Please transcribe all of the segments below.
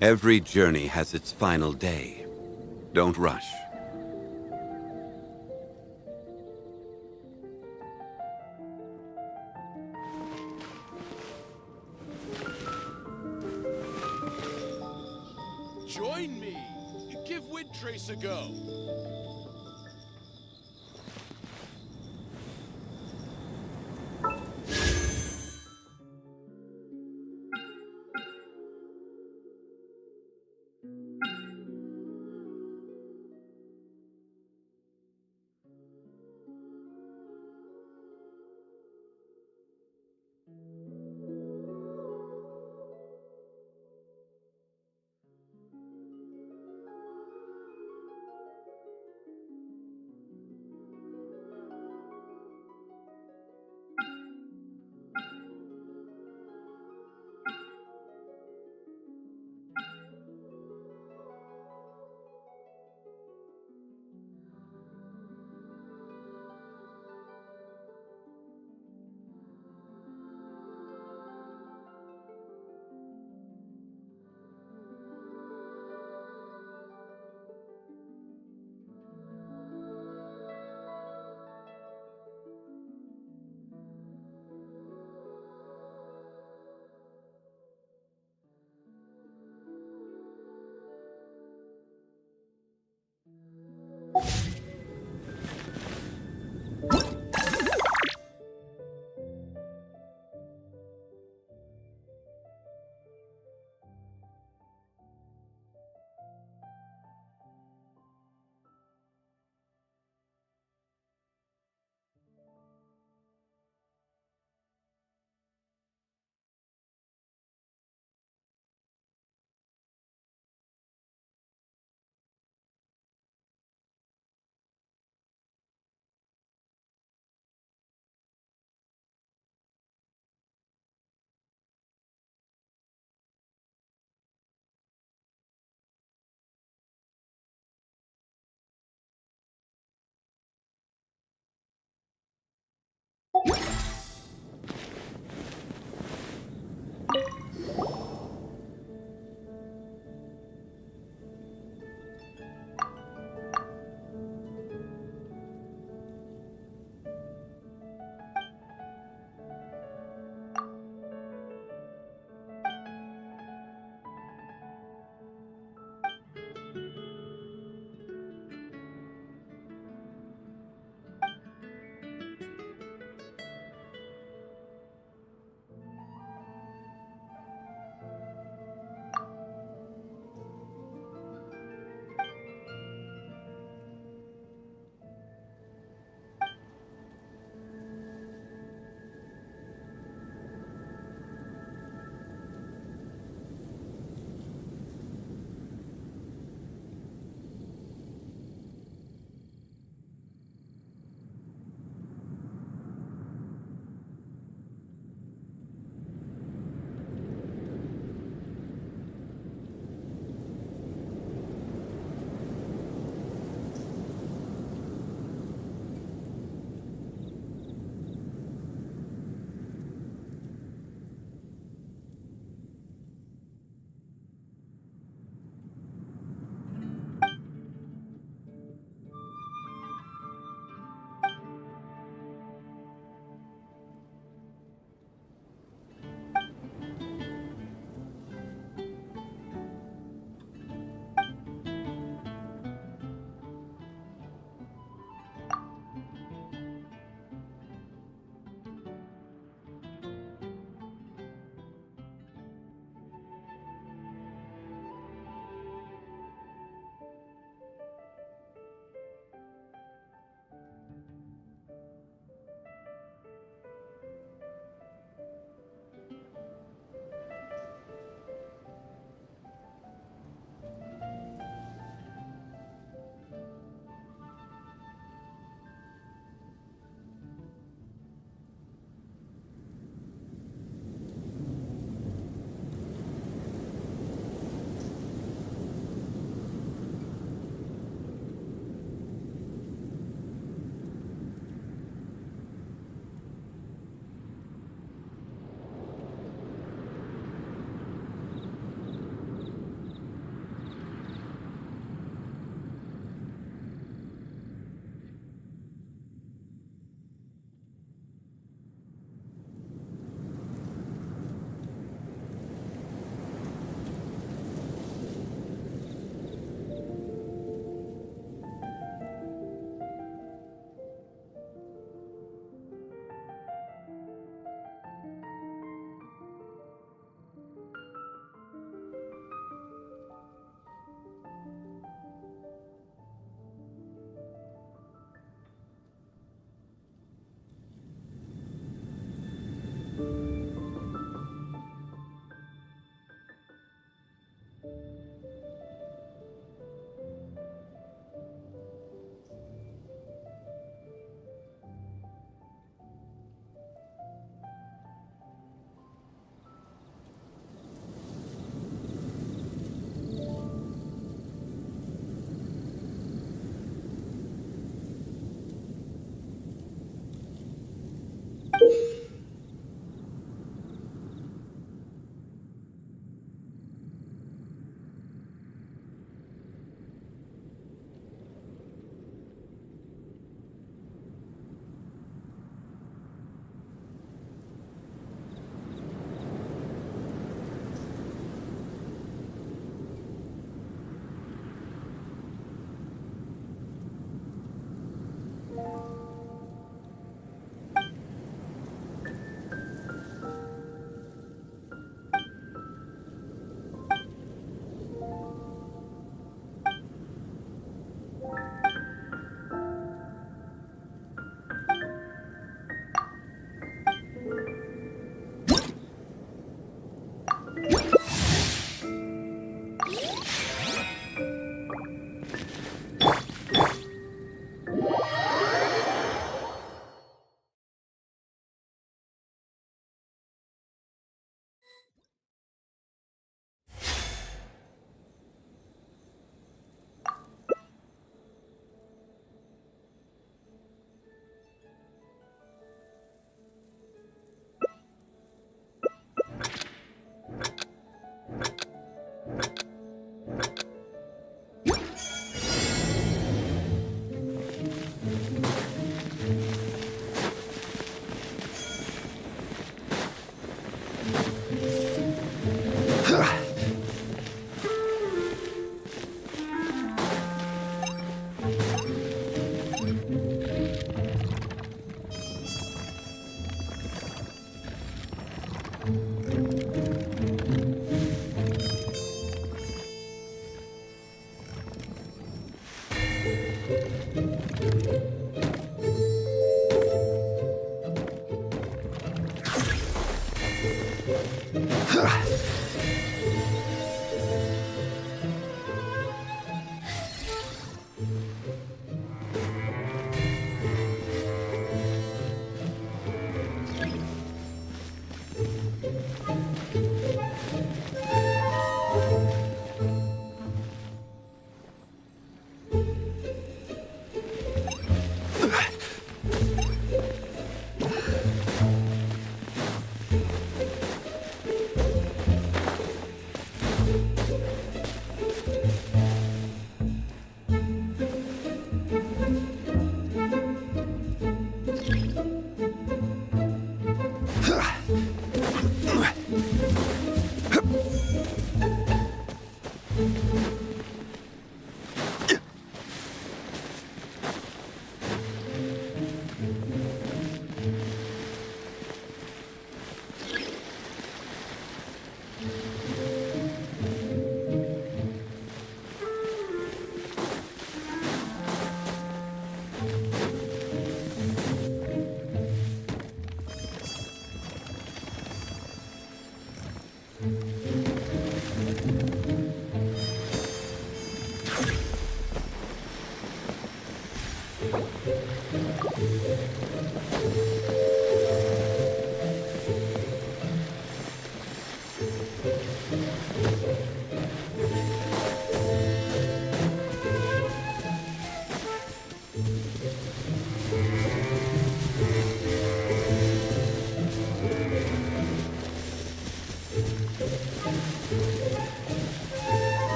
Every journey has its final day. Don't rush. Join me! Give Windtrace a go!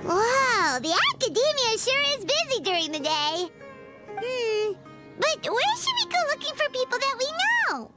Wow, the academia sure is busy during the day. But where should we go looking for people that we know?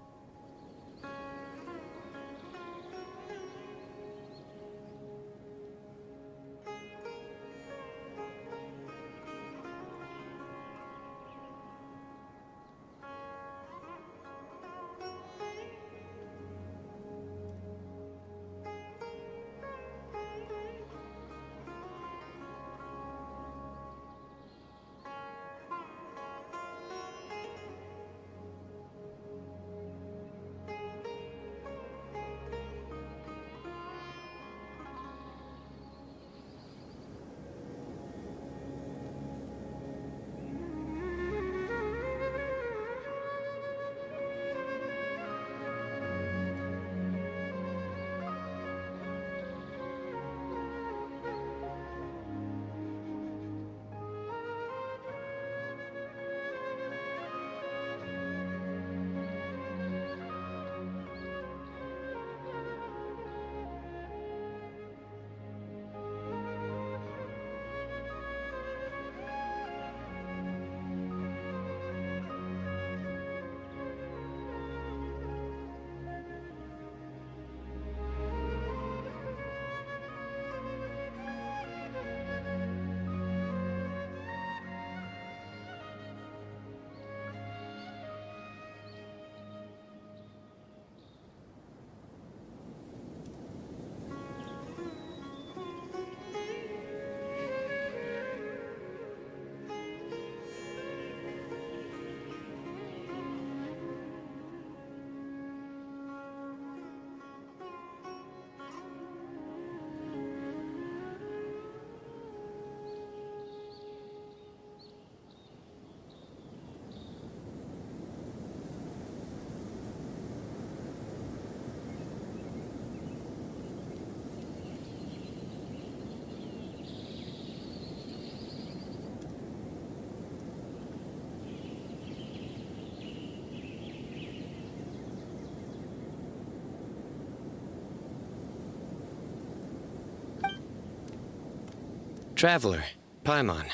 Traveler, Paimon.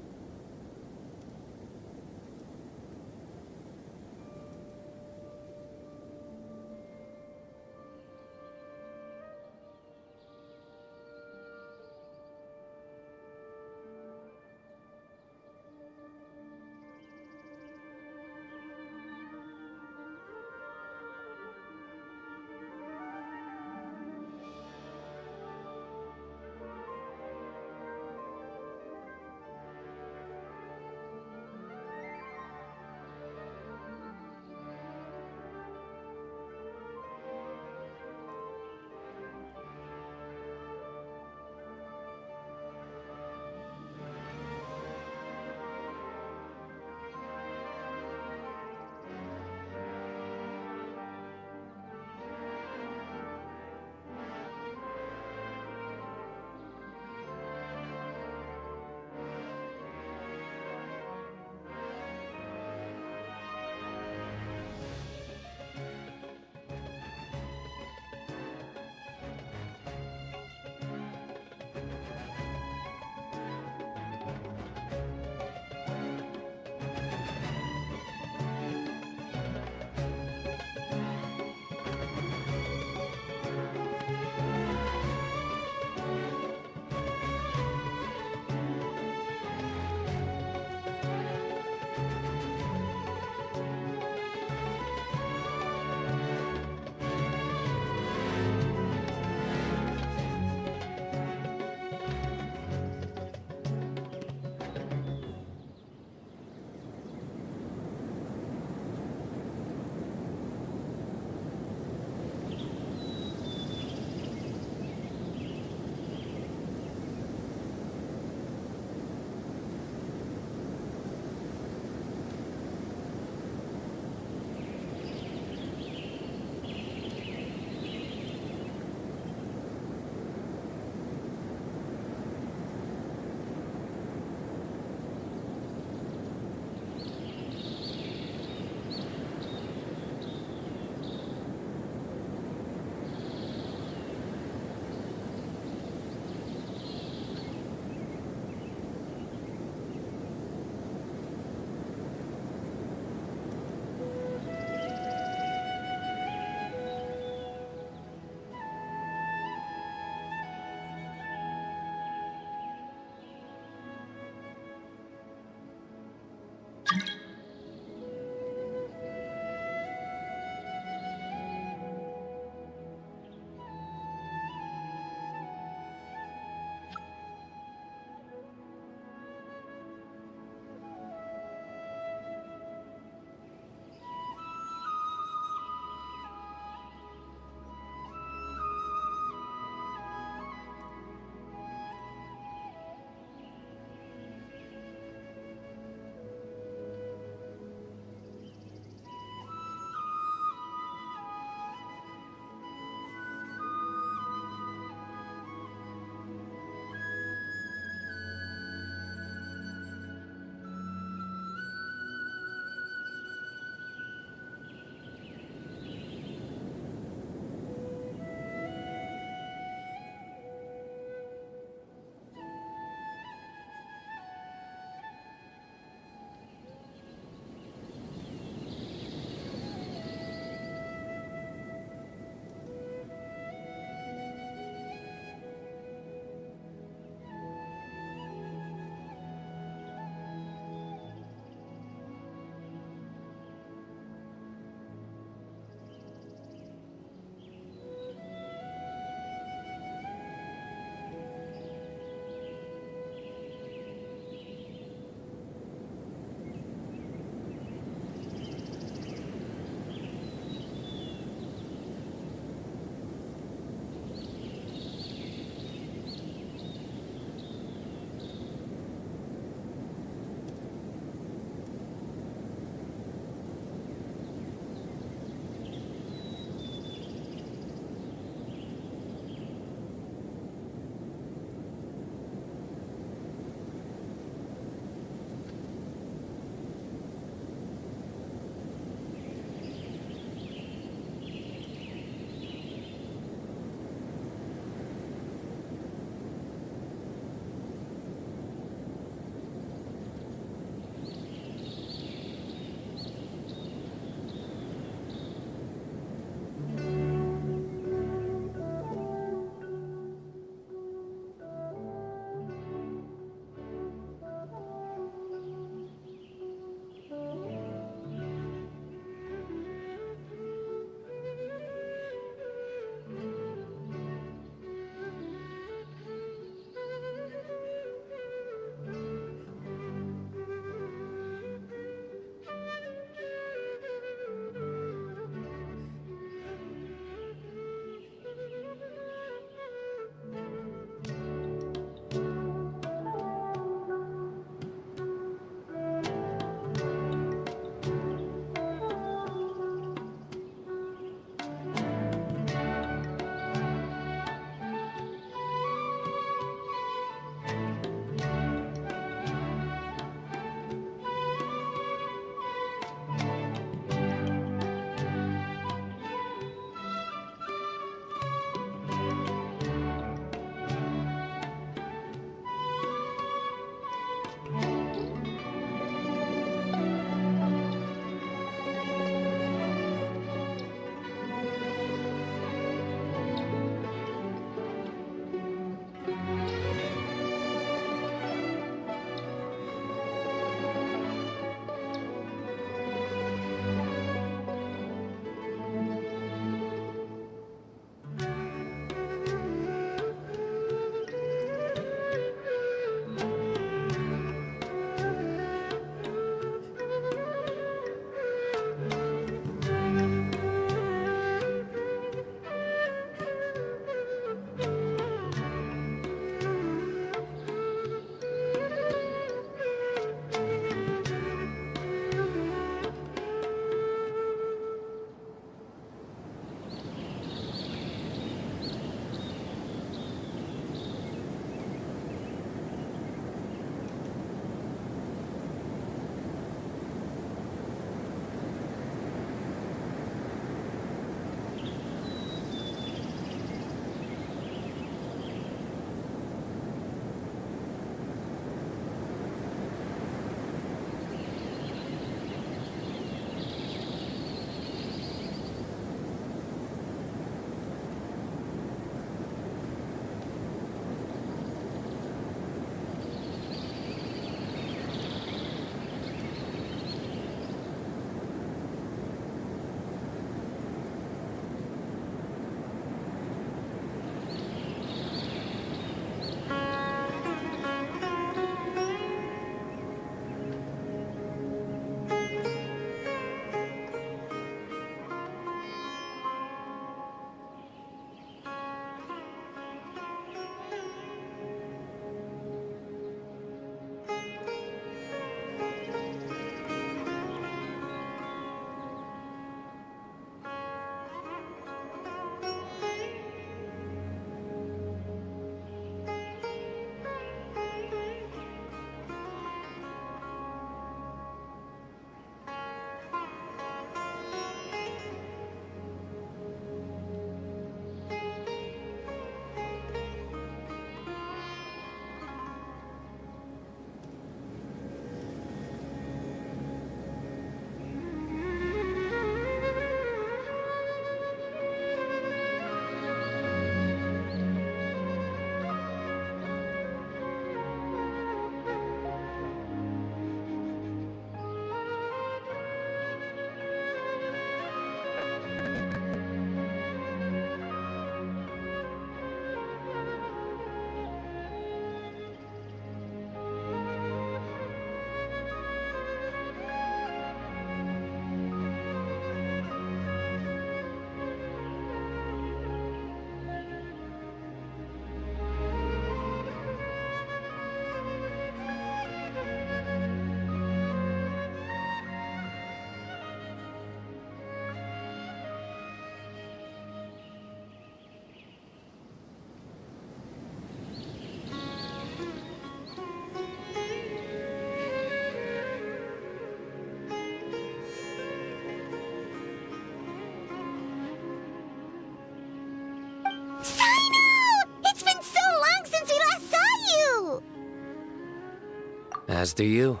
As do you.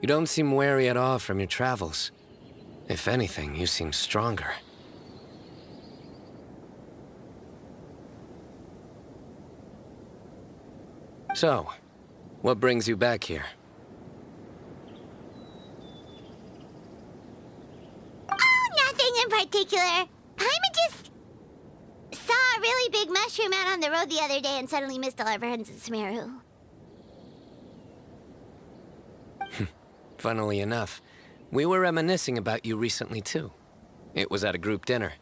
You don't seem weary at all from your travels. If anything, you seem stronger. So, what brings you back here? Oh, nothing in particular. Paimon just saw a really big mushroom out on the road the other day and suddenly missed all our friends in Sumeru. Funnily enough, we were reminiscing about you recently too. It was at a group dinner.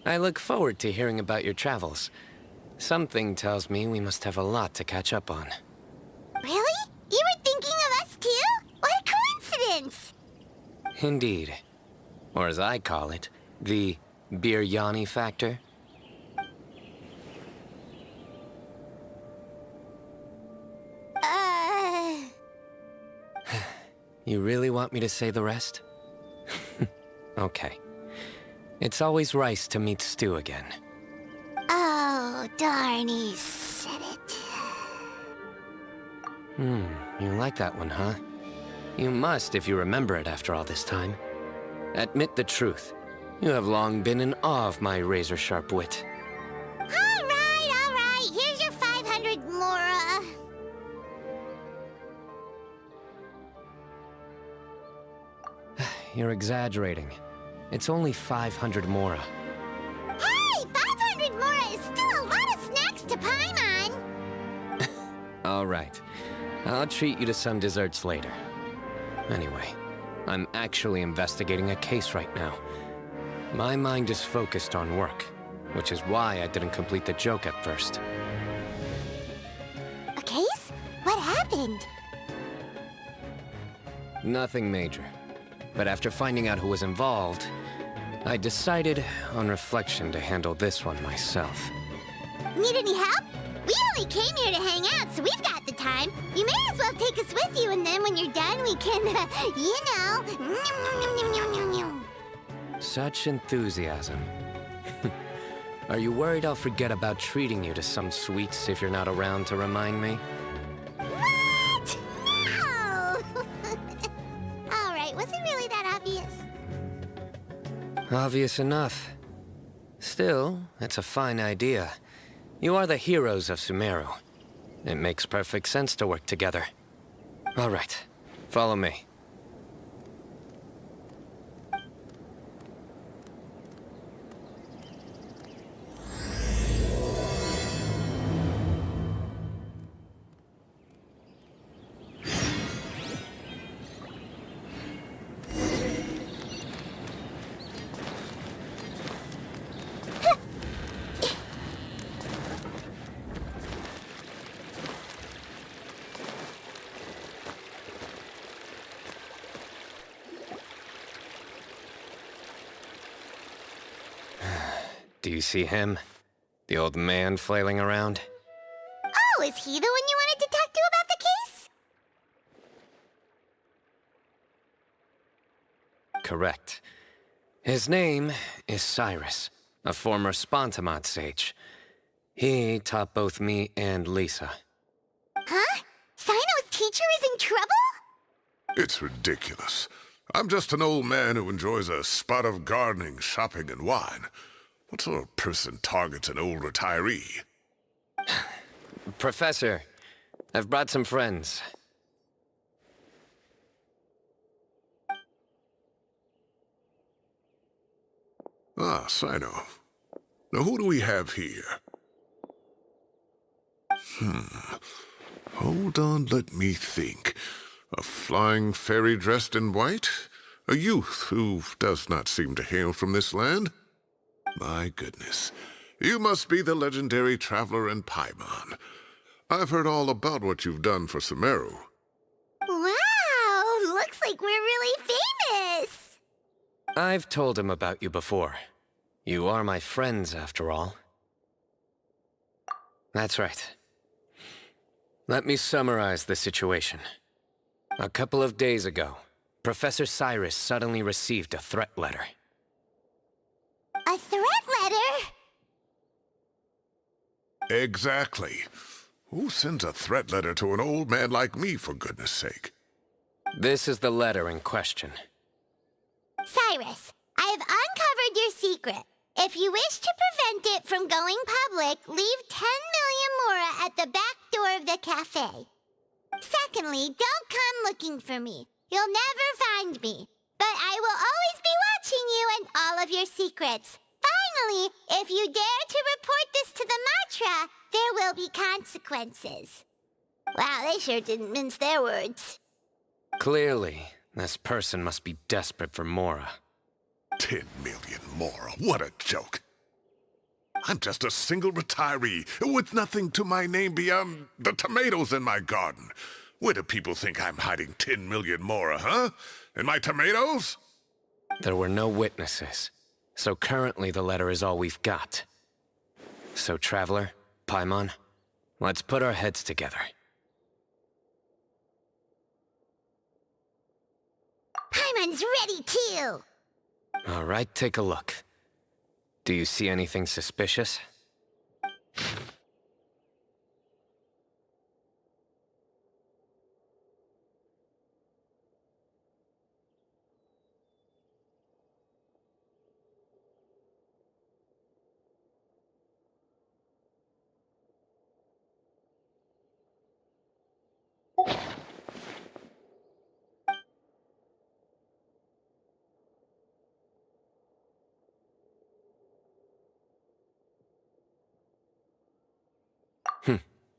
I look forward to hearing about your travels. Something tells me we must have a lot to catch up on. Really? You were thinking of us too? What a coincidence! Indeed. Or as I call it, the biryani factor. You really want me to say the rest? Okay. It's always rice to meet stew again. Oh, darn, he said it. You like that one, huh? You must if you remember it after all this time. Admit the truth. You have long been in awe of my razor-sharp wit. All right. Here's your 500 mora. You're exaggerating. It's only 500 mora. Hey, 500 mora is still a lot of snacks to Paimon. All right. I'll treat you to some desserts later. Anyway, I'm actually investigating a case right now. My mind is focused on work, which is why I didn't complete the joke at first. A case? What happened? Nothing major. But after finding out who was involved, I decided, on reflection, to handle this one myself. Need any help? We only came here to hang out, so we've got the time. You may as well take us with you, and then when you're done, we can, you know. Such enthusiasm. Are you worried I'll forget about treating you to some sweets if you're not around to remind me? What? No! All right, was it really that obvious? Obvious enough. Still, it's a fine idea. You are the heroes of Sumeru. It makes perfect sense to work together. All right, follow me. Do you see him? The old man flailing around? Oh, is he the one you wanted to talk to about the case? Correct. His name is Cyrus, a former Spontamod sage. He taught both me and Lisa. Huh? Cyno's teacher is in trouble? It's ridiculous. I'm just an old man who enjoys a spot of gardening, shopping, and wine. What sort of person targets an old retiree? Professor, I've brought some friends. Ah, Cyno. Now who do we have here? Hold on, let me think. A flying fairy dressed in white? A youth who does not seem to hail from this land? My goodness. You must be the legendary traveler in Paimon. I've heard all about what you've done for Sumeru. Wow, looks like we're really famous. I've told him about you before. You are my friends, after all. That's right. Let me summarize the situation. A couple of days ago, Professor Cyrus suddenly received a threat letter. A threat letter? Exactly. Who sends a threat letter to an old man like me, for goodness sake? This is the letter in question. Cyrus, I have uncovered your secret. If you wish to prevent it from going public, leave 10 million mora at the back door of the cafe. Secondly, don't come looking for me. You'll never find me. But I will always be watching you and all of your secrets. Finally, if you dare to report this to the Matra, there will be consequences. Wow, they sure didn't mince their words. Clearly, this person must be desperate for Mora. 10 million mora, what a joke. I'm just a single retiree with nothing to my name beyond the tomatoes in my garden. Where do people think I'm hiding 10 million mora, huh? In my tomatoes? There were no witnesses, so currently the letter is all we've got. So, Traveler, Paimon, let's put our heads together. Paimon's ready too. All right, take a look. Do you see anything suspicious?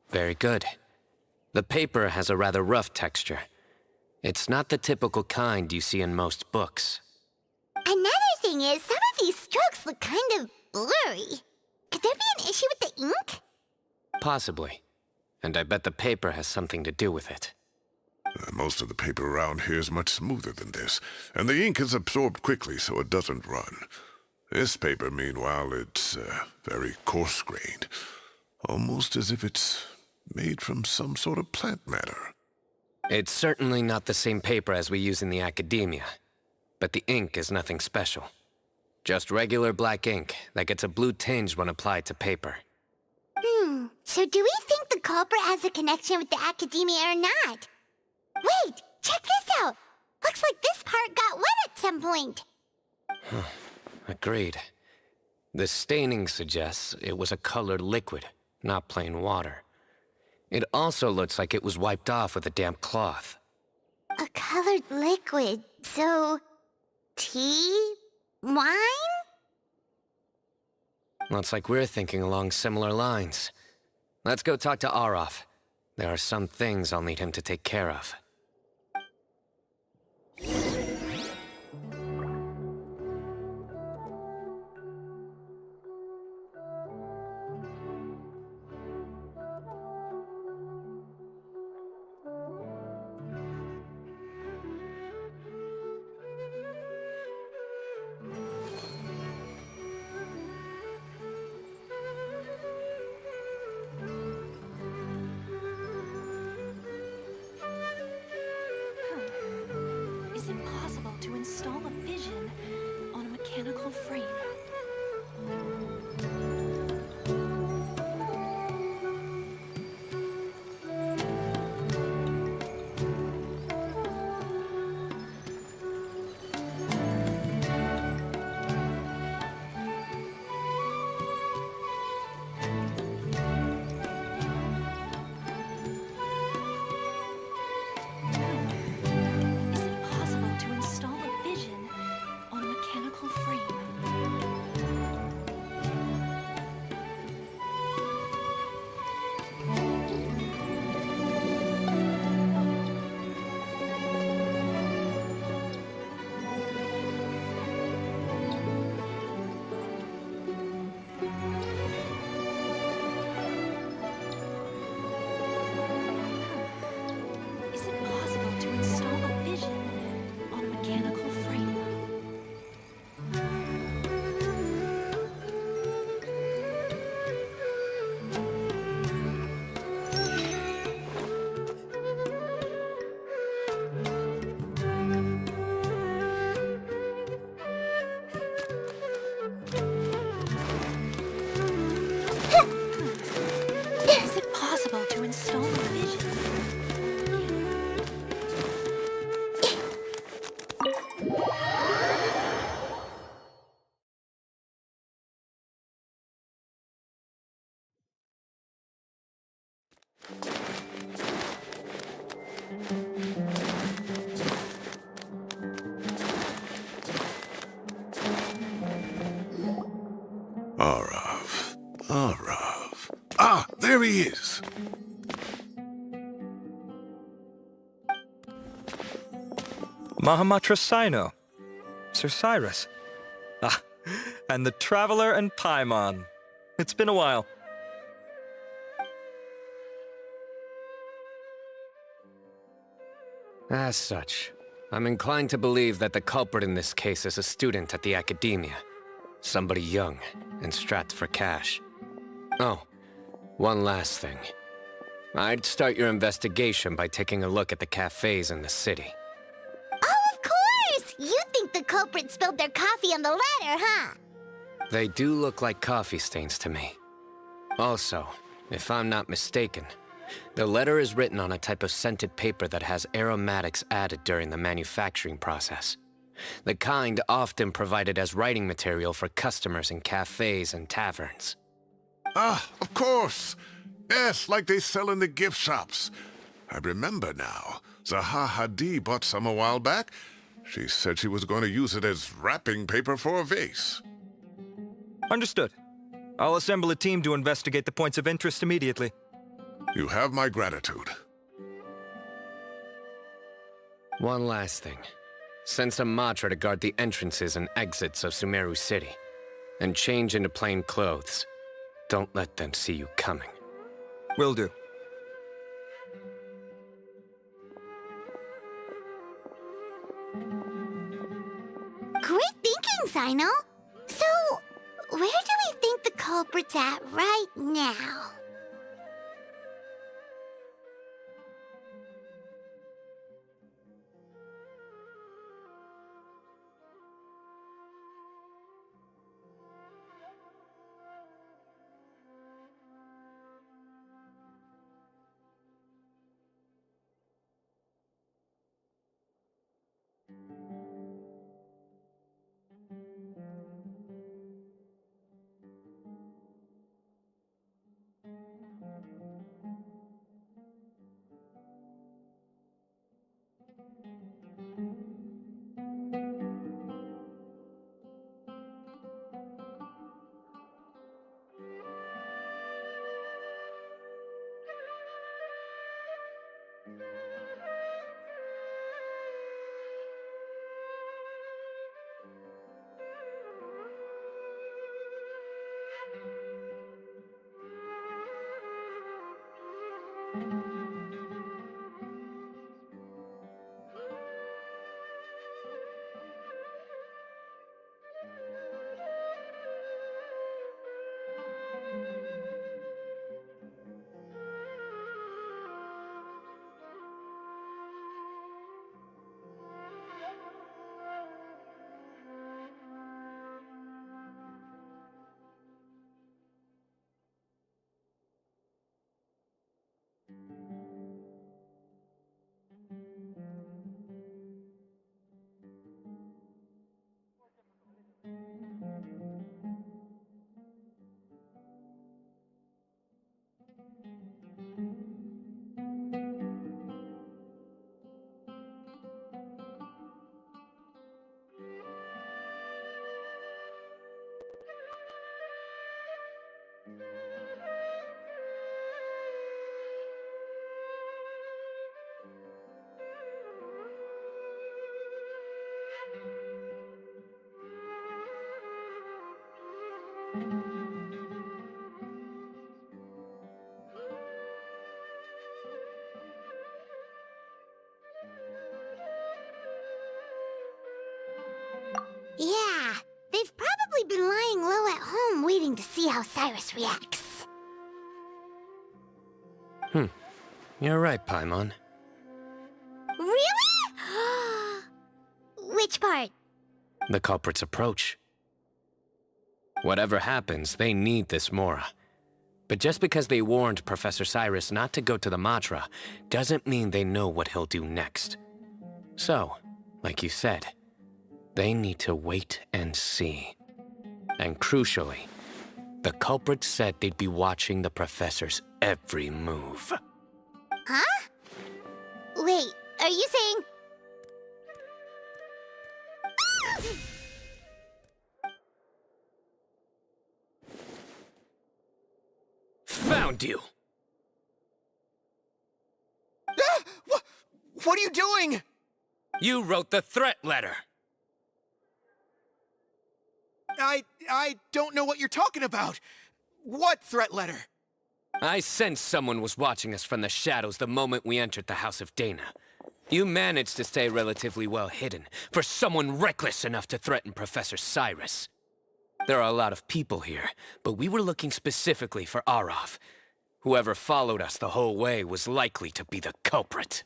Very good. The paper has a rather rough texture. It's not the typical kind you see in most books. Another thing is, some of these strokes look kind of blurry. Could there be an issue with the ink? Possibly. And I bet the paper has something to do with it. Most of the paper around here is much smoother than this, and the ink is absorbed quickly so it doesn't run. This paper, meanwhile, it's very coarse-grained. Almost as if it's made from some sort of plant matter. It's certainly not the same paper as we use in the academia, but the ink is nothing special. Just regular black ink that gets a blue tinge when applied to paper. So do we think the culprit has a connection with the academia or not? Wait, check this out! Looks like this part got wet at some point. Agreed. The staining suggests it was a colored liquid, not plain water. It also looks like it was wiped off with a damp cloth. A colored liquid, so... tea? Wine? Looks like we're thinking along similar lines. Let's go talk to Arof. There are some things I'll need him to take care of. Is it possible to install a vision on a mechanical frame? Is it possible to install a vision on a mechanical frame? Mahamatra Cyno. Sir Cyrus. Ah, and the Traveler and Paimon. It's been a while. As such, I'm inclined to believe that the culprit in this case is a student at the academia. Somebody young and strapped for cash. Oh, one last thing. I'd start your investigation by taking a look at the cafes in the city. Oh, of course! You think the culprit spilled their coffee on the ladder, huh? They do look like coffee stains to me. Also, if I'm not mistaken, the letter is written on a type of scented paper that has aromatics added during the manufacturing process. The kind often provided as writing material for customers in cafes and taverns. Ah, of course. Yes, like they sell in the gift shops. I remember now. Zaha Hadid bought some a while back. She said she was going to use it as wrapping paper for a vase. Understood. I'll assemble a team to investigate the points of interest immediately. You have my gratitude. One last thing. Send some Matra to guard the entrances and exits of Sumeru City. And change into plain clothes. Don't let them see you coming. Will do. Great thinking, Cyno. So, where do we think the culprit's at right now? Yeah, they've probably been lying low at home waiting to see how Cyrus reacts. You're right, Paimon. Really? Which part? The culprit's approach. Whatever happens, they need this Mora. But just because they warned Professor Cyrus not to go to the Matra, doesn't mean they know what he'll do next. So, like you said, they need to wait and see. And crucially, the culprit said they'd be watching the Professor's every move. Huh? Wait, are you saying... Found you! What are you doing? You wrote the threat letter. I don't know what you're talking about. What threat letter? I sensed someone was watching us from the shadows the moment we entered the House of Dana. You managed to stay relatively well hidden for someone reckless enough to threaten Professor Cyrus. There are a lot of people here, but we were looking specifically for Arav. Whoever followed us the whole way was likely to be the culprit.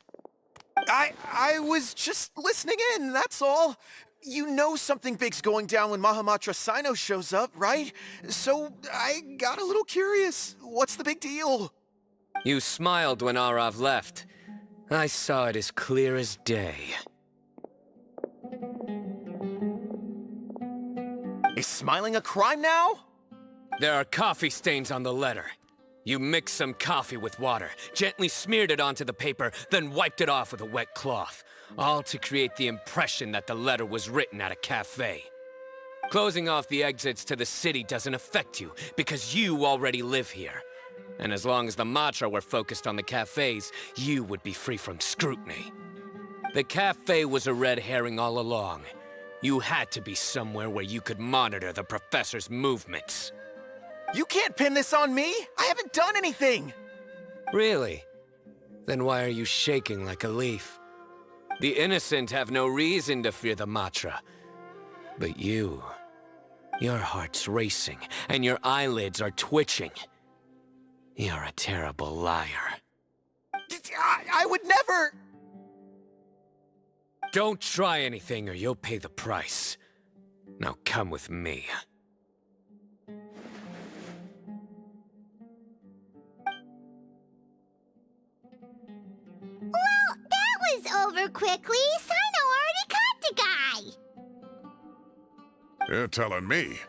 I was just listening in, that's all. You know something big's going down when Mahamatra Cyno shows up, right? So I got a little curious. What's the big deal? You smiled when Arav left. I saw it as clear as day. Is smiling a crime now? There are coffee stains on the letter. You mixed some coffee with water, gently smeared it onto the paper, then wiped it off with a wet cloth, all to create the impression that the letter was written at a cafe. Closing off the exits to the city doesn't affect you, because you already live here. And as long as the Matra were focused on the cafes, you would be free from scrutiny. The cafe was a red herring all along. You had to be somewhere where you could monitor the professor's movements. You can't pin this on me! I haven't done anything! Really? Then why are you shaking like a leaf? The innocent have no reason to fear the Matra. But you... your heart's racing, and your eyelids are twitching. You're a terrible liar. I would never... Don't try anything or you'll pay the price. Now come with me. Well, that was over quickly. Cyno already caught the guy. You're telling me.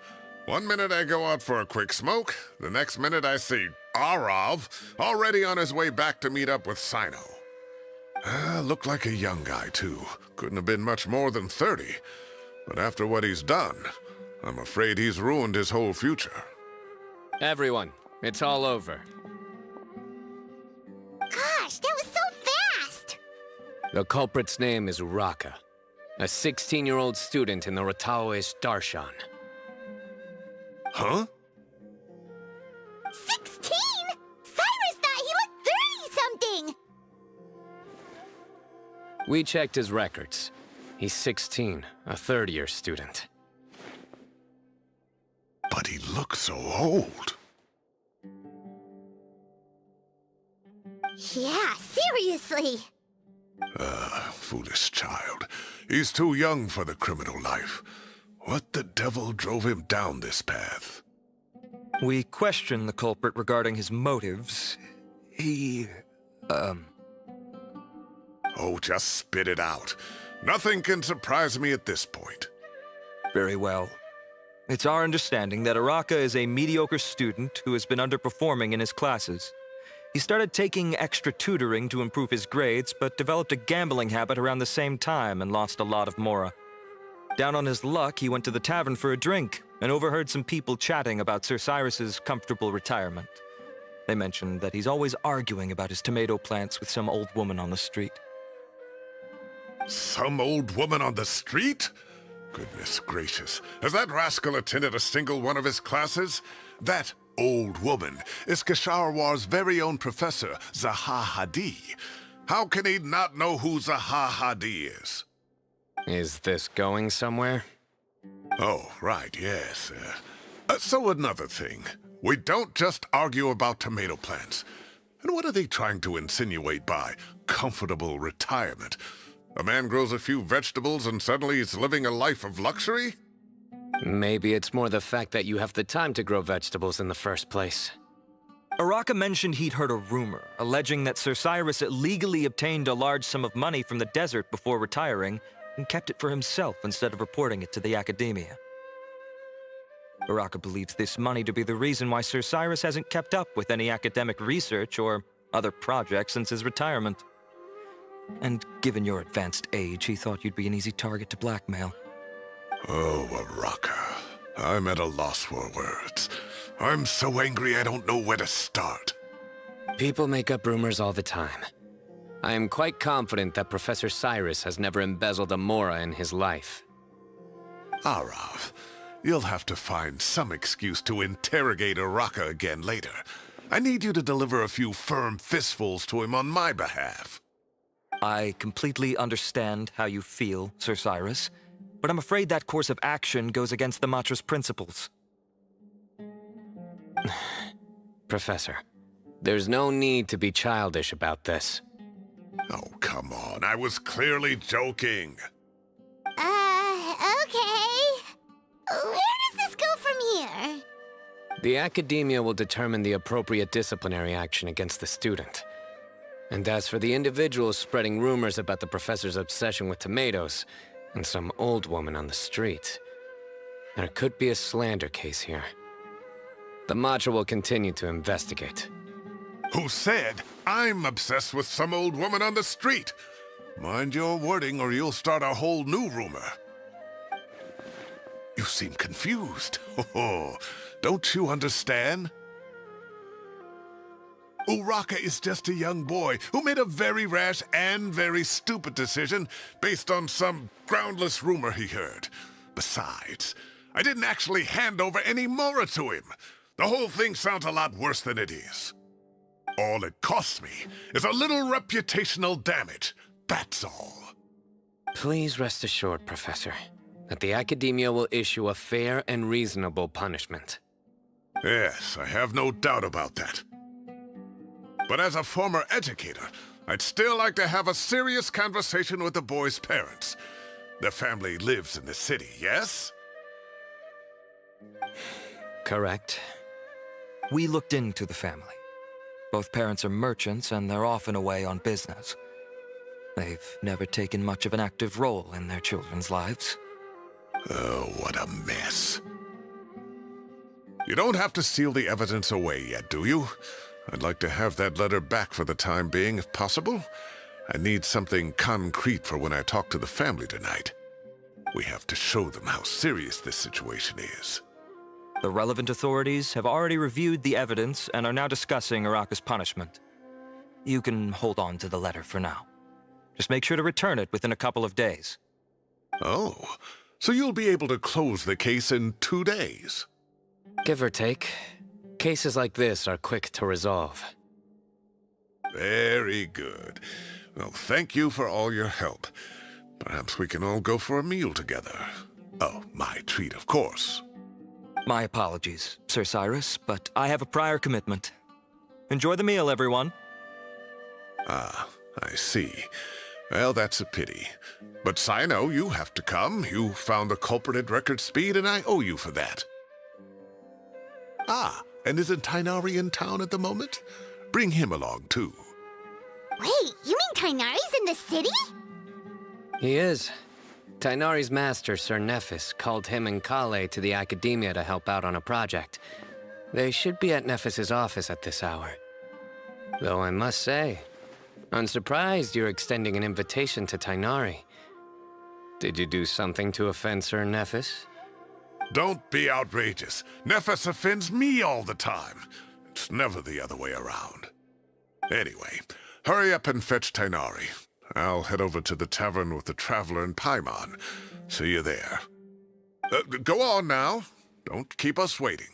One minute I go out for a quick smoke, the next minute I see Arav already on his way back to meet up with Cyno. Looked like a young guy, too. Couldn't have been much more than 30. But after what he's done, I'm afraid he's ruined his whole future. Everyone, it's all over. Gosh, that was so fast! The culprit's name is Uraka, a 16-year-old student in the Rataoist Darshan. Huh? 16? Cyrus thought he looked 30-something! We checked his records. He's 16, a third-year student. But he looks so old. Yeah, seriously. Foolish child. He's too young for the criminal life. What the devil drove him down this path? We questioned the culprit regarding his motives. He... Oh, just spit it out. Nothing can surprise me at this point. Very well. It's our understanding that Uraka is a mediocre student who has been underperforming in his classes. He started taking extra tutoring to improve his grades, but developed a gambling habit around the same time and lost a lot of mora. Down on his luck, he went to the tavern for a drink and overheard some people chatting about Sir Cyrus's comfortable retirement. They mentioned that he's always arguing about his tomato plants with some old woman on the street. Some old woman on the street? Goodness gracious. Has that rascal attended a single one of his classes? That old woman is Kasharwar's very own professor, Zaha Hadi. How can he not know who Zaha Hadi is? Is this going somewhere? Oh, right, yes. So another thing. We don't just argue about tomato plants. And what are they trying to insinuate by comfortable retirement? A man grows a few vegetables and suddenly he's living a life of luxury? Maybe it's more the fact that you have the time to grow vegetables in the first place. Uraka mentioned he'd heard a rumor, alleging that Sir Cyrus illegally obtained a large sum of money from the desert before retiring and kept it for himself instead of reporting it to the academia. Uraka believes this money to be the reason why Sir Cyrus hasn't kept up with any academic research or other projects since his retirement. And given your advanced age, he thought you'd be an easy target to blackmail. Oh, Uraka. I'm at a loss for words. I'm so angry I don't know where to start. People make up rumors all the time. I am quite confident that Professor Cyrus has never embezzled a mora in his life. Arav, you'll have to find some excuse to interrogate Araka again later. I need you to deliver a few firm fistfuls to him on my behalf. I completely understand how you feel, Sir Cyrus, but I'm afraid that course of action goes against the Matra's principles. Professor, there's no need to be childish about this. Oh, come on. I was clearly joking. Okay. Where does this go from here? The Academia will determine the appropriate disciplinary action against the student. And as for the individuals spreading rumors about the professor's obsession with tomatoes and some old woman on the street, there could be a slander case here. The Matra will continue to investigate. Who said I'm obsessed with some old woman on the street? Mind your wording or you'll start a whole new rumor. You seem confused. Oh, don't you understand? Uraka is just a young boy who made a very rash and very stupid decision based on some groundless rumor he heard. Besides, I didn't actually hand over any mora to him. The whole thing sounds a lot worse than it is. All it costs me is a little reputational damage. That's all. Please rest assured, Professor, that the Academia will issue a fair and reasonable punishment. Yes, I have no doubt about that. But as a former educator, I'd still like to have a serious conversation with the boy's parents. Their family lives in the city, yes? Correct. We looked into the family. Both parents are merchants, and they're often away on business. They've never taken much of an active role in their children's lives. Oh, what a mess. You don't have to seal the evidence away yet, do you? I'd like to have that letter back for the time being, if possible. I need something concrete for when I talk to the family tonight. We have to show them how serious this situation is. The relevant authorities have already reviewed the evidence and are now discussing Araka's punishment. You can hold on to the letter for now. Just make sure to return it within a couple of days. Oh, so you'll be able to close the case in 2 days? Give or take. Cases like this are quick to resolve. Very good. Well, thank you for all your help. Perhaps we can all go for a meal together. Oh, my treat, of course. My apologies, Sir Cyrus, but I have a prior commitment. Enjoy the meal, everyone. Ah, I see. Well, that's a pity. But Cyno, you have to come. You found the culprit at record speed, and I owe you for that. Ah, and isn't Tighnari in town at the moment? Bring him along, too. Wait, you mean Tighnari's in the city? He is. Tighnari's master, Sir Nephis, called him and Kale to the Academia to help out on a project. They should be at Nephis's office at this hour. Though I must say, I'm surprised you're extending an invitation to Tighnari. Did you do something to offend Sir Nephis? Don't be outrageous. Nephis offends me all the time. It's never the other way around. Anyway, hurry up and fetch Tighnari. I'll head over to the tavern with the Traveler and Paimon. See you there. Go on now. Don't keep us waiting.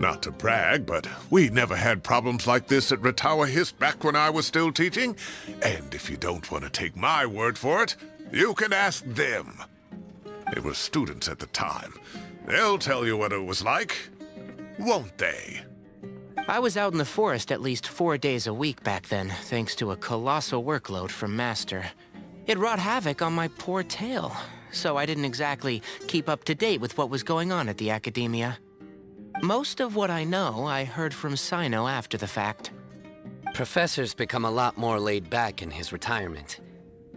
Not to brag, but we never had problems like this at Ratawa Hist back when I was still teaching. And if you don't want to take my word for it, you can ask them. They were students at the time. They'll tell you what it was like, won't they? I was out in the forest at least 4 days a week back then, thanks to a colossal workload from Master. It wrought havoc on my poor tail, so I didn't exactly keep up to date with what was going on at the Academia. Most of what I know, I heard from Cyno after the fact. Professor's become a lot more laid back in his retirement.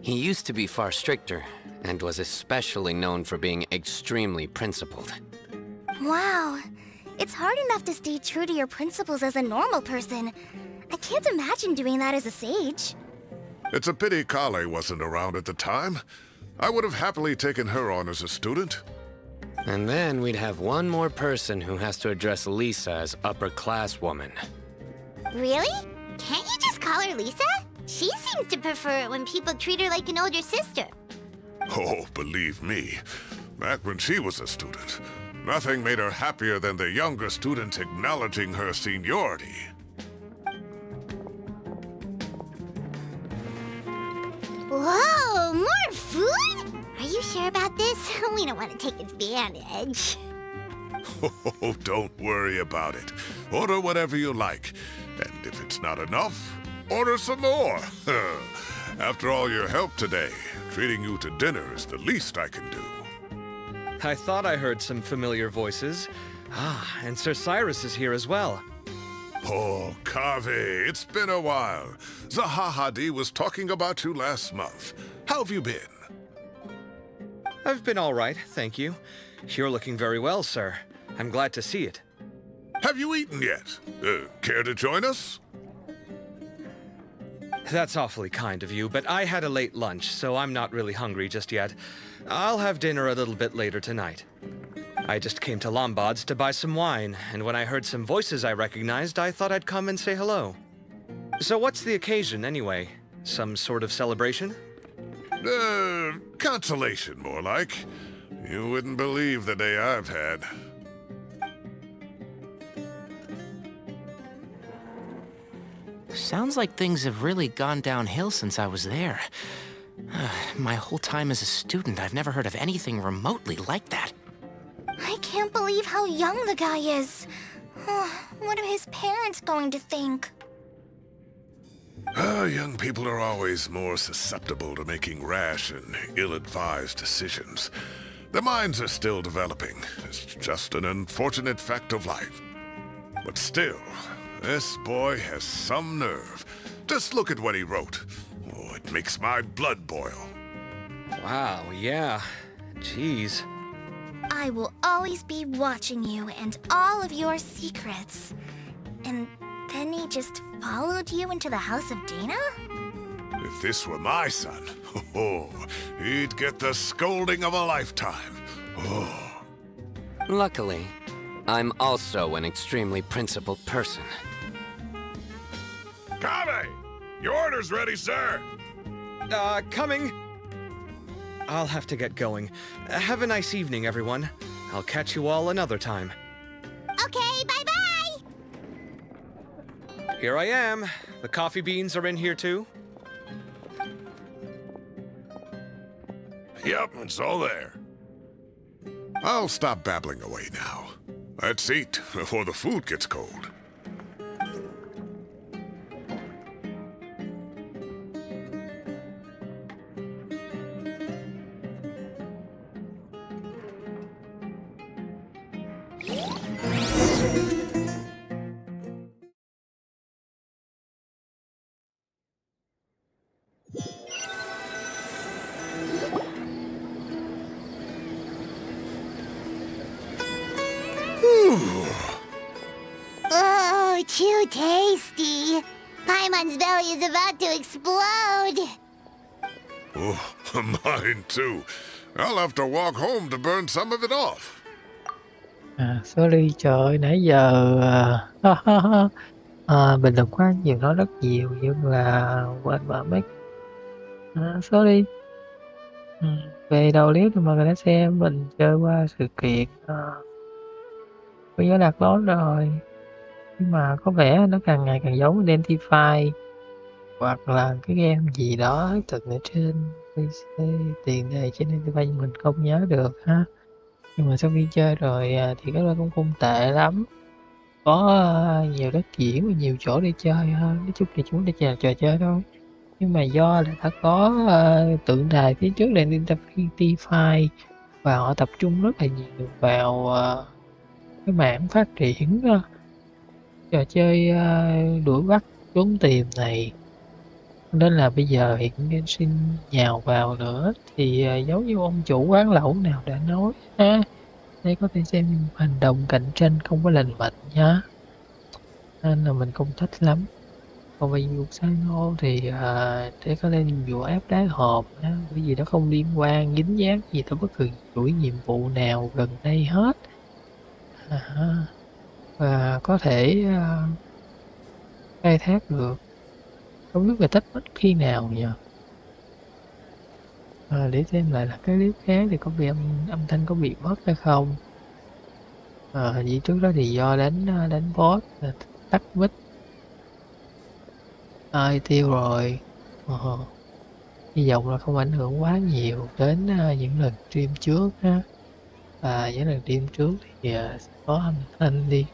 He used to be far stricter, and was especially known for being extremely principled. Wow. It's hard enough to stay true to your principles as a normal person. I can't imagine doing that as a sage. It's a pity Kale wasn't around at the time. I would have happily taken her on as a student. And then we'd have one more person who has to address Lisa as upper-class woman. Really? Can't you just call her Lisa? She seems to prefer it when people treat her like an older sister. Oh, believe me, back when she was a student, nothing made her happier than the younger students acknowledging her seniority. Whoa, more food? Are you sure about this? We don't want to take advantage. Oh, don't worry about it. Order whatever you like. And if it's not enough, order some more. After all your help today, treating you to dinner is the least I can do. I thought I heard some familiar voices. Ah, and Sir Cyrus is here as well. Oh, Kave, it's been a while. Zahahadi was talking about you last month. How have you been? I've been all right, thank you. You're looking very well, sir. I'm glad to see it. Have you eaten yet? Care to join us? That's awfully kind of you, but I had a late lunch, so I'm not really hungry just yet. I'll have dinner a little bit later tonight. I just came to Lombard's to buy some wine, and when I heard some voices I recognized, I thought I'd come and say hello. So what's the occasion, anyway? Some sort of celebration? Consolation, more like. You wouldn't believe the day I've had. Sounds like things have really gone downhill since I was there. My whole time as a student, I've never heard of anything remotely like that. I can't believe how young the guy is. What are his parents going to think? Young people are always more susceptible to making rash and ill-advised decisions. Their minds are still developing. It's just an unfortunate fact of life. But still, this boy has some nerve. Just look at what he wrote. Oh, it makes my blood boil. Wow, yeah. Jeez. I will always be watching you and all of your secrets. And then he just followed you into the house of Dana? If this were my son, he'd get the scolding of a lifetime. Oh. Luckily, I'm also an extremely principled person. Kave! Your order's ready, sir! Coming. I'll have to get going. Have a nice evening, everyone. I'll catch you all another time. Okay, bye-bye! Here I am. The coffee beans are in here too. Yep, it's all there. I'll stop babbling away now. Let's eat before the food gets cold. Oh, too tasty. Paimon's belly is about to explode. Oh, mine too. I'll have to walk home to burn some of it off. Sorry, trời ơi, nãy giờ bình luận quá nhiều, nói rất nhiều nhưng là quên mở mic. Sorry. Về đầu clip thì mọi người đã xem mình chơi qua sự kiện Cơn Gió Lạc Lối rồi. Nhưng mà có vẻ nó càng ngày càng giống Identify hoặc là cái game gì đó từng ở trên PC tiền đề trên Identify nhưng mình không nhớ được ha. Nhưng mà sau khi chơi rồi thì cái đó cũng không tệ lắm. Có nhiều đất diễn và nhiều chỗ để chơi hơn. Nói chung thì chúng ta chỉ là trò chơi thôi. Nhưng mà do là đã có tượng đài phía trước đèn Identify và họ tập trung rất là nhiều vào cái mảng phát triển trò chơi đuổi bắt trốn tìm này, nên là bây giờ hiện Genshin nhào vào nữa thì giống như ông chủ quán lẩu nào đã nói ha, đây có thể xem như một hành động cạnh tranh không có lành mạnh nhá, nên là mình không thích lắm. Còn về nhiệm vụ Cyno thì để có lên nhiệm vụ áp đá hộp á, bởi vì nó không liên quan dính dáng gì tới bất kỳ chuỗi nhiệm vụ nào gần đây hết. Và có thể khai thác được, không biết là tách mất khi nào nhỉ. Để xem lại là cái clip khác thì có bị âm thanh có bị mất hay không. Vì trước đó thì do đánh boss là tắt mic tiêu rồi. Hy vọng là không ảnh hưởng quá nhiều đến những lần stream trước ha. Và những lần stream trước thì sẽ có âm thanh đi.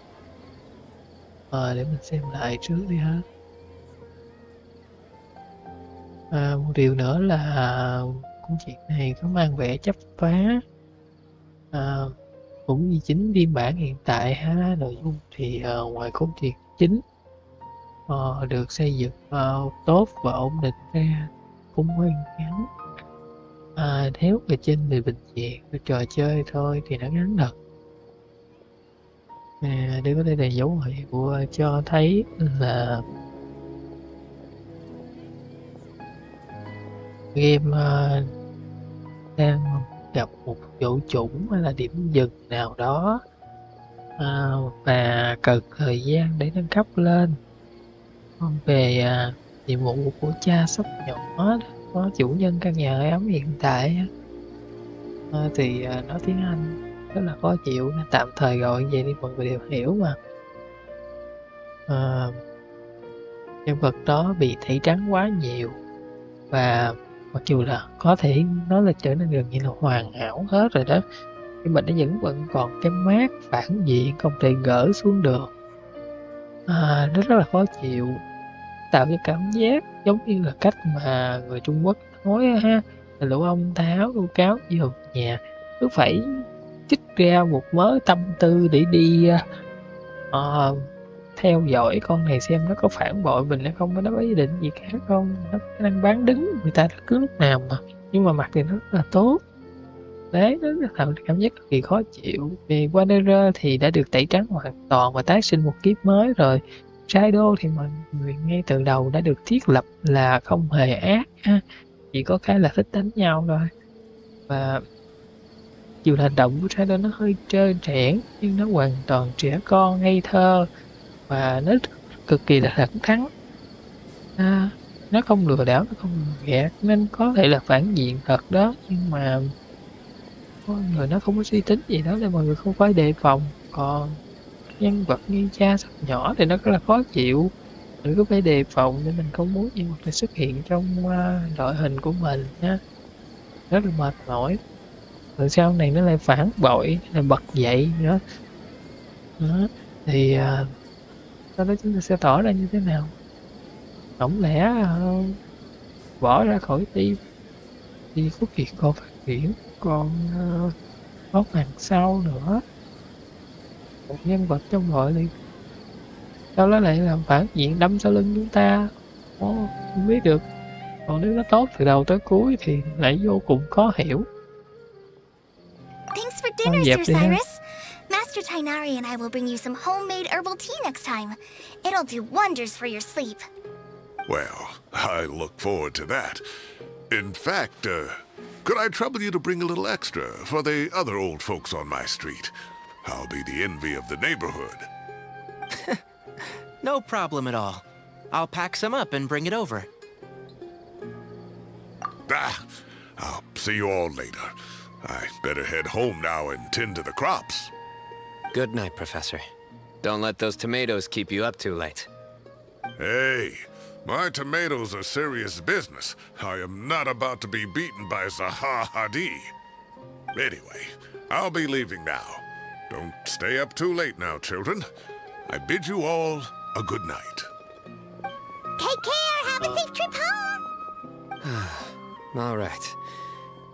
Để mình xem lại trước đi ha. Một điều nữa là công chuyện này có mang vẻ chấp phá, cũng như chính phiên bản hiện tại ha. Nội dung thì ngoài câu chuyện chính được xây dựng tốt và ổn định ra, cũng hơi ngắn. Nếu về trên về bình diện trò chơi thôi thì nó ngắn thật. Đây có thể là dấu hiệu cho thấy là game đang gặp một chỗ trũng hay là điểm dừng nào đó, và cần thời gian để nâng cấp lên. Còn về nhiệm vụ của cha sóc nhỏ có chủ nhân căn nhà hơi ấm hiện tại thì nói tiếng Anh rất là khó chịu nên tạm thời gọi vậy đi, mọi người đều hiểu mà. Nhân vật đó bị tẩy trắng quá nhiều và mặc dù là có thể nói là trở nên gần như là hoàn hảo hết rồi đó, nhưng mà nó vẫn còn cái mát phản diện không thể gỡ xuống được. Nó rất là khó chịu, tạo cho cảm giác giống như là cách mà người Trung Quốc nói ha, là lũ ông táo lũ cáo vô nhà cứ phải trích ra một mớ tâm tư để đi theo dõi con này xem nó có phản bội mình hay không, nó có ý định gì khác không, nó đang bán đứng người ta bất cứ lúc nào mà. Nhưng mà mặt thì nó rất là tốt đấy, nó tạo cảm giác cực kỳ khó chịu. Vì Wanderer thì đã được tẩy trắng hoàn toàn và tái sinh một kiếp mới rồi. Cyno thì mọi người ngay từ đầu đã được thiết lập là không hề ác ha, chỉ có cái là thích đánh nhau thôi. Và dù hành động của Cyno nó hơi trơn trẽn nhưng nó hoàn toàn trẻ con ngây thơ và nó cực kỳ là thẳng thắn. Nó không lừa đảo, nó không lừa gạt, nên có thể là phản diện thật đó, nhưng mà mọi người nó không có suy tính gì đó nên mọi người không phải đề phòng. Còn nhân vật như cha sóc nhỏ thì nó rất là khó chịu, mình cứ phải đề phòng nên mình không muốn nhân vật này xuất hiện trong đội hình của mình nha, rất là mệt mỏi. Rồi sau này nó lại phản bội, lại bật dậy nữa đó. Thì sau đó chúng ta sẽ tỏ ra như thế nào? Tổng lẽ bỏ ra khỏi team thì có chuyện còn phát triển, còn có màn sau nữa, một nhân vật trong đội liền sau đó lại làm phản diện đâm sau lưng chúng ta, không biết được. Còn nếu nó tốt từ đầu tới cuối thì lại vô cùng khó hiểu. Thanks for dinner, Sir Cyrus. Master Tainari and I will bring you some homemade herbal tea next time. It'll do wonders for your sleep. Well, I look forward to that. In fact, could I trouble you to bring a little extra for the other old folks on my street? I'll be the envy of the neighborhood. No problem at all. I'll pack some up and bring it over. I'll see you all later. I better head home now and tend to the crops. Good night, Professor. Don't let those tomatoes keep you up too late. Hey, my tomatoes are serious business. I am not about to be beaten by Zaha Hadi. Anyway, I'll be leaving now. Don't stay up too late now, children. I bid you all a good night. Take care. Have a safe trip home. All right.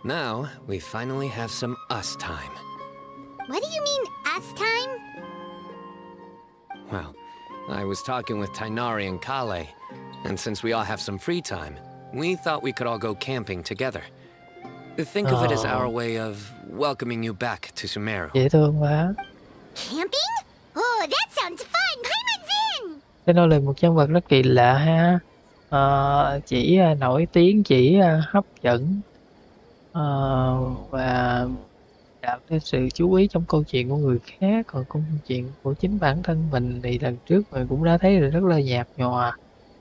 Now, we finally have some us time. What do you mean, us time? Well, I was talking with Tainari and Kale, and since we all have some free time, we thought we could all go camping together. Think of it as our way of welcoming you back to Sumeru. Dễ thương quá. Camping? Oh, that sounds fun. Paimon's in. Cyno là một nhân vật rất kỳ lạ ha. Chỉ nổi tiếng, chỉ hấp dẫn và tạo nên sự chú ý trong câu chuyện của người khác, còn câu chuyện của chính bản thân mình thì lần trước mình cũng đã thấy là rất là nhạt nhòa.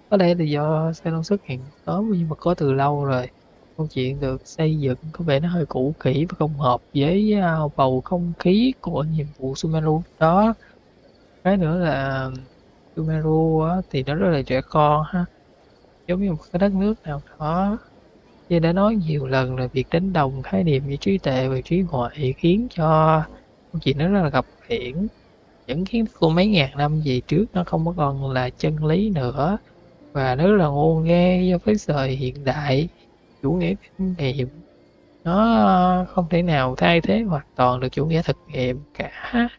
Có lẽ là do Cyno xuất hiện sớm nhưng mà có từ lâu rồi. Câu chuyện được xây dựng có vẻ nó hơi cũ kỹ và không hợp với bầu không khí của nhiệm vụ Sumeru đó. Cái nữa là Sumeru thì nó rất là trẻ con ha, giống như một cái đất nước nào đó. Như đã nói nhiều lần là việc đánh đồng khái niệm về trí tuệ và trí huệ khiến cho câu chuyện nó rất là gặp khiển, những kiến thức của mấy ngàn năm về trước nó không có còn là chân lý nữa, và nó rất là ngô nghê do với thời hiện đại. Chủ nghĩa kinh nghiệm nó không thể nào thay thế hoàn toàn được chủ nghĩa thực nghiệm cả.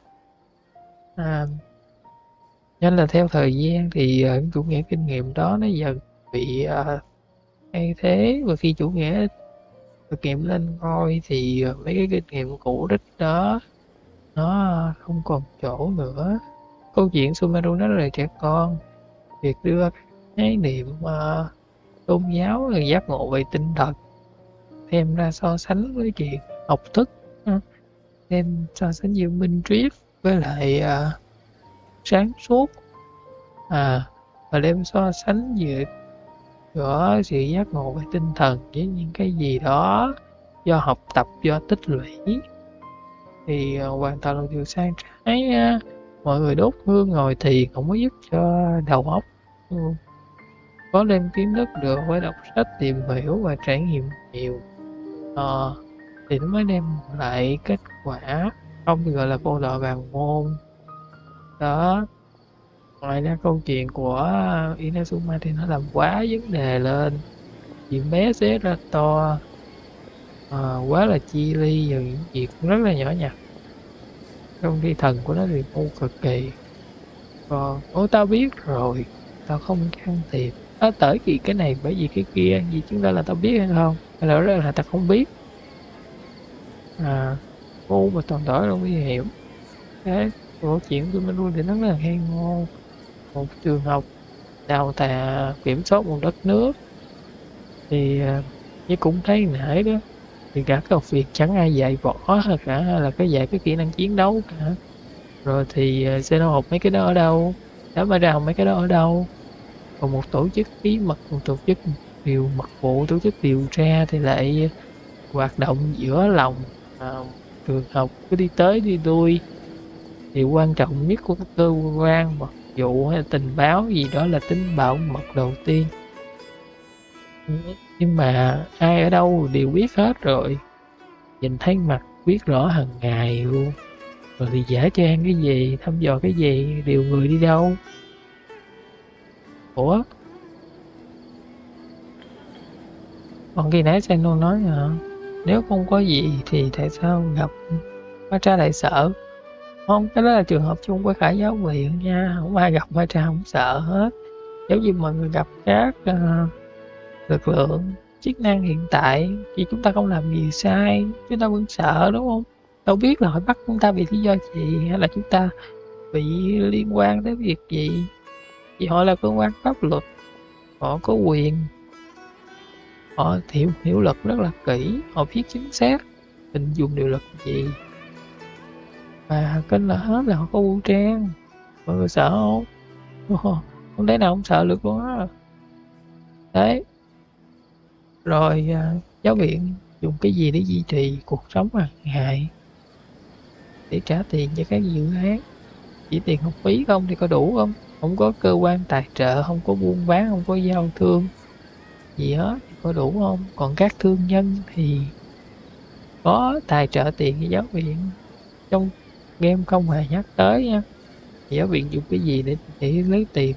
Nên là theo thời gian thì chủ nghĩa kinh nghiệm đó nó dần bị thay thế, và khi chủ nghĩa thực nghiệm lên ngôi thì mấy cái kinh nghiệm cũ đích đó nó không còn chỗ nữa. Câu chuyện Sumeru nó rất là trẻ con. Việc đưa khái niệm tôn giáo là giác ngộ về tinh thần thêm ra so sánh với chuyện học thức, thêm so sánh giữa minh triết với lại sáng suốt, và đem so sánh giữa sự giác ngộ về tinh thần với những cái gì đó do học tập, do tích lũy, thì hoàn toàn là điều sai trái. Mọi người đốt hương ngồi thiền không có giúp cho đầu óc có thêm kiến thức được, phải đọc sách tìm hiểu và trải nghiệm nhiều thì nó mới đem lại kết quả, không thì gọi là cô đòi bàn môn đó. Ngoài ra câu chuyện của Inazuma thì nó làm quá vấn đề lên, chuyện bé xé ra to, quá là chi ly và những việc rất là nhỏ nhặt, trong khi thần của nó thì ngu cực kỳ. Còn tao biết rồi, tao không can thiệp, tới vì cái này bởi vì cái kia, gì chúng ta là tao biết hay không, hay là đó là tao không biết. Ngu mà toàn tỏ không nguy hiểm. Thế câu chuyện của mình luôn thì nó rất là hay ngô. Một trường học đào tạo kiểm soát một đất nước thì như cũng thấy nể đó, thì cả cái việc chẳng ai dạy võ hay cả là cái dạy cái kỹ năng chiến đấu cả. Rồi thì Cyno học mấy cái đó ở đâu, đám mà ra học mấy cái đó ở đâu. Còn một tổ chức bí mật, một tổ chức mật vụ, tổ chức điều tra thì lại hoạt động giữa lòng trường học, cứ đi tới đi lui. Thì quan trọng nhất của các cơ quan mật vụ hay là tình báo gì đó là tính bảo mật đầu tiên. Nhưng mà ai ở đâu đều biết hết rồi, nhìn thấy mặt biết rõ hàng ngày luôn. Rồi thì giả trang cái gì, thăm dò cái gì, điều người đi đâu. Ủa? Còn khi nãy Cyno nói nếu không có gì thì tại sao gặp Matra lại sợ? Không, cái đó là trường hợp chung với cả giáo viện nha, không ai gặp Matra không sợ hết. Giống như mọi người gặp các lực lượng chức năng hiện tại, thì chúng ta không làm gì sai, chúng ta vẫn sợ đúng không? Đâu biết là họ bắt chúng ta vì lý do gì, hay là chúng ta bị liên quan tới việc gì. Vì họ là cơ quan pháp luật, họ có quyền, họ hiểu luật rất là kỹ, họ biết chính xác mình dùng điều luật gì. Và kênh là hết là họ có vũ trang. Mọi người sợ không? Không thể nào không sợ được luôn á. Đấy. Rồi giáo viện dùng cái gì để duy trì cuộc sống hàng ngày, để trả tiền cho các dự án. chỉ tiền học phí không thì có đủ không? Không có cơ quan tài trợ, không có buôn bán, không có giao thương gì hết thì có đủ không? Còn các thương nhân thì có tài trợ tiền cho giáo viện. Trong game không hề nhắc tới nha. Giáo viện dùng cái gì để lấy tiền?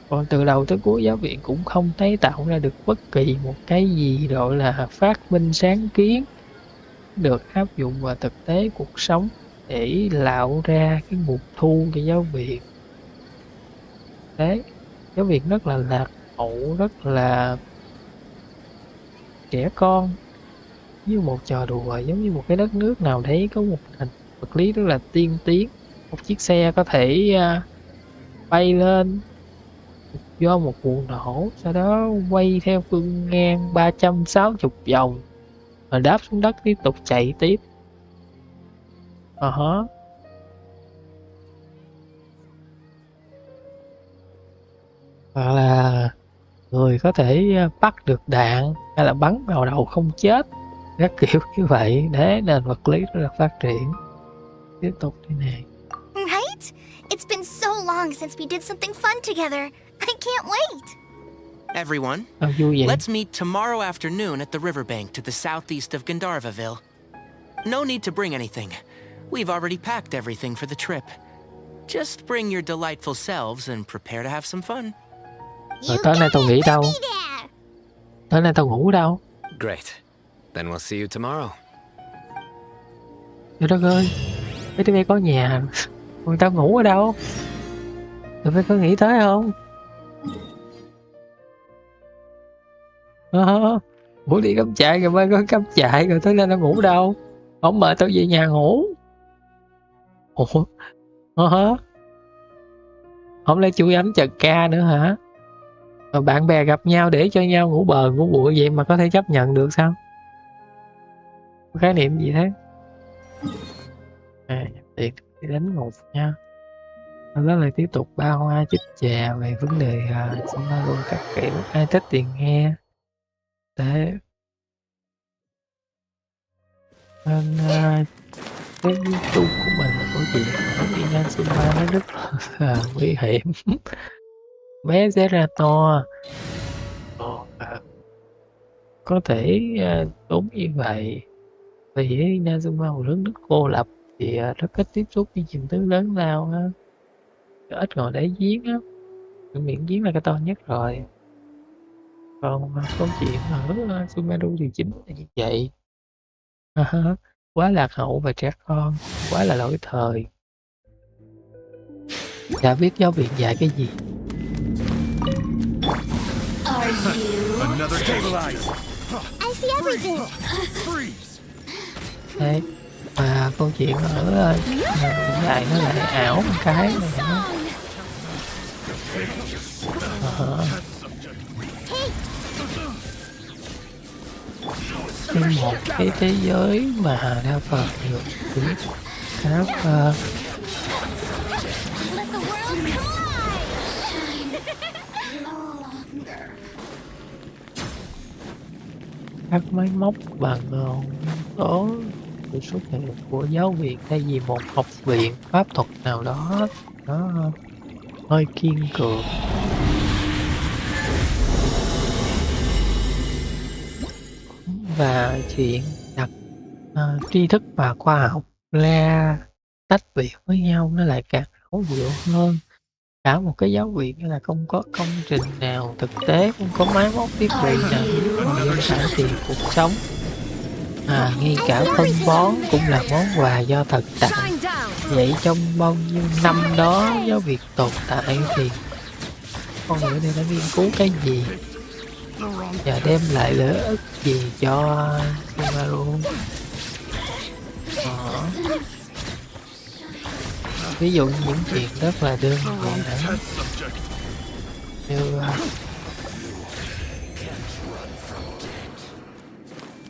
Còn từ đầu tới cuối giáo viện cũng không thấy tạo ra được bất kỳ một cái gì gọi là phát minh sáng kiến được áp dụng vào thực tế cuộc sống để tạo ra cái nguồn thu cho giáo viện. Đấy, giáo viện rất là lạc hậu, rất là trẻ con, như một trò đùa, giống như một cái đất nước nào đấy có một nền vật lý rất là tiên tiến. Một chiếc xe có thể bay lên do một vụ nổ, sau đó quay theo phương ngang 360 vòng rồi đáp xuống đất tiếp tục chạy tiếp. Hoặc là người có thể bắt được đạn hay là bắn vào đầu không chết, các kiểu như vậy. Đấy, nền vật lý rất là phát triển. Tiếp tục đi nè. Right? It's been so long since we did something fun together. I can't wait. Everyone, Vui vậy. let's meet tomorrow afternoon at the riverbank to the southeast of Gandharvaville. No need to bring anything. We've already packed everything for the trip. Just bring your delightful selves and prepare to have some fun. Rồi tối nay tao nghỉ đâu? Tối nay tao ngủ đâu? Great. Then we'll see you tomorrow. Trời đất ơi, mấy đứa bay có nhà, người tao ngủ ở đâu? Tụi bay có nghĩ tới không? Ngủ đi cắm trại rồi bay có cắm trại rồi tối nay tao ngủ đâu? Không mời tao về nhà ngủ. Ủa? Không lẽ chui ấm chật ca nữa hả? Mà bạn bè gặp nhau để cho nhau ngủ bờ ngủ bụi vậy mà có thể chấp nhận được sao? Khái niệm gì thế? Nhập tiền đi đánh ngục nha. Sau đó là tiếp tục ba hoa chích chè về vấn đề Cyno các kiểu. Ai thích tiền nghe. Để nên cái YouTube của mình là có chuyện nói đi nhanh Cyno nó rất là nguy hiểm. Bé sẽ ra to. Có thể đúng như vậy. Vì Inazuma lớn rất cô lập thì rất ít tiếp xúc với những thứ lớn lao ha. Ít ngồi đáy giếng á. Cái miệng giếng là cái to nhất rồi. Còn câu chuyện ở Sumeru thì chính là như vậy. Quá lạc hậu và trẻ con, quá là lỗi thời. Đã biết giáo viện dạy cái gì? Another stabilize. I see everything. Freeze. Đấy, mà câu chuyện ở dạy nó lại ảo một cái này nó một cái thế giới mà đa phần được các các máy móc bằng nguyên tố sự xuất hiện của giáo viện thay vì một học viện pháp thuật nào đó, nó hơi kiên cường. Và chuyện đặt tri thức và khoa học ra tách biệt với nhau nó lại càng khó diệu hơn. Cả một cái giáo viện là không có công trình nào thực tế, không có máy móc thiết bị nào giúp người dân cải thiện cuộc sống. Ngay cả phân bón cũng là món quà do thần tặng. Vậy trong bao nhiêu năm đó giáo viện tồn tại thì con người này đã nghiên cứu cái gì và đem lại lợi ích gì cho Sumeru? Ví dụ những chuyện rất là đơn giản như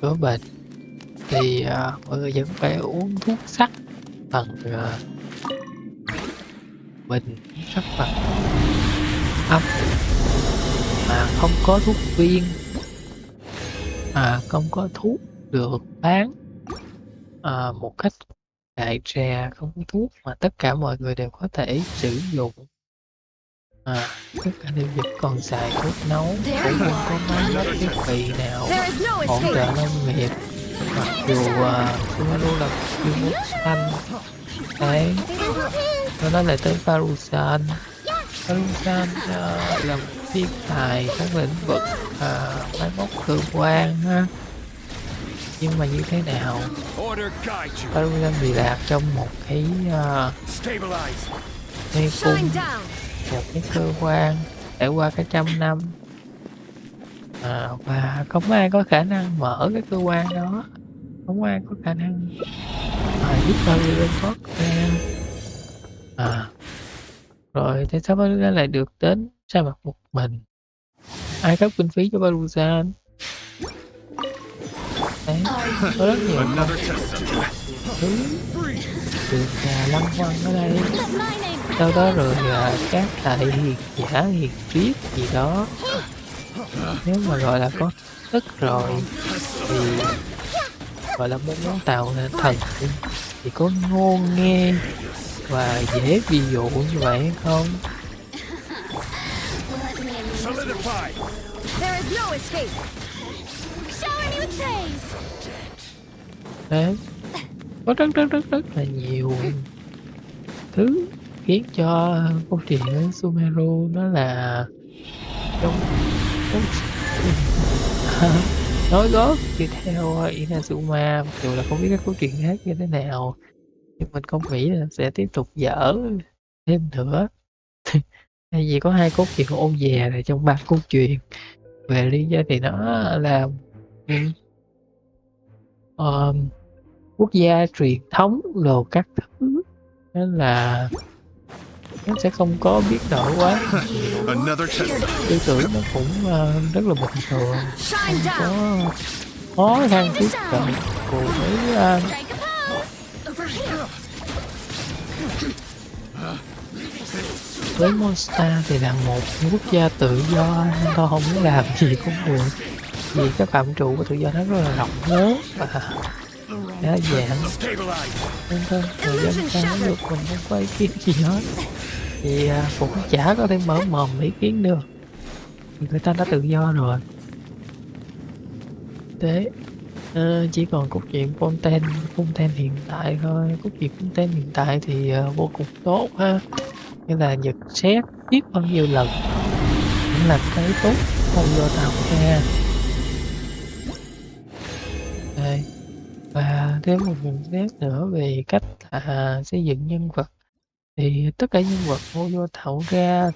chữa bệnh thì mọi người vẫn phải uống thuốc sắt bằng bình sắt bằng ấm, mà không có thuốc viên, không có thuốc được bán một cách đại trà không có thuốc mà tất cả mọi người đều có thể sử dụng. Tất cả đều vật còn xài thuốc nấu, cũng không có máy móc thiết bị nào hỗ trợ nông nghiệp. Mặc dù Sumeru là chuyên môn xanh. Đấy, sau đó lại tới Farusan. Farusan là một thiên tài các lĩnh vực máy móc cơ quan ha. Nhưng mà như thế nào? Farusan bị lạc trong một cái mê cung, một cái cơ quan trải qua cả trăm năm, và không ai có khả năng mở cái cơ quan đó, không ai có khả năng giúp Farusan thoát ra. Rồi tại sao Farusan lại được đến sa mạc một mình? Ai cấp kinh phí cho Farusan? Đấy, có rất nhiều thứ được lăng quăng ở đây. Sau đó rồi các thầy hiền giả hiền triết gì đó, nếu mà gọi là có tức rồi thì gọi là môn món tàu là thần thì có ngôn nghe và dễ ví dụ như vậy hay không? Đấy, có rất là nhiều thứ khiến cho câu chuyện Sumeru nó là trong nói góp đi theo Inazuma, mặc dù là không biết các câu chuyện khác như thế nào, nhưng mình không nghĩ là sẽ tiếp tục dở thêm nữa. Tại vì có 2 cốt truyện ô về này trong 3 câu chuyện về lý do thì nó là quốc gia truyền thống đồ các thứ, nên là nó sẽ không có biến đổi quá. Tư tưởng nó cũng rất là bình thường, không có khó khăn tiếp cận cùng với Monster thì là một quốc gia tự do nên tôi không muốn làm gì cũng được, vì cái phạm trù của tự do nó rất là rộng lớn và đa dạng, nên thôi người dân sao được mình không có ý kiến gì hết thì cũng chả có thể mở mồm ý kiến được, người ta đã tự do rồi. Thế chỉ còn cốt truyện Fontaine hiện tại thôi. Cốt truyện Fontaine hiện tại thì vô cùng tốt ha, như là Nhật xét biết bao nhiêu lần cũng là cái tốt không do tạo ra. Đây, và thêm một nhận xét nữa về cách xây dựng nhân vật, thì tất cả nhân vật vô tạo ra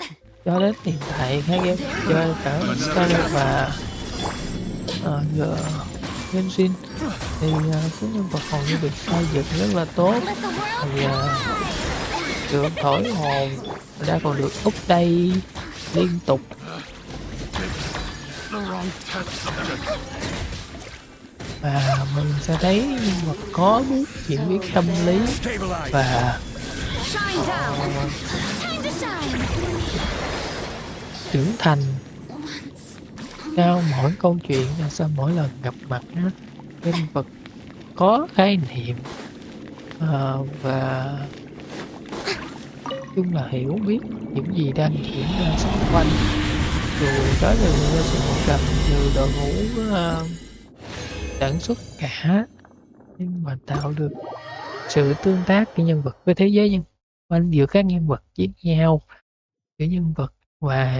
cho đến hiện tại hai game chơi cả Cyno và Genshin thì cái nhân vật hầu như được xây dựng rất là tốt, thì được thổi hồn đã còn được update liên tục. Và mình sẽ thấy nhân vật có bước chuyển biến tâm lý và trưởng thành sau mỗi câu chuyện, sau mỗi lần gặp mặt nhân vật có khái niệm và chung là hiểu biết những gì đang diễn ra xung quanh, dù đó là sự hỗ trợ từ đội ngũ sản xuất cả, nhưng mà tạo được sự tương tác của nhân vật với thế giới nhân quanh, giữa các nhân vật với nhau, giữa nhân vật và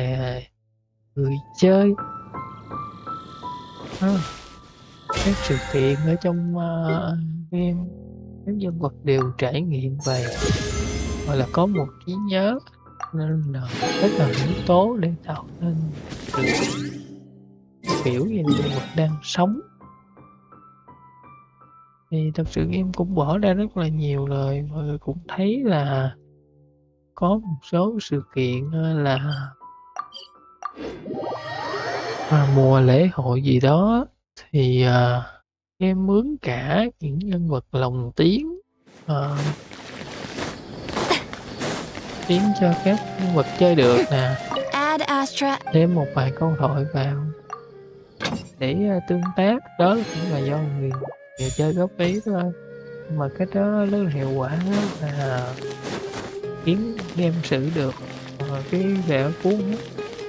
người chơi. Các sự kiện ở trong game, các nhân vật đều trải nghiệm về gọi là có một trí nhớ, nên là rất là yếu tố để tạo nên sự kiểu như nhân vật đang sống. Thì thật sự em cũng bỏ ra rất là nhiều lời, mọi người cũng thấy là có một số sự kiện là mùa lễ hội gì đó thì em mướn cả những nhân vật lồng tiếng tiếng cho các nhân vật chơi được nè, thêm một vài câu thoại vào để tương tác, đó cũng là do người chơi góp ý thôi. mà cái đó rất là hiệu quả là kiếm đem xử được cái vẻ cuốn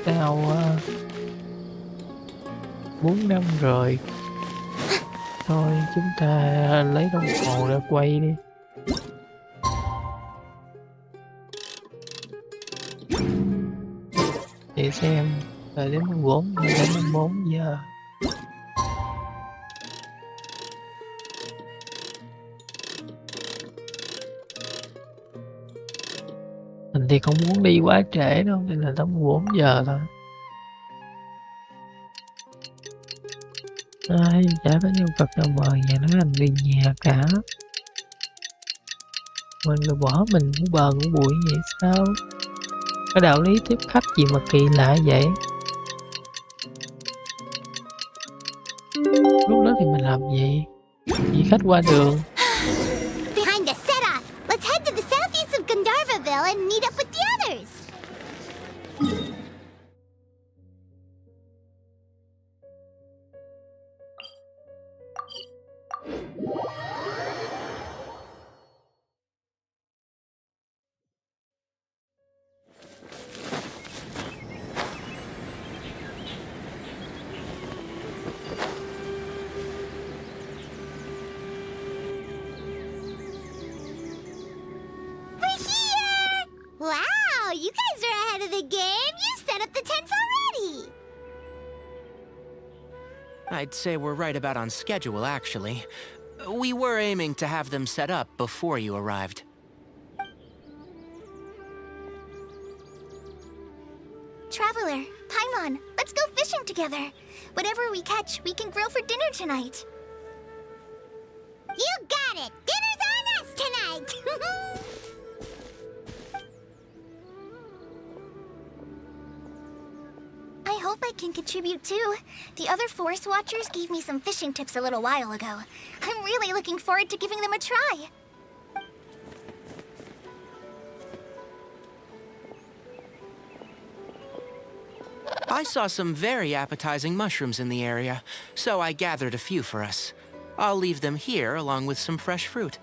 tao 4 năm rồi. Thôi chúng ta lấy đồng hồ ra quay đi. Để xem rồi đến 14 giờ. Mình thì không muốn đi quá trễ đâu nên là tới 14 giờ thôi. Ai chả có nhân vật nào mời nhà nói anh đi nhà cả. Mình rồi bỏ mình cũng bờ cũng bụi vậy sao? Cái đạo lý tiếp khách gì mà kỳ lạ vậy? Lúc đó thì mình làm gì? Chỉ khách qua đường. Behind the set-off, let's head to the southeast of Gandharvaville and meet up with the others. Wow, you guys are ahead of the game. You set up the tents already. I'd say we're right about on schedule, actually. We were aiming to have them set up before you arrived. Traveler, Paimon, let's go fishing together. Whatever we catch, we can grill for dinner tonight. You got it! Dinner's on us tonight! I hope I can contribute too. The other forest watchers gave me some fishing tips a little while ago. I'm really looking forward to giving them a try. I saw some very appetizing mushrooms in the area, so I gathered a few for us. I'll leave them here along with some fresh fruit.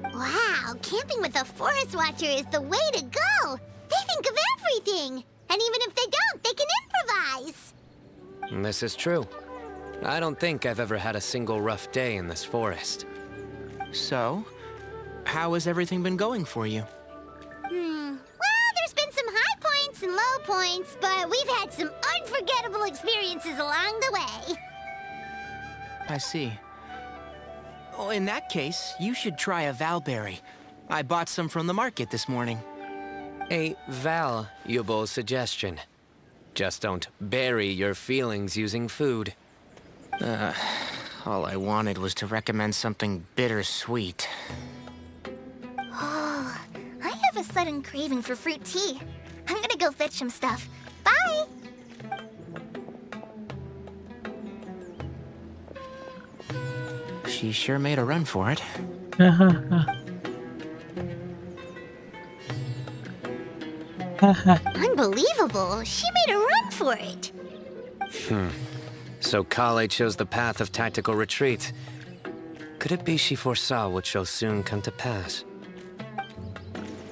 Wow, camping with a forest watcher is the way to go. They think of everything. And even if they don't, they can improvise. This is true. I don't think I've ever had a single rough day in this forest. So, how has everything been going for you? Well, there's been some high points and low points, but we've had some unforgettable experiences along the way. I see. Oh, in that case, you should try a valberry. I bought some from the market this morning. A valuable suggestion. Just don't bury your feelings using food. All I wanted was to recommend something bittersweet. Oh, I have a sudden craving for fruit tea. I'm gonna go fetch some stuff. Bye! She sure made a run for it. Unbelievable! She made a run for it! So Kale chose the path of tactical retreat. Could it be she foresaw what shall soon come to pass?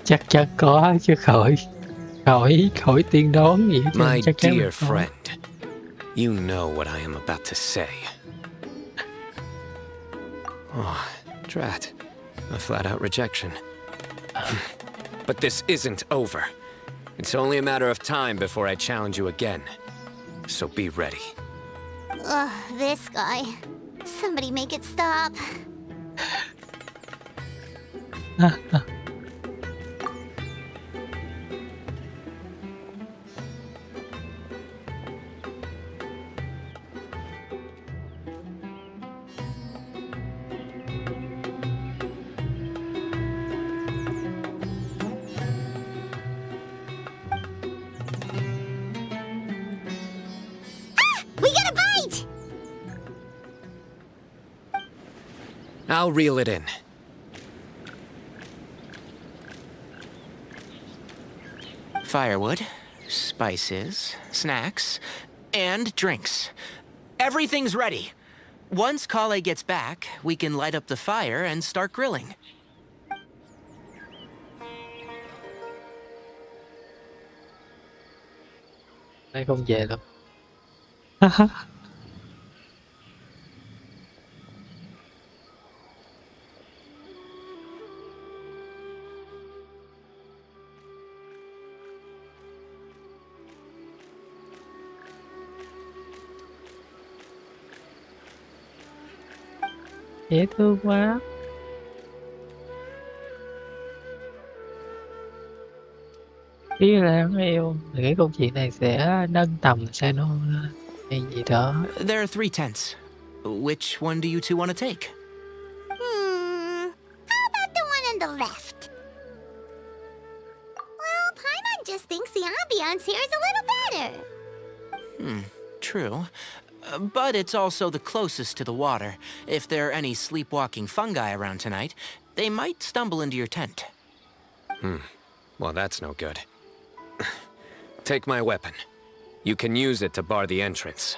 Chắc chắn có chứ khỏi tiên đoán gì hết. My Chắc chắn dear có. friend, you know what I am about to say. Oh, drat. A flat-out rejection. But this isn't over. It's only a matter of time before I challenge you again. So be ready. Ugh, this guy. Somebody make it stop. We got a bite! I'll reel it in. Firewood, spices, snacks, and drinks. Everything's ready. Once Kale gets back, we can light up the fire and start grilling. Đây không về đâu. Dễ thương quá. Ý là hắn yêu thì cái câu chuyện này sẽ nâng tầm Cyno lên hay gì đó. There are 3 tents. Which one do you two want to take? How about the one on the left? Well, Paimon just thinks the ambiance here is a little better. True. But it's also the closest to the water. If there are any sleepwalking fungi around tonight, they might stumble into your tent. Well, that's no good. Take my weapon. You can use it to bar the entrance.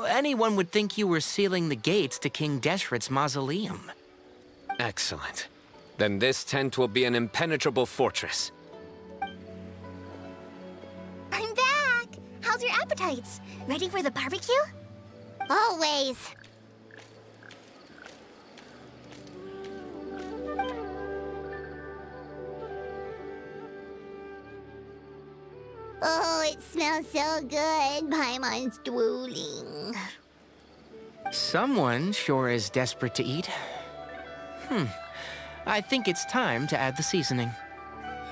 Anyone would think you were sealing the gates to King Deshret's mausoleum. Excellent. Then this tent will be an impenetrable fortress. I'm back! How's your appetites? Ready for the barbecue? Always. Oh, it smells so good. Paimon's drooling. Someone sure is desperate to eat. I think it's time to add the seasoning.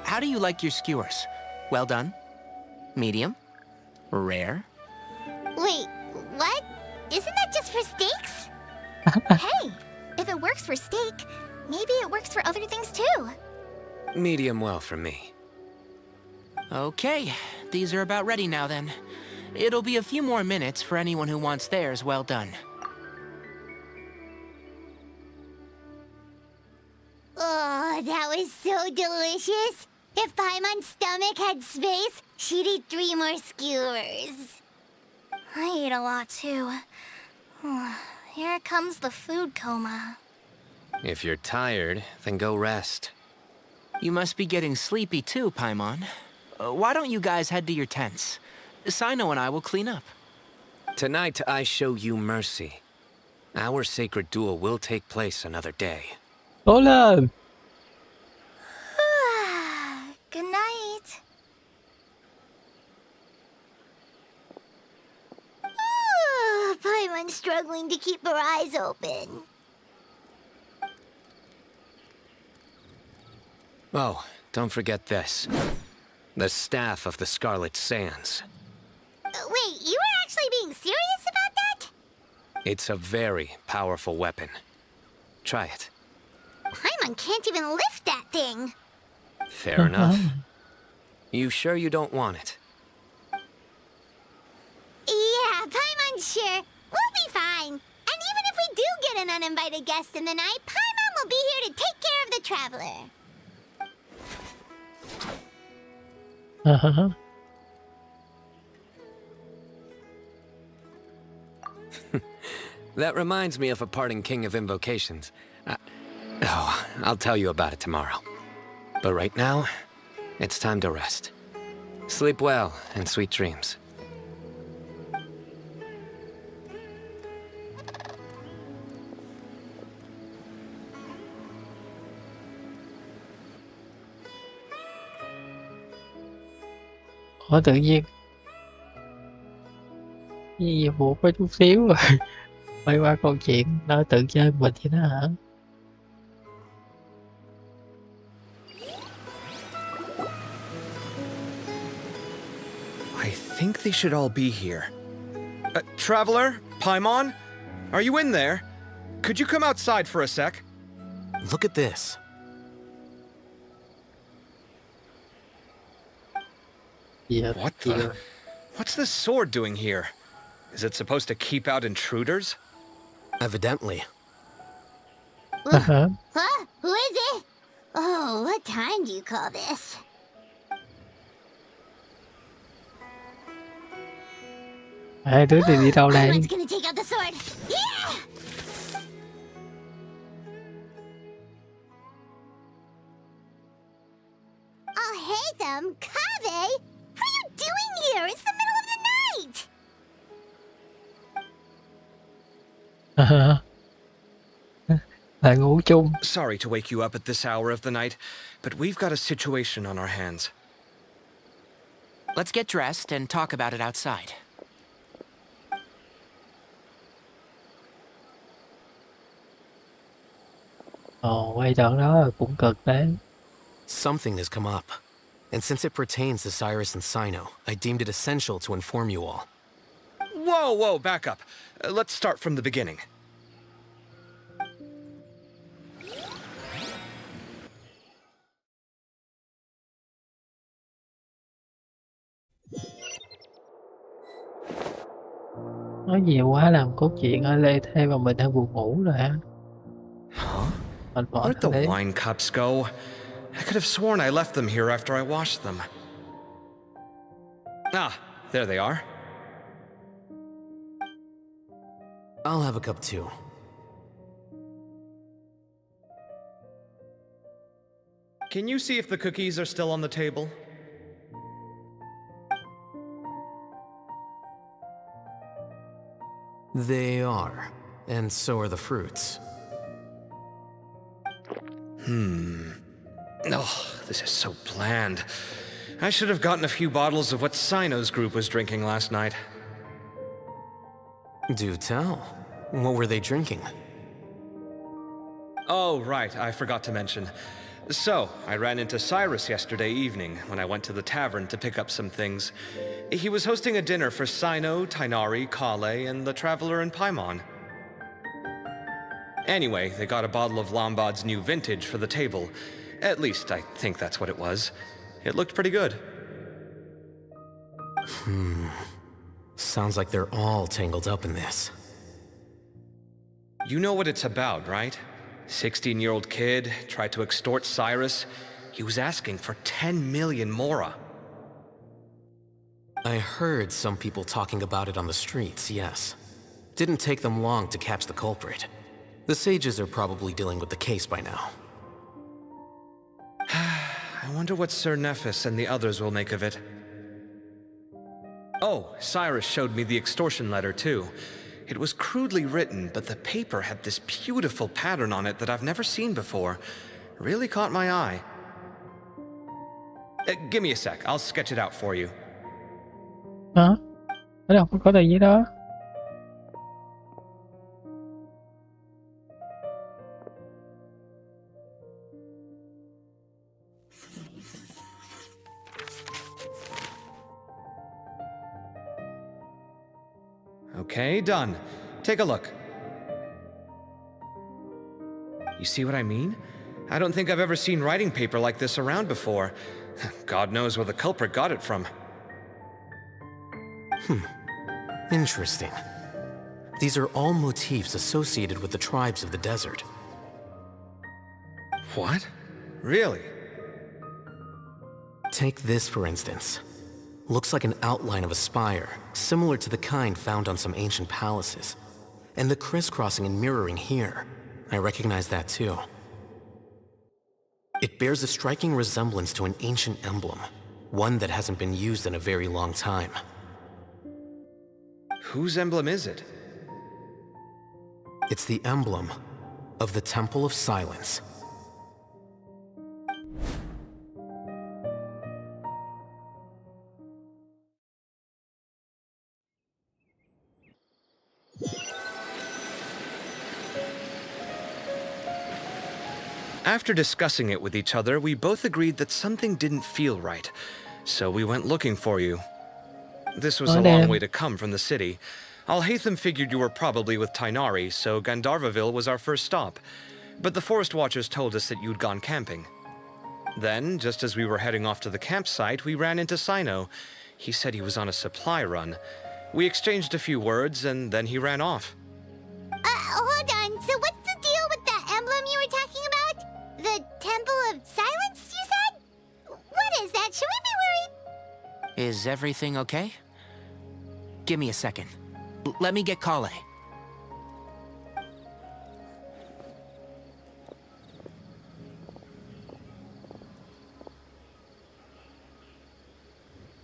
How do you like your skewers? Well done? Medium? Rare? Wait, what? Isn't that just for steaks? Hey, if it works for steak, maybe it works for other things too. Medium well for me. Okay, these are about ready now then. It'll be a few more minutes for anyone who wants theirs well done. Oh, that was so delicious. If Paimon's stomach had space, she'd eat 3 more skewers. I ate a lot too. Here comes the food coma. If you're tired, then go rest. You must be getting sleepy too, Paimon. Why don't you guys head to your tents? Cyno and I will clean up. Tonight, I show you mercy. Our sacred duel will take place another day. Cố lên. Good night. Paimon's struggling to keep her eyes open. Oh, don't forget this. The Staff of the Scarlet Sands. Wait, you were actually being serious about that? It's a very powerful weapon. Try it. Paimon can't even lift that thing. Fair enough. You sure you don't want it? Yeah, Paimon's sure. We'll be fine. And even if we do get an uninvited guest in the night, Paimon will be here to take care of the traveler. That reminds me of a parting king of invocations. I'll tell you about it tomorrow. But right now, it's time to rest. Sleep well and sweet dreams. Ủa tự nhiên nhiệm vụ có chút xíu rồi. Quay qua câu chuyện nó tự chơi mình vậy đó hả? I think they should all be here. Traveler? Paimon? Are you in there? Could you come outside for a sec? Look at this. Yeah, What the? What's this sword doing here? Is it supposed to keep out intruders? Evidently. Huh? Who is it? Oh, what time do you call this? Hai đứa thì đi đâu đây? Everyone's gonna take out the sword. Yeah! Oh, hey them, Kave! What are you doing here? It's the middle of the night! Lại ngủ chung. Sorry to wake you up at this hour of the night, but we've got a situation on our hands. Let's get dressed and talk about it outside. Ồ, quay đoạn đó là cũng cực đấy. Something has come up. And since it pertains to Cyrus and Cyno, I deemed it essential to inform you all. Whoa, back up. Let's start from the beginning. Nói nhiều quá làm cốt truyện ở lê thê mà mình đang buồn ngủ rồi ha. Huh? Mệt mỏi Where'd the đấy. wine cups go? I could have sworn I left them here after I washed them. Ah, there they are. I'll have a cup too. Can you see if the cookies are still on the table? They are. And so are the fruits. Oh, this is so bland. I should have gotten a few bottles of what Cyno's group was drinking last night. Do tell. What were they drinking? Oh, right, I forgot to mention. So, I ran into Cyrus yesterday evening when I went to the tavern to pick up some things. He was hosting a dinner for Cyno, Tighnari, Kale, and the Traveler and Paimon. Anyway, they got a bottle of Lombard's new vintage for the table. At least, I think that's what it was. It looked pretty good. Sounds like they're all tangled up in this. You know what it's about, right? 16-year-old kid tried to extort Cyrus. He was asking for 10 million mora. I heard some people talking about it on the streets, yes. Didn't take them long to catch the culprit. The sages are probably dealing with the case by now. I wonder what Sir Nephis and the others will make of it. Oh, Cyrus showed me the extortion letter, too. It was crudely written, but the paper had this beautiful pattern on it that I've never seen before. Really caught my eye. Give me a sec, I'll sketch it out for you. Hả? Ở đâu có gì gì đó. Okay, done. Take a look. You see what I mean? I don't think I've ever seen writing paper like this around before. God knows where the culprit got it from. Interesting. These are all motifs associated with the tribes of the desert. What? Really? Take this, for instance. Looks like an outline of a spire, similar to the kind found on some ancient palaces. And the crisscrossing and mirroring here, I recognize that too. It bears a striking resemblance to an ancient emblem, one that hasn't been used in a very long time. Whose emblem is it? It's the emblem of the Temple of Silence. After discussing it with each other, we both agreed that something didn't feel right, so we went looking for you. This was a long way to come from the city. Alhaitham figured you were probably with Tighnari, so Gandharvaville was our first stop. But the Forest Watchers told us that you'd gone camping. Then, just as we were heading off to the campsite, we ran into Cyno. He said he was on a supply run. We exchanged a few words, and then he ran off. Hold on. So what's the deal with that emblem you were talking about? The Temple of Silence, you said? What is that? Should we be worried? Is everything okay? Give me a second. Let me get Kale.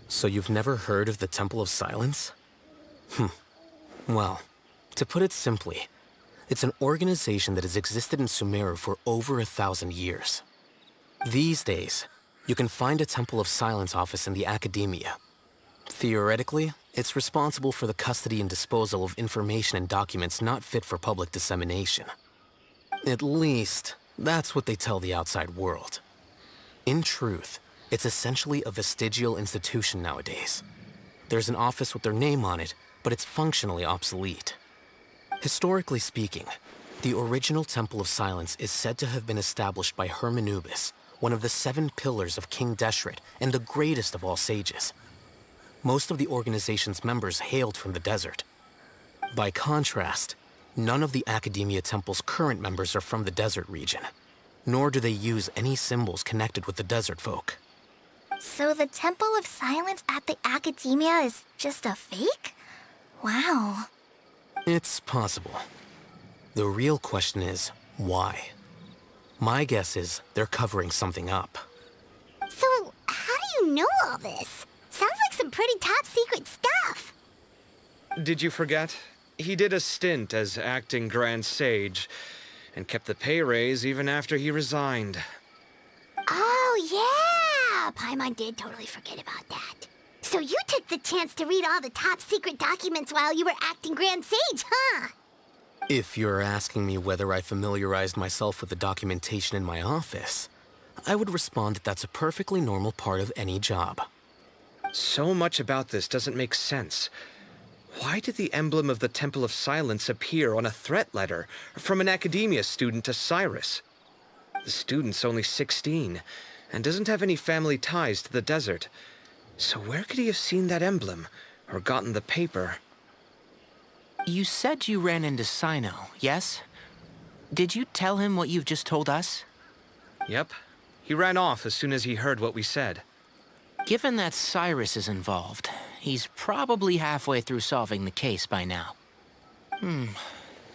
So you've never heard of the Temple of Silence? Well, to put it simply, it's an organization that has existed in Sumeru for over 1,000 years. These days, you can find a Temple of Silence office in the academia. Theoretically, it's responsible for the custody and disposal of information and documents not fit for public dissemination. At least, that's what they tell the outside world. In truth, it's essentially a vestigial institution nowadays. There's an office with their name on it, but it's functionally obsolete. Historically speaking, the original Temple of Silence is said to have been established by Hermanubis, one of the 7 pillars of King Deshret and the greatest of all sages. Most of the organization's members hailed from the desert. By contrast, none of the Academia Temple's current members are from the desert region, nor do they use any symbols connected with the desert folk. So the Temple of Silence at the Academia is just a fake? Wow. It's possible. The real question is, why? My guess is they're covering something up. So, how do you know all this? Sounds like some pretty top secret stuff. Did you forget? He did a stint as acting Grand Sage, and kept the pay raise even after he resigned. Oh, yeah! Paimon did totally forget about that. So you took the chance to read all the top secret documents while you were acting Grand Sage, huh? If you're asking me whether I familiarized myself with the documentation in my office, I would respond that that's a perfectly normal part of any job. So much about this doesn't make sense. Why did the emblem of the Temple of Silence appear on a threat letter from an academia student to Cyrus? The student's only 16 and doesn't have any family ties to the desert. So where could he have seen that emblem or gotten the paper? You said you ran into Cyno, yes? Did you tell him what you've just told us? Yep. He ran off as soon as he heard what we said. Given that Cyrus is involved, he's probably halfway through solving the case by now.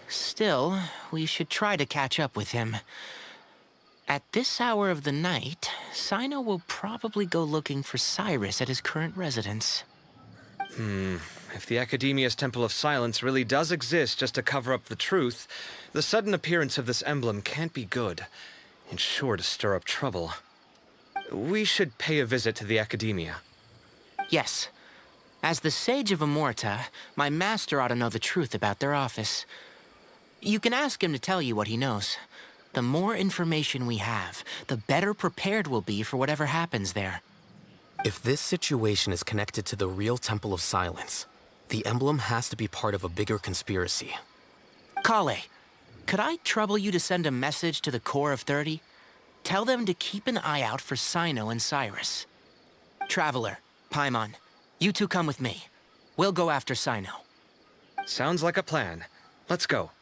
Still, we should try to catch up with him. At this hour of the night, Cyno will probably go looking for Cyrus at his current residence. If the Academia's Temple of Silence really does exist just to cover up the truth, the sudden appearance of this emblem can't be good. It's sure to stir up trouble. We should pay a visit to the Academia. Yes. As the Sage of Amorta, my master ought to know the truth about their office. You can ask him to tell you what he knows. The more information we have, the better prepared we'll be for whatever happens there. If this situation is connected to the real Temple of Silence, the emblem has to be part of a bigger conspiracy. Kale, could I trouble you to send a message to the Core of 30? Tell them to keep an eye out for Cyno and Cyrus. Traveler, Paimon, you two come with me. We'll go after Cyno. Sounds like a plan. Let's go.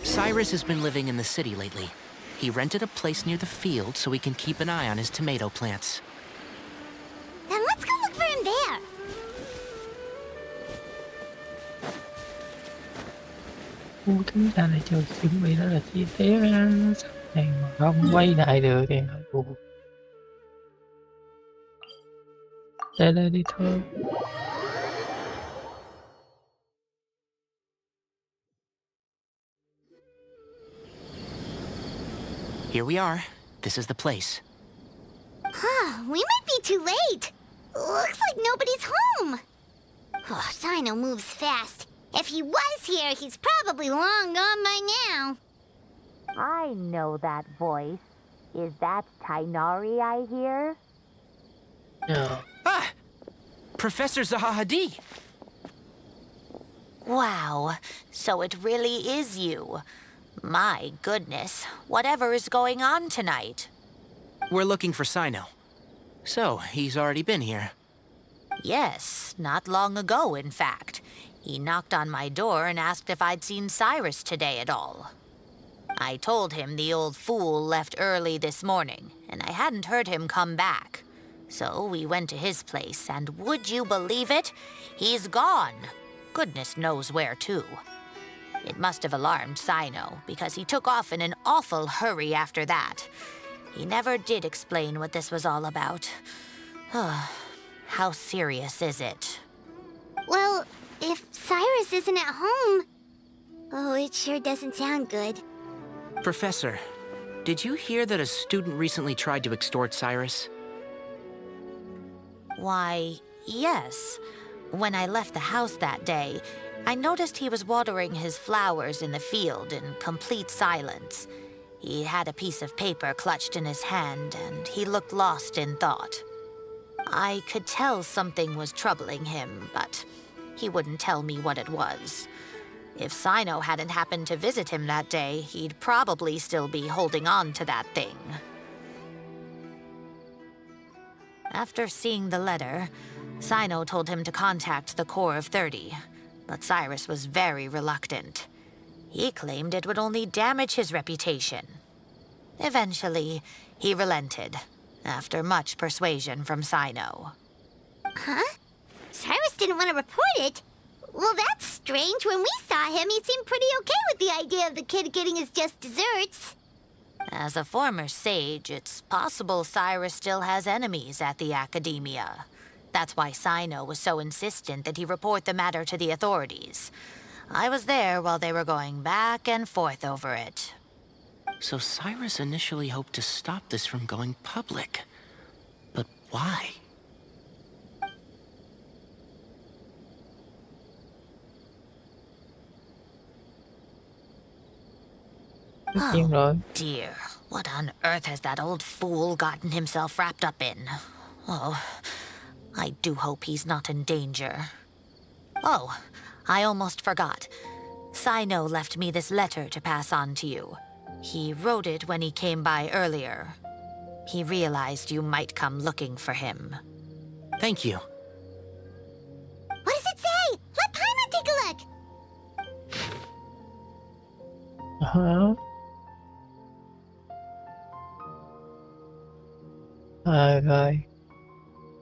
Cyrus has been living in the city lately. He rented a place near the field so he can keep an eye on his tomato plants. Then let's go look for him there. Ủa, tính ra là chưa chuẩn bị đó là chi tiết á, sắp này mà không quay lại được thì hơi buồn. Đây đi thôi. Here we are. This is the place. We might be too late. Looks like nobody's home. Oh, Cyno moves fast. If he was here, he's probably long gone by now. I know that voice. Is that Tainari I hear? No. Ah! Professor Zahahadi! Wow, so it really is you. My goodness, whatever is going on tonight? We're looking for Cyno. So, he's already been here. Yes, not long ago, in fact. He knocked on my door and asked if I'd seen Cyrus today at all. I told him the old fool left early this morning, and I hadn't heard him come back. So we went to his place, and would you believe it? He's gone. Goodness knows where to. It must have alarmed Cyno, because he took off in an awful hurry after that. He never did explain what this was all about. How serious is it? Well, if Cyrus isn't at home... Oh, it sure doesn't sound good. Professor, did you hear that a student recently tried to extort Cyrus? Why, yes. When I left the house that day, I noticed he was watering his flowers in the field in complete silence. He had a piece of paper clutched in his hand, and he looked lost in thought. I could tell something was troubling him, but he wouldn't tell me what it was. If Cyno hadn't happened to visit him that day, he'd probably still be holding on to that thing. After seeing the letter, Cyno told him to contact the Corps of 30, but Cyrus was very reluctant. He claimed it would only damage his reputation. Eventually, he relented, after much persuasion from Cyno. Huh? Cyrus didn't want to report it? Well, that's strange. When we saw him, he seemed pretty okay with the idea of the kid getting his just desserts. As a former sage, it's possible Cyrus still has enemies at the Academia. That's why Cyno was so insistent that he report the matter to the authorities. I was there while they were going back and forth over it. So Cyrus initially hoped to stop this from going public. But why? Oh, dear. What on earth has that old fool gotten himself wrapped up in? Oh, I do hope he's not in danger. Oh, I almost forgot. Cyno left me this letter to pass on to you. He wrote it when he came by earlier. He realized you might come looking for him. Thank you. What does it say? Let Paimon take a look. Hả? Rồi.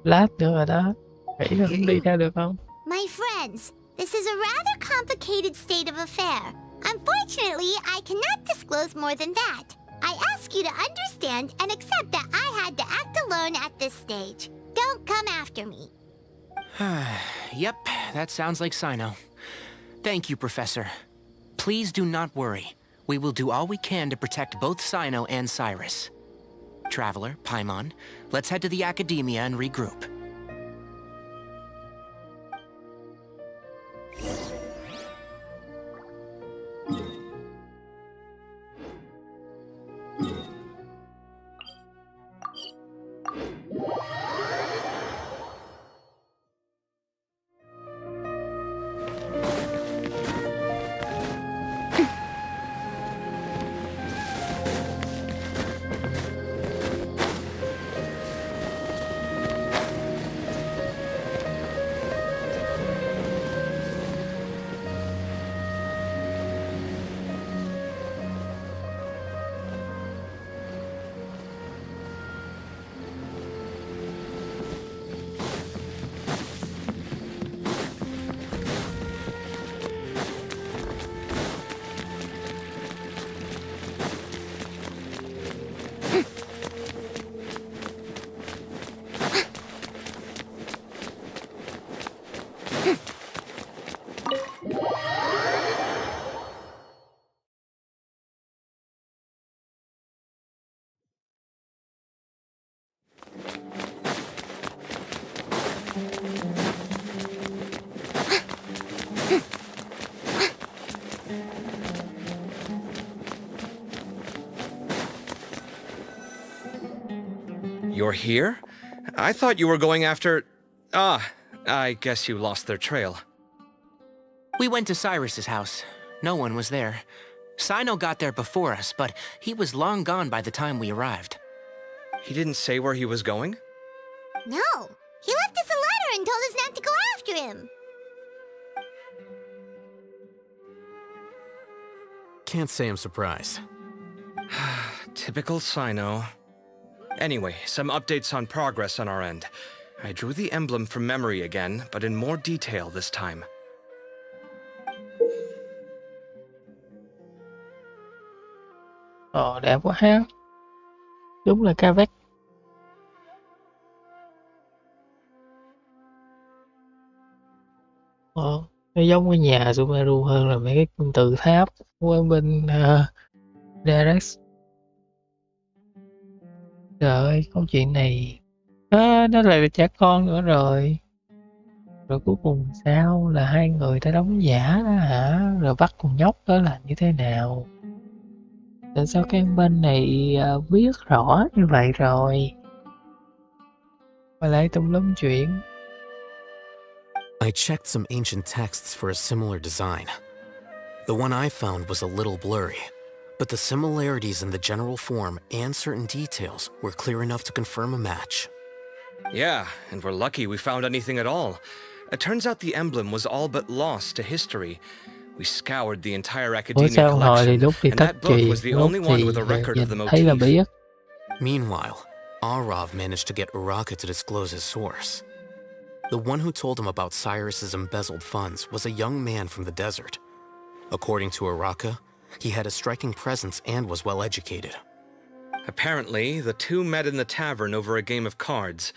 Lát nữa rồi đó. Nghĩ là không đi theo được không? My friends, this is a rather complicated state of affair. Unfortunately, I cannot disclose more than that. I ask you to understand and accept that I had to act alone at this stage. Don't come after me. Yep, that sounds like Cyno. Thank you, Professor. Please do not worry. We will do all we can to protect both Cyno and Cyrus. Traveler, Paimon, let's head to the Academia and regroup. You're here? I thought you were going after... Ah, I guess you lost their trail. We went to Cyrus's house. No one was there. Cyno got there before us, but he was long gone by the time we arrived. He didn't say where he was going? No, he left us a letter and told us not to go after him. Can't say I'm surprised. Typical Cyno. Anyway, some updates on progress on our end. I drew the emblem from memory again, but in more detail this time. Đẹp quá ha. Đúng là ca vét. Nó giống cái nhà Sumeru hơn là mấy cái kim tự tháp của bên Darex. Trời ơi, câu chuyện này nó lại là trẻ con nữa rồi. Rồi cuối cùng sao là hai người đã đóng giả đó hả? Rồi bắt con nhóc đó là như thế nào? Tại sao cái bên này viết rõ như vậy rồi? Mà lại tùm lum chuyện. I checked some ancient texts for a similar design. The one I found was a little blurry, but the similarities in the general form and certain details were clear enough to confirm a match. Yeah, and we're lucky we found anything at all. It turns out the emblem was all but lost to history. We scoured the entire academia collection, and that book was the only one with a record of the motif. Meanwhile, Arav managed to get Uraka to disclose his source. The one who told him about Cyrus's embezzled funds was a young man from the desert. According to Uraka, he had a striking presence and was well educated. Apparently, the two met in the tavern over a game of cards.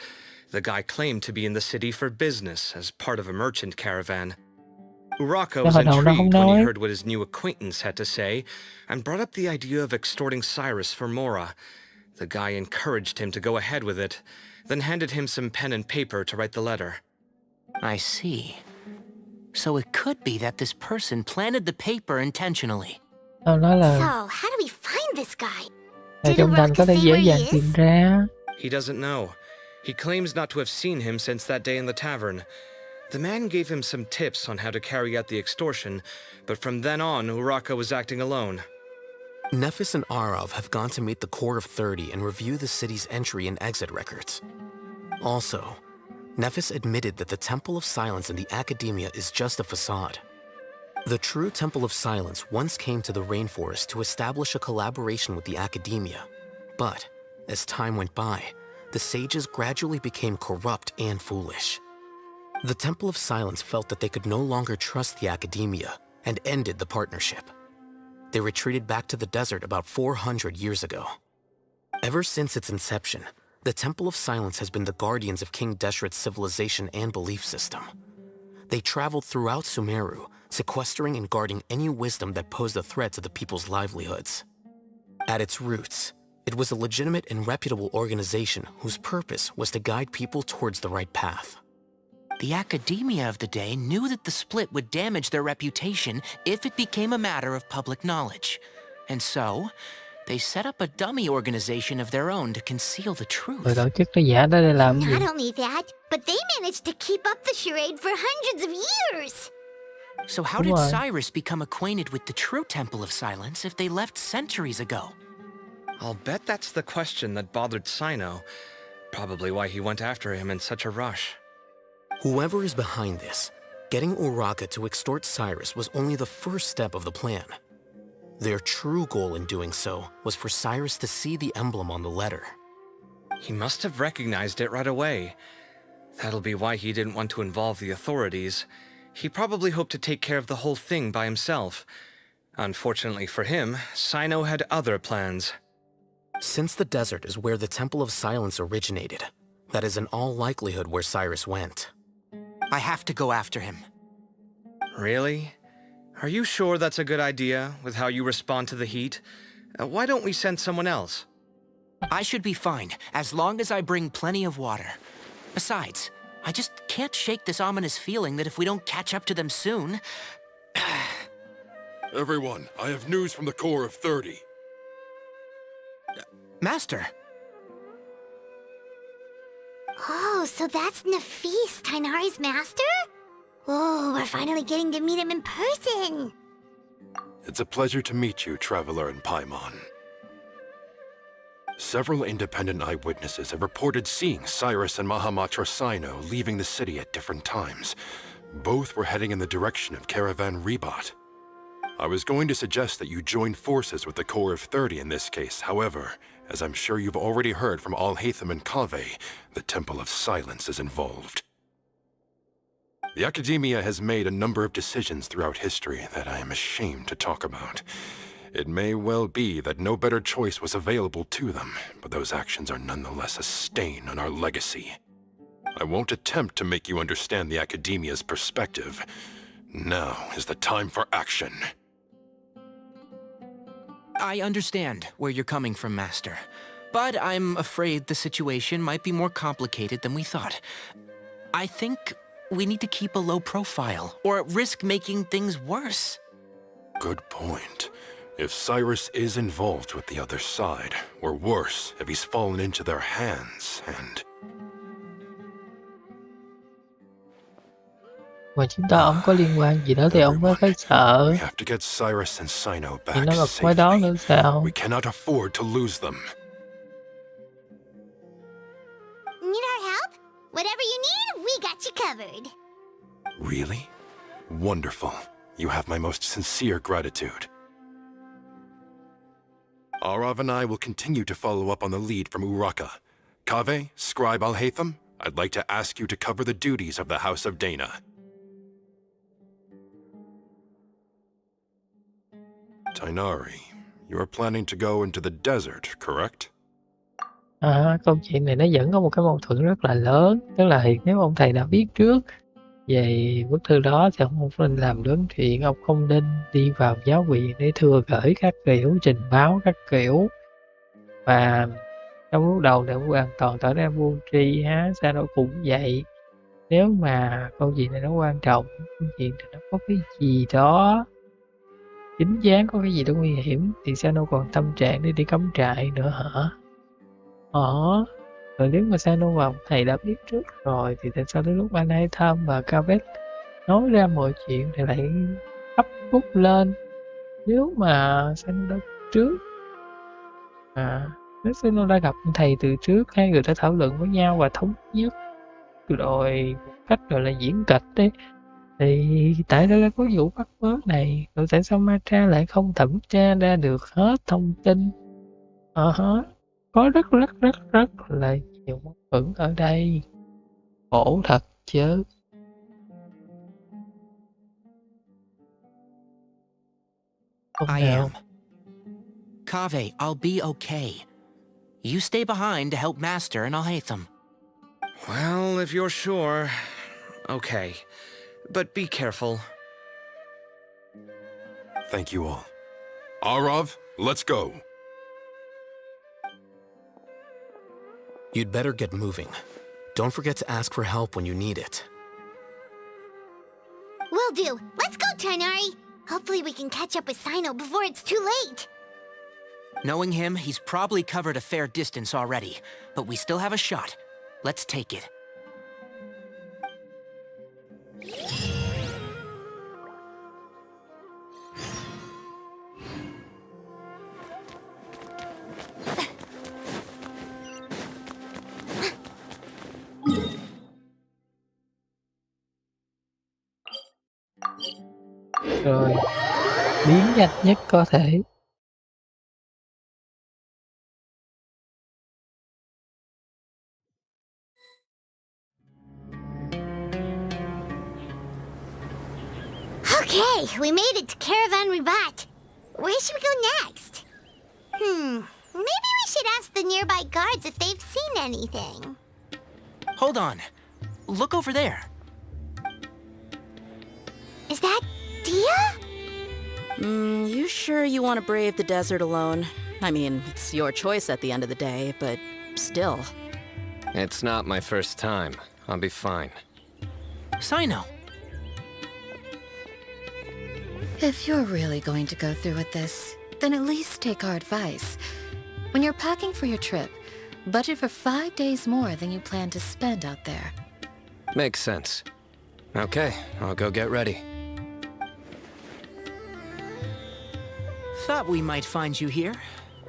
The guy claimed to be in the city for business as part of a merchant caravan. Uraka was intrigued when he heard what his new acquaintance had to say and brought up the idea of extorting Cyrus for Mora. The guy encouraged him to go ahead with it, then handed him some pen and paper to write the letter. I see. So it could be that this person planted the paper intentionally. So, how do we find this guy? Did Uraka say where he is? He doesn't know. He claims not to have seen him since that day in the tavern. The man gave him some tips on how to carry out the extortion, but from then on, Uraka was acting alone. Nephis and Arav have gone to meet the Core of 30 and review the city's entry and exit records. Also, Nephis admitted that the Temple of Silence in the Academia is just a facade. The true Temple of Silence once came to the rainforest to establish a collaboration with the Academia, but as time went by, the sages gradually became corrupt and foolish. The Temple of Silence felt that they could no longer trust the Academia and ended the partnership. They retreated back to the desert about 400 years ago. Ever since its inception, the Temple of Silence has been the guardians of King Deshret's civilization and belief system. They traveled throughout Sumeru, sequestering and guarding any wisdom that posed a threat to the people's livelihoods. At its roots, it was a legitimate and reputable organization whose purpose was to guide people towards the right path. The academia of the day knew that the split would damage their reputation if it became a matter of public knowledge. And so, they set up a dummy organization of their own to conceal the truth. Not only that, but they managed to keep up the charade for hundreds of years. So how did Cyrus become acquainted with the true Temple of Silence if they left centuries ago? I'll bet that's the question that bothered Cyno. Probably why he went after him in such a rush. Whoever is behind this, getting Uraka to extort Cyrus was only the first step of the plan. Their true goal in doing so was for Cyrus to see the emblem on the letter. He must have recognized it right away. That'll be why he didn't want to involve the authorities. He probably hoped to take care of the whole thing by himself. Unfortunately for him, Cyno had other plans. Since the desert is where the Temple of Silence originated, that is in all likelihood where Cyrus went. I have to go after him. Really? Are you sure that's a good idea, with how you respond to the heat? Why don't we send someone else? I should be fine, as long as I bring plenty of water. Besides, I just can't shake this ominous feeling that if we don't catch up to them soon... Everyone, I have news from the Core of 30. Master! Oh, so that's Nafis, Tainari's master? Oh, we're finally getting to meet him in person. It's a pleasure to meet you, Traveler in Paimon. Several independent eyewitnesses have reported seeing Cyrus and Mahamatra Cyno leaving the city at different times. Both were heading in the direction of Caravan Rebat. I was going to suggest that you join forces with the Corps of 30 in this case. However, as I'm sure you've already heard from Alhaitham and Kaveh, the Temple of Silence is involved. The Academia has made a number of decisions throughout history that I am ashamed to talk about. It may well be that no better choice was available to them, but those actions are nonetheless a stain on our legacy. I won't attempt to make you understand the Academia's perspective. Now is the time for action. I understand where you're coming from, Master. But I'm afraid the situation might be more complicated than we thought. I think we need to keep a low profile, or risk making things worse. Good point. If Cyrus is involved with the other side, or worse, if he's fallen into their hands, and... Mà chúng ta không có liên quan gì đó thì ông mới phải sợ. We have to get Cyrus and Cyno Thì back nó gặp quái đó nữa sao? We cannot afford to lose them. Need our help? Whatever you need, we got you covered. Really? Wonderful. You have my most sincere gratitude. Arav and I will continue to follow up on the lead from Uraka. Kaveh, Scribe Alhaitham, I'd like to ask you to cover the duties of the House of Dana. Tainari, you are planning to go into the desert, correct? Câu chuyện này nó vẫn có một cái mâu thuẫn rất là lớn. Tức là nếu ông thầy đã biết trước về bức thư đó thì ông không nên làm lớn chuyện, ông không nên đi vào giáo viện để thưa gửi các kiểu, trình báo các kiểu. Và trong lúc đầu thì ông hoàn toàn tỏ ra vô tri ha, sao nó cũng vậy. Nếu mà câu chuyện này nó quan trọng, câu chuyện này nó có cái gì đó chính gián, có cái gì đó nguy hiểm thì sao nó còn tâm trạng để đi cắm trại nữa hả? Rồi nếu mà Cyno và thầy đã biết trước rồi thì tại sao đến lúc Alhaitham và Kaveh nói ra mọi chuyện thì lại ấp út lên? Nếu mà Cyno đã biết trước, nếu Cyno đã gặp thầy từ trước, hai người đã thảo luận với nhau và thống nhất rồi một cách gọi là diễn kịch đấy, thì tại sao lại có vụ bắt bớ này? Rồi tại sao Matra lại không thẩm tra ra được hết thông tin? Có rất là nhiều mâu thuẫn ở đây. Khổ thật chứ. I am. Kaveh, I'll be okay. You stay behind to help Master and Alhaitham. Well, if you're sure. Okay. But be careful. Thank you all. Arav, let's go. You'd better get moving. Don't forget to ask for help when you need it. Will do. Let's go, Tainari. Hopefully we can catch up with Cyno before it's too late. Knowing him, he's probably covered a fair distance already, but we still have a shot. Let's take it. Rồi, biến nhanh nhất có thể. Okay, we made it to Caravan Ribat. Where should we go next? Maybe we should ask the nearby guards if they've seen anything. Hold on. Look over there. Is that Dia? You sure you want to brave the desert alone? I mean, it's your choice at the end of the day, but still. It's not my first time. I'll be fine. Cyno. If you're really going to go through with this, then at least take our advice. When you're packing for your trip, budget for 5 days more than you plan to spend out there. Makes sense. Okay, I'll go get ready. Thought we might find you here.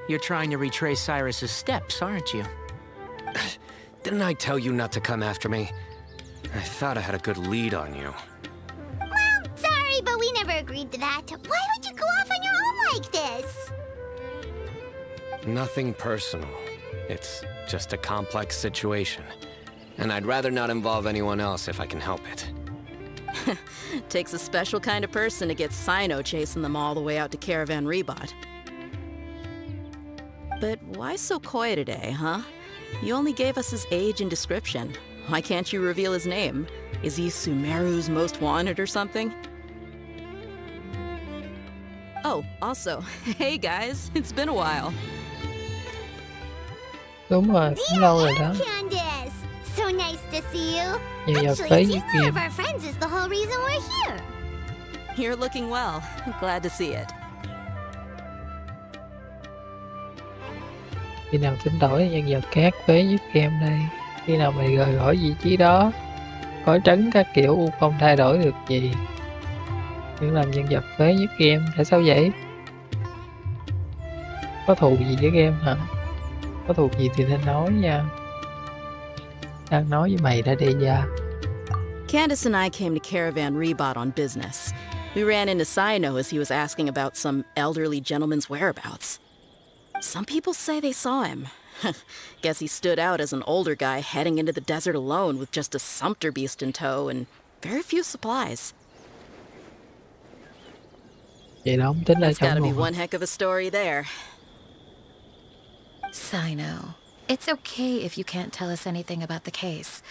You're trying to retrace Cyrus's steps, aren't you? Didn't I tell you not to come after me? I thought I had a good lead on you. Well, sorry, but we never agreed to that. Why would you go off on your own like this? Nothing personal. It's just a complex situation. And I'd rather not involve anyone else if I can help it. Takes a special kind of person to get Cyno chasing them all the way out to Caravan Rebot. But why so coy today, huh? You only gave us his age and description. Why can't you reveal his name? Is he Sumeru's most wanted or something? Oh, also, hey guys, it's been a while. Đúng rồi, cũng lâu rồi đó. Candace! So nice to see you. Nhiều giờ Actually, phế seeing như one of game. our friends is the whole reason we're here. You're looking well. Glad to see it. Khi nào tính đổi nhân vật khác phế nhất game đây? Khi nào mày rời khỏi vị trí đó? Khỏi trấn các kiểu U không thay đổi được gì. Nhưng làm nhân vật phế nhất game, tại sao vậy? Có thù gì với game hả? Có thù gì thì nên nói nha. Đang nói với mày đã đi ra. Candace and I came to Caravan Rebot on business. We ran into Cyno as he was asking about some elderly gentleman's whereabouts. Some people say they saw him. Guess he stood out as an older guy heading into the desert alone with just a sumpter beast in tow and very few supplies. Vậy đó không tính là That's trong gotta be nguồn. one heck of a story there. Cyno, it's okay if you can't tell us anything about the case.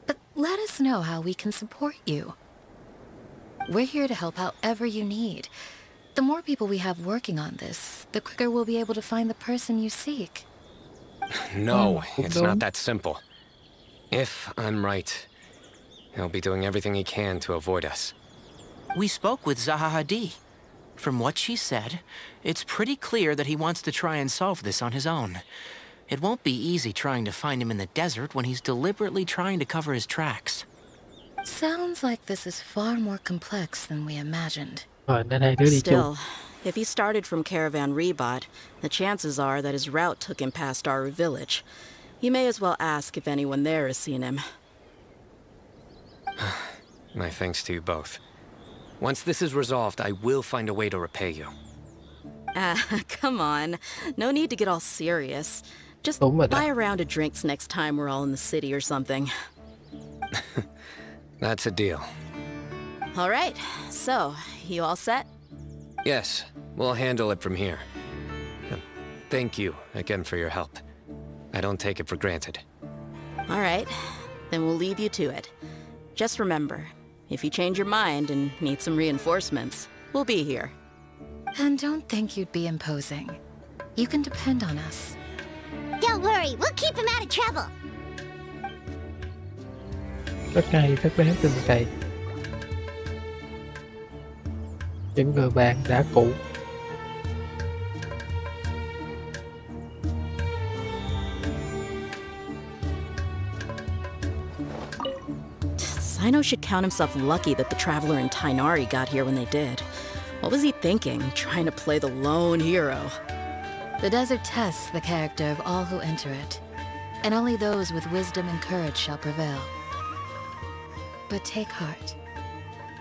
But let us know how we can support you. We're here to help however you need. The more people we have working on this, the quicker we'll be able to find the person you seek. No, cũng it's đúng. not that simple. If I'm right, he'll be doing everything he can to avoid us. We spoke with Zaha Hadid. From what she said, it's pretty clear that he wants to try and solve this on his own. It won't be easy trying to find him in the desert when he's deliberately trying to cover his tracks. Sounds like this is far more complex than we imagined. Rồi nên hai đứa đi chung. Still, if he started from Caravan Rebot, the chances are that his route took him past our village. You may as well ask if anyone there has seen him. My thanks to you both. Once this is resolved, I will find a way to repay you. Come on. No need to get all serious. Just Đúng rồi đó. buy a round of drinks next time we're all in the city or something. That's a deal. All right, so, you all set? Yes, we'll handle it from here. Thank you again for your help. I don't take it for granted. All right, then we'll leave you to it. Just remember, if you change your mind and need some reinforcements, we'll be here. And don't think you'd be imposing. You can depend on us. Don't worry, we'll keep him out of trouble. Rất hay, rất đáng tin cậy. Những người bạn đã cũ. Cyno should count himself lucky that the Traveler and Tainari got here when they did. What was he thinking, trying to play the lone hero? The desert tests the character of all who enter it, and only those with wisdom and courage shall prevail. But take heart.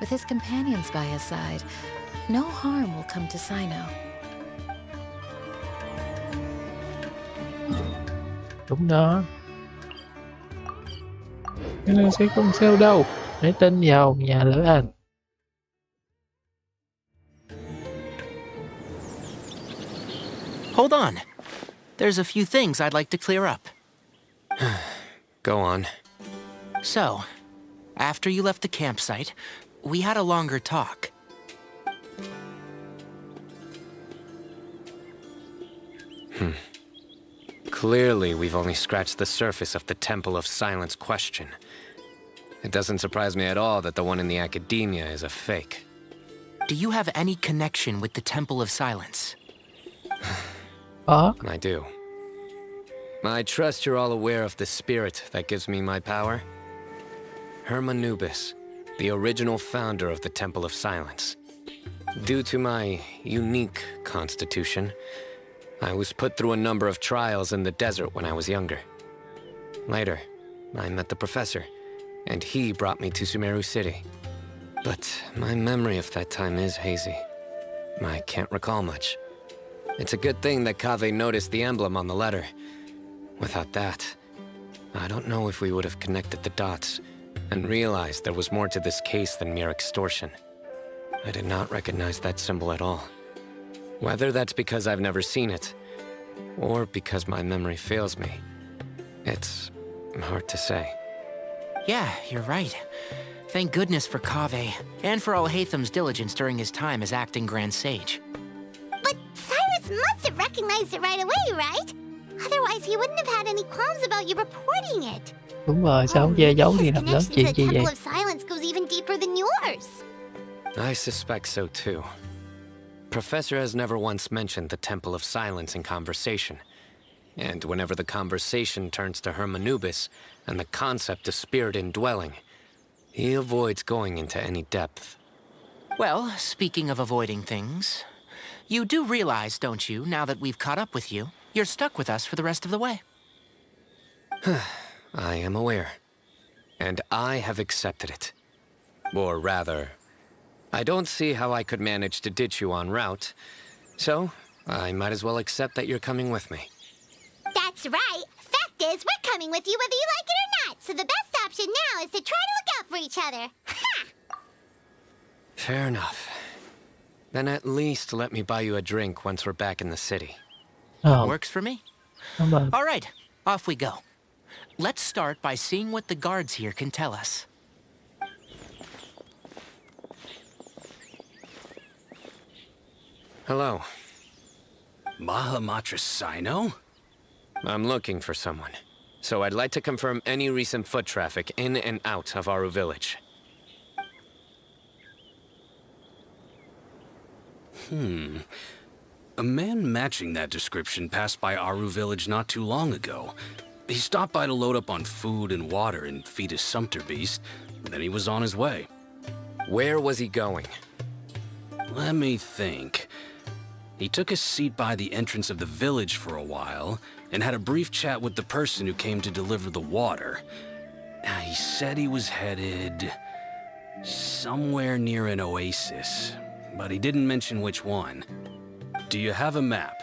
With his companions by his side, no harm will come to Cyno. Đúng đó. Nó sẽ không sao đâu. Hãy tin vào nhà lửa hành. Hold on. There's a few things I'd like to clear up. Go on. So, after you left the campsite, we had a longer talk. Clearly, we've only scratched the surface of the Temple of Silence question. It doesn't surprise me at all that the one in the academia is a fake. Do you have any connection with the Temple of Silence? I do. I trust you're all aware of the spirit that gives me my power. Hermanubis, the original founder of the Temple of Silence. Due to my unique constitution, I was put through a number of trials in the desert when I was younger. Later, I met the professor, and he brought me to Sumeru City. But my memory of that time is hazy. I can't recall much. It's a good thing that Kaveh noticed the emblem on the letter. Without that, I don't know if we would have connected the dots and realized there was more to this case than mere extortion. I did not recognize that symbol at all. Whether that's because I've never seen it, or because my memory fails me, it's hard to say. Yeah, you're right. Thank goodness for Kaveh, and for Alhaitham's diligence during his time as acting Grand Sage. But Cyrus must have recognized it right away, right? Otherwise, he wouldn't have had any qualms about you reporting it. Đúng rồi, sao không che giấu đi làm lớn Connection to chuyện the gì vậy? Temple of Silence goes even deeper than yours. I suspect so too. Professor has never once mentioned the Temple of Silence in conversation. And whenever the conversation turns to Hermanubis and the concept of spirit indwelling, he avoids going into any depth. Well, speaking of avoiding things, you do realize, don't you, now that we've caught up with you, you're stuck with us for the rest of the way? I am aware. And I have accepted it. Or rather, I don't see how I could manage to ditch you en route, so I might as well accept that you're coming with me. That's right. Fact is, we're coming with you whether you like it or not, so the best option now is to try to look out for each other. Ha! Fair enough. Then at least let me buy you a drink once we're back in the city. Oh, Works for me. cảm ơn. All right, off we go. Let's start by seeing what the guards here can tell us. Hello. Mahamatra Cyno? I'm looking for someone. So I'd like to confirm any recent foot traffic in and out of Aru village. A man matching that description passed by Aru village not too long ago. He stopped by to load up on food and water and feed his sumpter beast, then he was on his way. Where was he going? Let me think. He took a seat by the entrance of the village for a while and had a brief chat with the person who came to deliver the water. He said he was headed somewhere near an oasis, but he didn't mention which one. Do you have a map?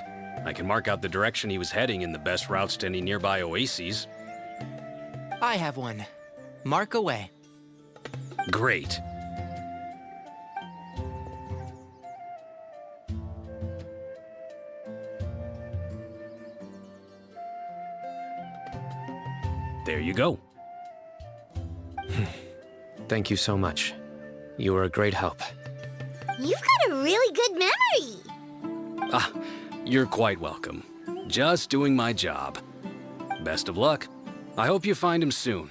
I can mark out the direction he was heading and the best routes to any nearby oases. I have one. Mark away. Great. There you go. Thank you so much. You were a great help. You've got a really good memory. You're quite welcome. Just doing my job. Best of luck. I hope you find him soon.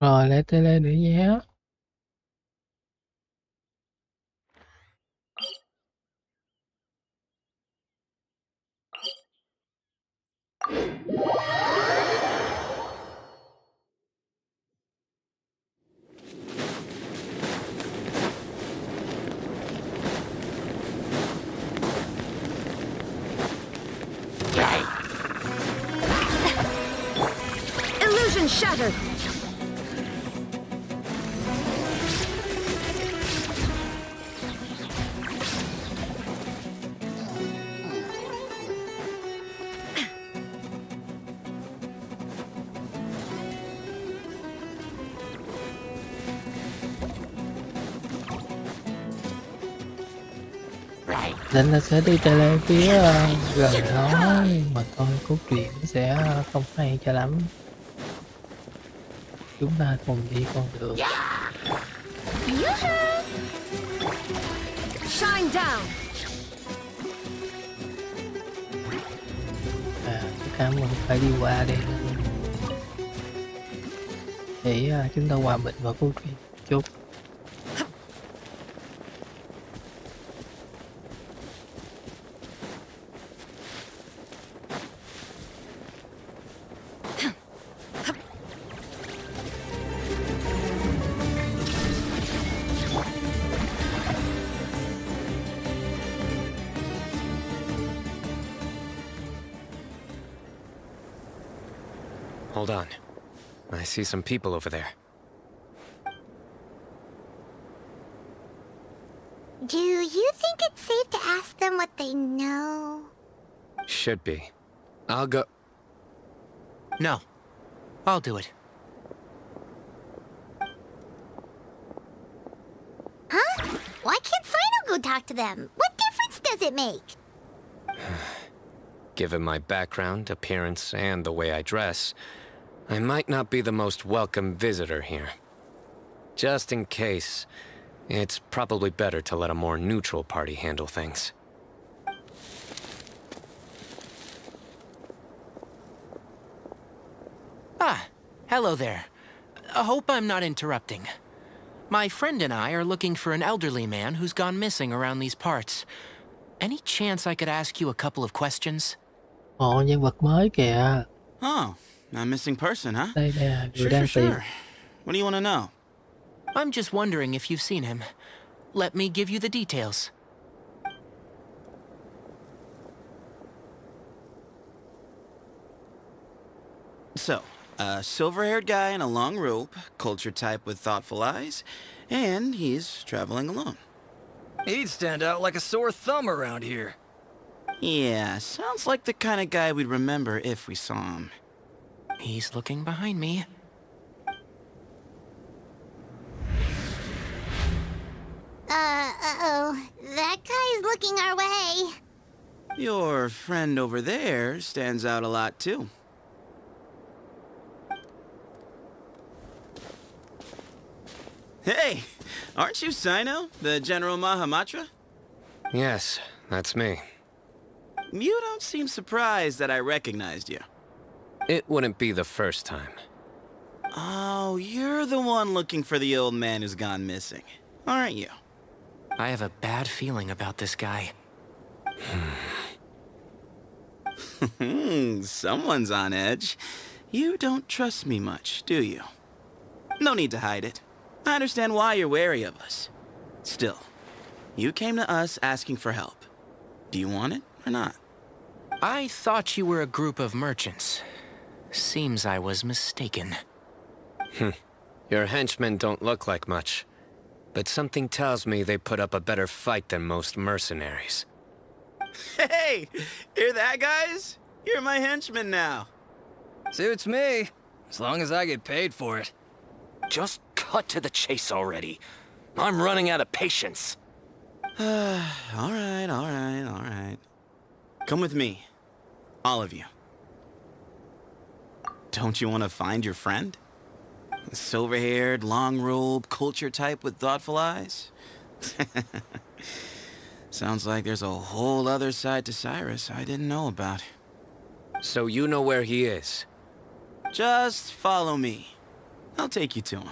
Rồi lấy tele nữa nhé. Illusion shattered! Định là sẽ đi tele phía gần đó, mà thôi cốt truyện nó sẽ không hay cho lắm. Chúng ta cùng đi con đường. Shine down! Tất cả mình phải đi qua đây để chúng ta hòa mình vào cốt truyện chút. hold on. I see some people over there. Do you think it's safe to ask them what they know? Should be. I'll go... No. I'll do it. Huh? Why can't Cyno go talk to them? What difference does it make? Given my background, appearance, and the way I dress, I might not be the most welcome visitor here. Just in case, it's probably better to let a more neutral party handle things. Ah, hello there. I hope I'm not interrupting. My friend and I are looking for an elderly man who's gone missing around these parts. Any chance I could ask you a couple of questions? Ồ, nhân vật mới kìa. Oh, a missing person, huh? Đây nè, người đang tìm. What do you want to know? I'm just wondering if you've seen him. Let me give you the details. So, a silver-haired guy in a long robe, culture type with thoughtful eyes, and he's traveling alone. He'd stand out like a sore thumb around here. Yeah, sounds like the kind of guy we'd remember if we saw him. He's looking behind me. Uh-oh. That guy's looking our way. Your friend over there stands out a lot, too. Hey, aren't you Cyno, the General Mahamatra? Yes, that's me. You don't seem surprised that I recognized you. It wouldn't be the first time. Oh, you're the one looking for the old man who's gone missing, aren't you? I have a bad feeling about this guy. Someone's on edge. You don't trust me much, do you? No need to hide it. I understand why you're wary of us. Still, you came to us asking for help. Do you want it or not? I thought you were a group of merchants. Seems I was mistaken. Your henchmen don't look like much, but something tells me they put up a better fight than most mercenaries. Hey! Hear that, guys? You're my henchmen now. Suits me, as long as I get paid for it. Just cut to the chase already. I'm running out of patience. All right. Come with me. All of you. Don't you want to find your friend? Silver-haired, long robe, culture type with thoughtful eyes? Sounds like there's a whole other side to Cyrus I didn't know about. So you know where he is? Just follow me. I'll take you to him.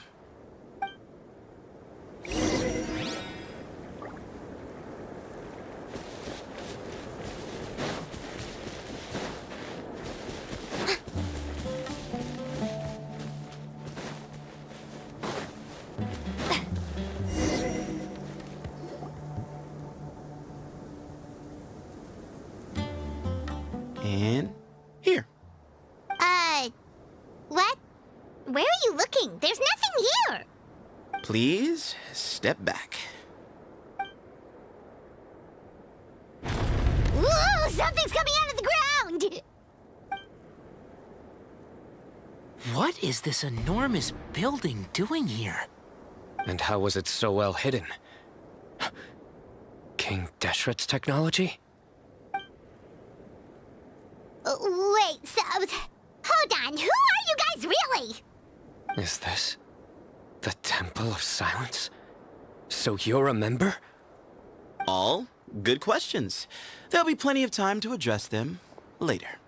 And here. What? Where are you looking? There's nothing here. Please, step back. Whoa, something's coming out of the ground! What is this enormous building doing here? And how was it so well hidden? King Deshret's technology? Wait, so... Hold on, who are you guys really? Is this the Temple of Silence? So you're a member? All good questions. There'll be plenty of time to address them later.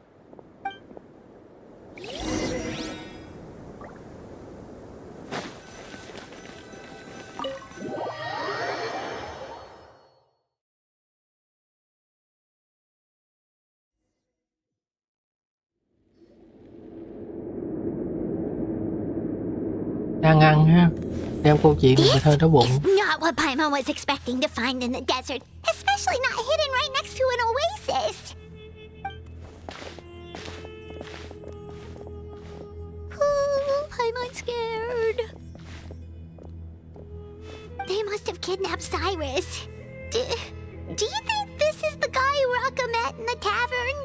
Đang ăn ha. Đem câu chuyện người thơ đói bụng. Not what Paimon was expecting to find in the desert, especially not hidden right next to an oasis. I'm scared. They must have kidnapped Cyrus. Do you think this is the guy Rocca met in the tavern?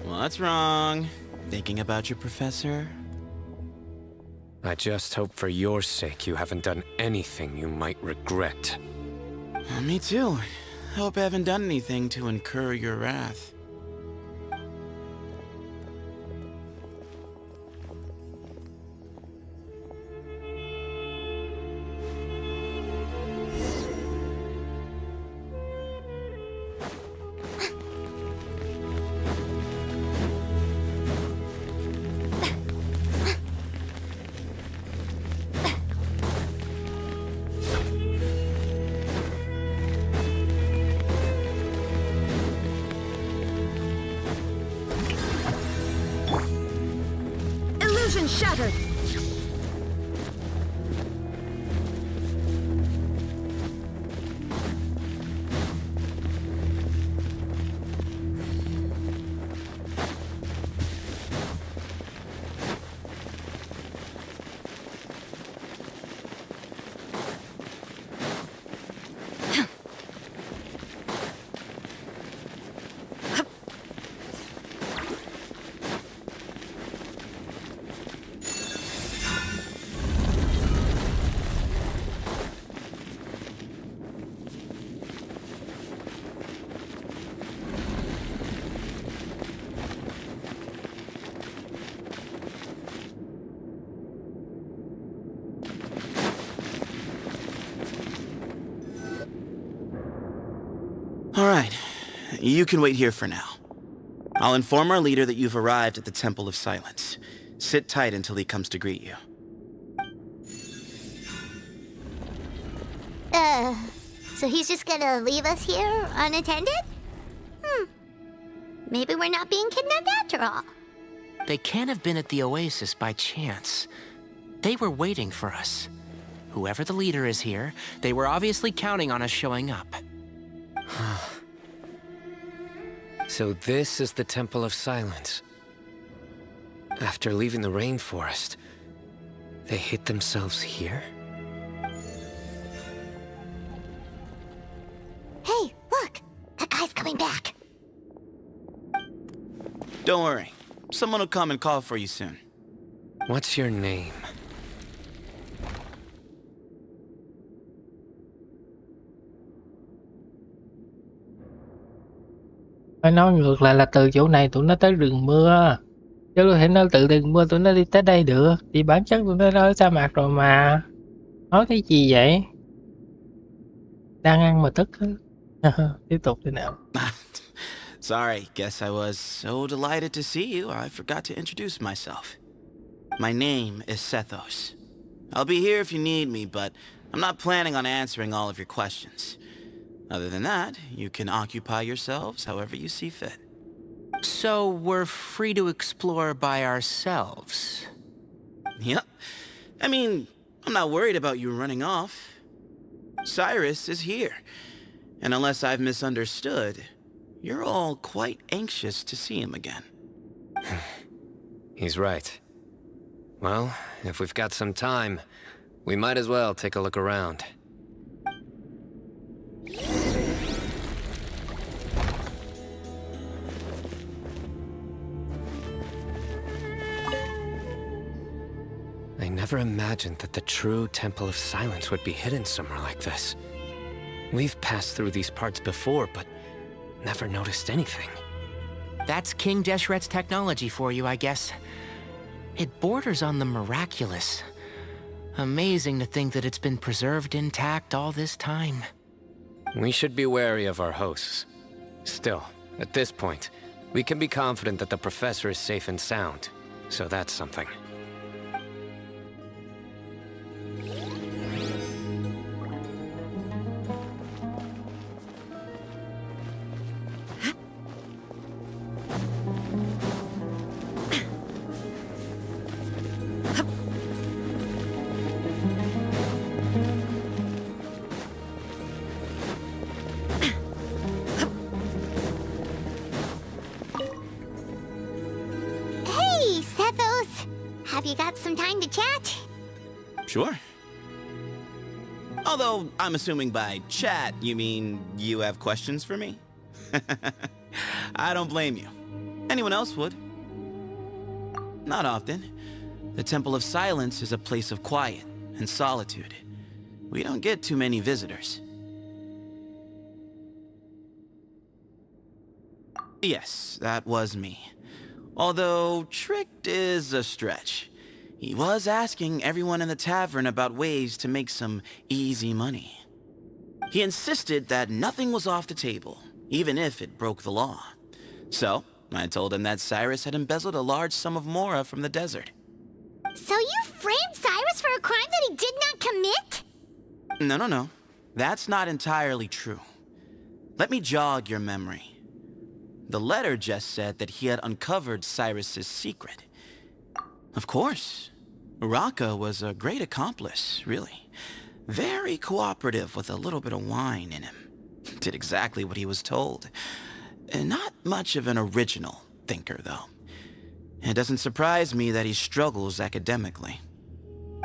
What's wrong? Thinking about your professor? I just hope for your sake you haven't done anything you might regret. Me too. I hope I haven't done anything to incur your wrath. Illusion shattered! All right, you can wait here for now. I'll inform our leader that you've arrived at the Temple of Silence. Sit tight until he comes to greet you. So he's just gonna leave us here unattended? Maybe we're not being kidnapped after all. They can't have been at the Oasis by chance. They were waiting for us. Whoever the leader is here, they were obviously counting on us showing up. So this is the Temple of Silence. After leaving the rainforest, they hid themselves here? Hey, look! That guy's coming back. Don't worry. Someone will come and call for you soon. What's your name? Phải nói ngược lại là từ chỗ này tụi nó tới rừng mưa. Chứ có thể nói từ rừng mưa tụi nó đi tới đây được. Thì bản chất tụi nó ở sa mạc rồi mà. Nói cái gì vậy? Đang ăn mà tức. Tiếp tục thế nào? Sorry, guess I was so delighted to see you, I forgot to introduce myself. My name is Sethos. I'll be here if you need me, but I'm not planning on answering all of your questions. Other than that, you can occupy yourselves however you see fit. So we're free to explore by ourselves? Yep. I mean, I'm not worried about you running off. Cyrus is here. And unless I've misunderstood, you're all quite anxious to see him again. He's right. Well, if we've got some time, we might as well take a look around. I never imagined that the true Temple of Silence would be hidden somewhere like this. We've passed through these parts before, but never noticed anything. That's King Deshret's technology for you, I guess. It borders on the miraculous. Amazing to think that it's been preserved intact all this time. We should be wary of our hosts. Still, at this point, we can be confident that the professor is safe and sound, so that's something. Hey, Sethos! Have you got some time to chat? Sure. Although, I'm assuming by chat, you mean you have questions for me? I don't blame you. Anyone else would. Not often. The Temple of Silence is a place of quiet and solitude. We don't get too many visitors. Yes, that was me. Although, tricked is a stretch. He was asking everyone in the tavern about ways to make some easy money. He insisted that nothing was off the table, even if it broke the law. So, I told him that Cyrus had embezzled a large sum of mora from the desert. So you framed Cyrus for a crime that he did not commit? No. That's not entirely true. Let me jog your memory. The letter just said that he had uncovered Cyrus's secret. Of course. Uraka was a great accomplice, really. Very cooperative with a little bit of wine in him. Did exactly what he was told. Not much of an original thinker, though. It doesn't surprise me that he struggles academically.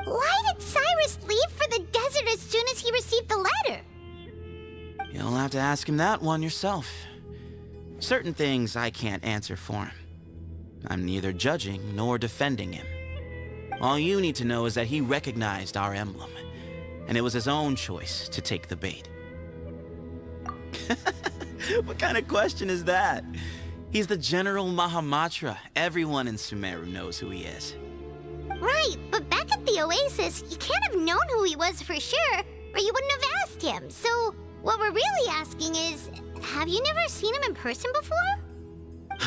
Why did Cyrus leave for the desert as soon as he received the letter? You'll have to ask him that one yourself. Certain things I can't answer for him. I'm neither judging nor defending him. All you need to know is that he recognized our emblem, and it was his own choice to take the bait. What kind of question is that? He's the General Mahamatra. Everyone in Sumeru knows who he is. Right, but back at the Oasis, you can't have known who he was for sure, or you wouldn't have asked him. So, what we're really asking is, have you never seen him in person before?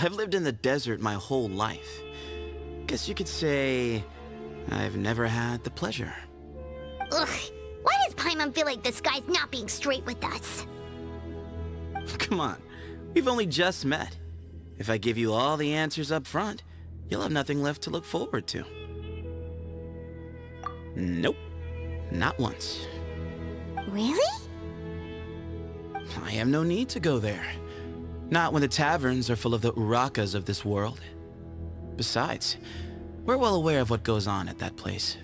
I've lived in the desert my whole life. Guess you could say I've never had the pleasure. Ugh, why does Paimon feel like this guy's not being straight with us? Come on, we've only just met. If I give you all the answers up front, you'll have nothing left to look forward to. Nope, not once. Really? I have no need to go there. Not when the taverns are full of the Urakas of this world. Besides, we're well aware of what goes on at that place.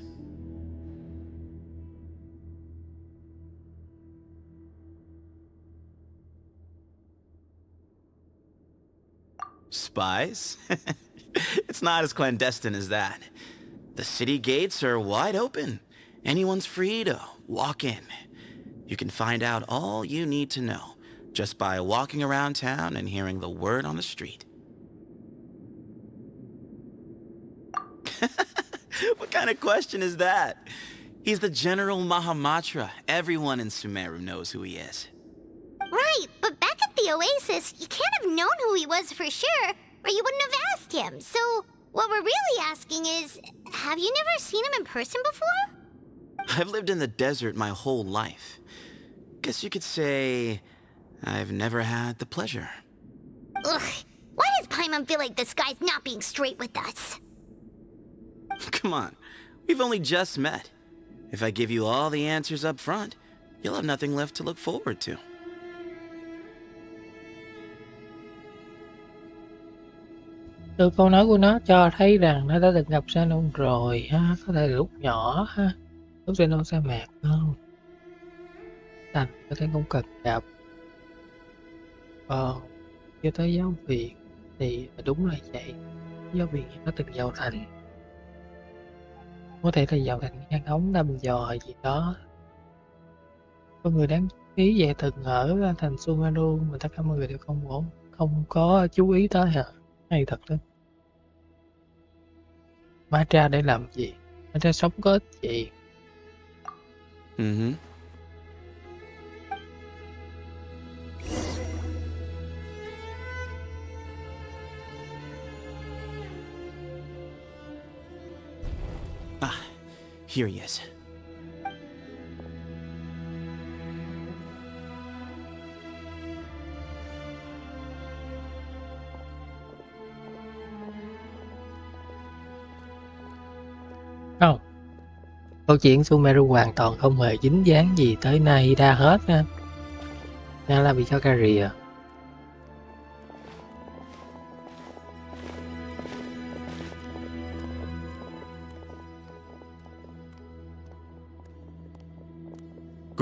Spies? It's not as clandestine as that. The city gates are wide open. Anyone's free to walk in. You can find out all you need to know just by walking around town and hearing the word on the street. What kind of question is that? He's the General Mahamatra. Everyone in Sumeru knows who he is. Right, but back at the Oasis, you can't have known who he was for sure, or you wouldn't have asked him. So, what we're really asking is, have you never seen him in person before? I've lived in the desert my whole life. Guess you could say I've never had the pleasure. Ugh, why does Paimon feel like this guy's not being straight with us? Come on, we've only just met. If I give you all the answers up front, you'll have nothing left to look forward to. Từ câu nói của nó cho thấy rằng nó đã từng gặp Cyno rồi ha, có thể là lúc nhỏ ha, lúc Cyno sa mạc không? Thành có thể không cần gặp. Còn chưa tới giáo viện thì đúng là vậy, giáo viện nó từng vào thành, có thể là vào thành ngăn ống đâm dò gì đó. Có người đáng chú ý về từng ở thành Sumeru, mà tất cả mọi người đều không có chú ý tới hả? Hay thật đó. Matra để làm gì? Matra sống có ích gì? Ah, here he is. Không. Câu chuyện Sumeru hoàn toàn không hề dính dáng gì tới Nahida hết ha. Nó là bị cho ca rìa.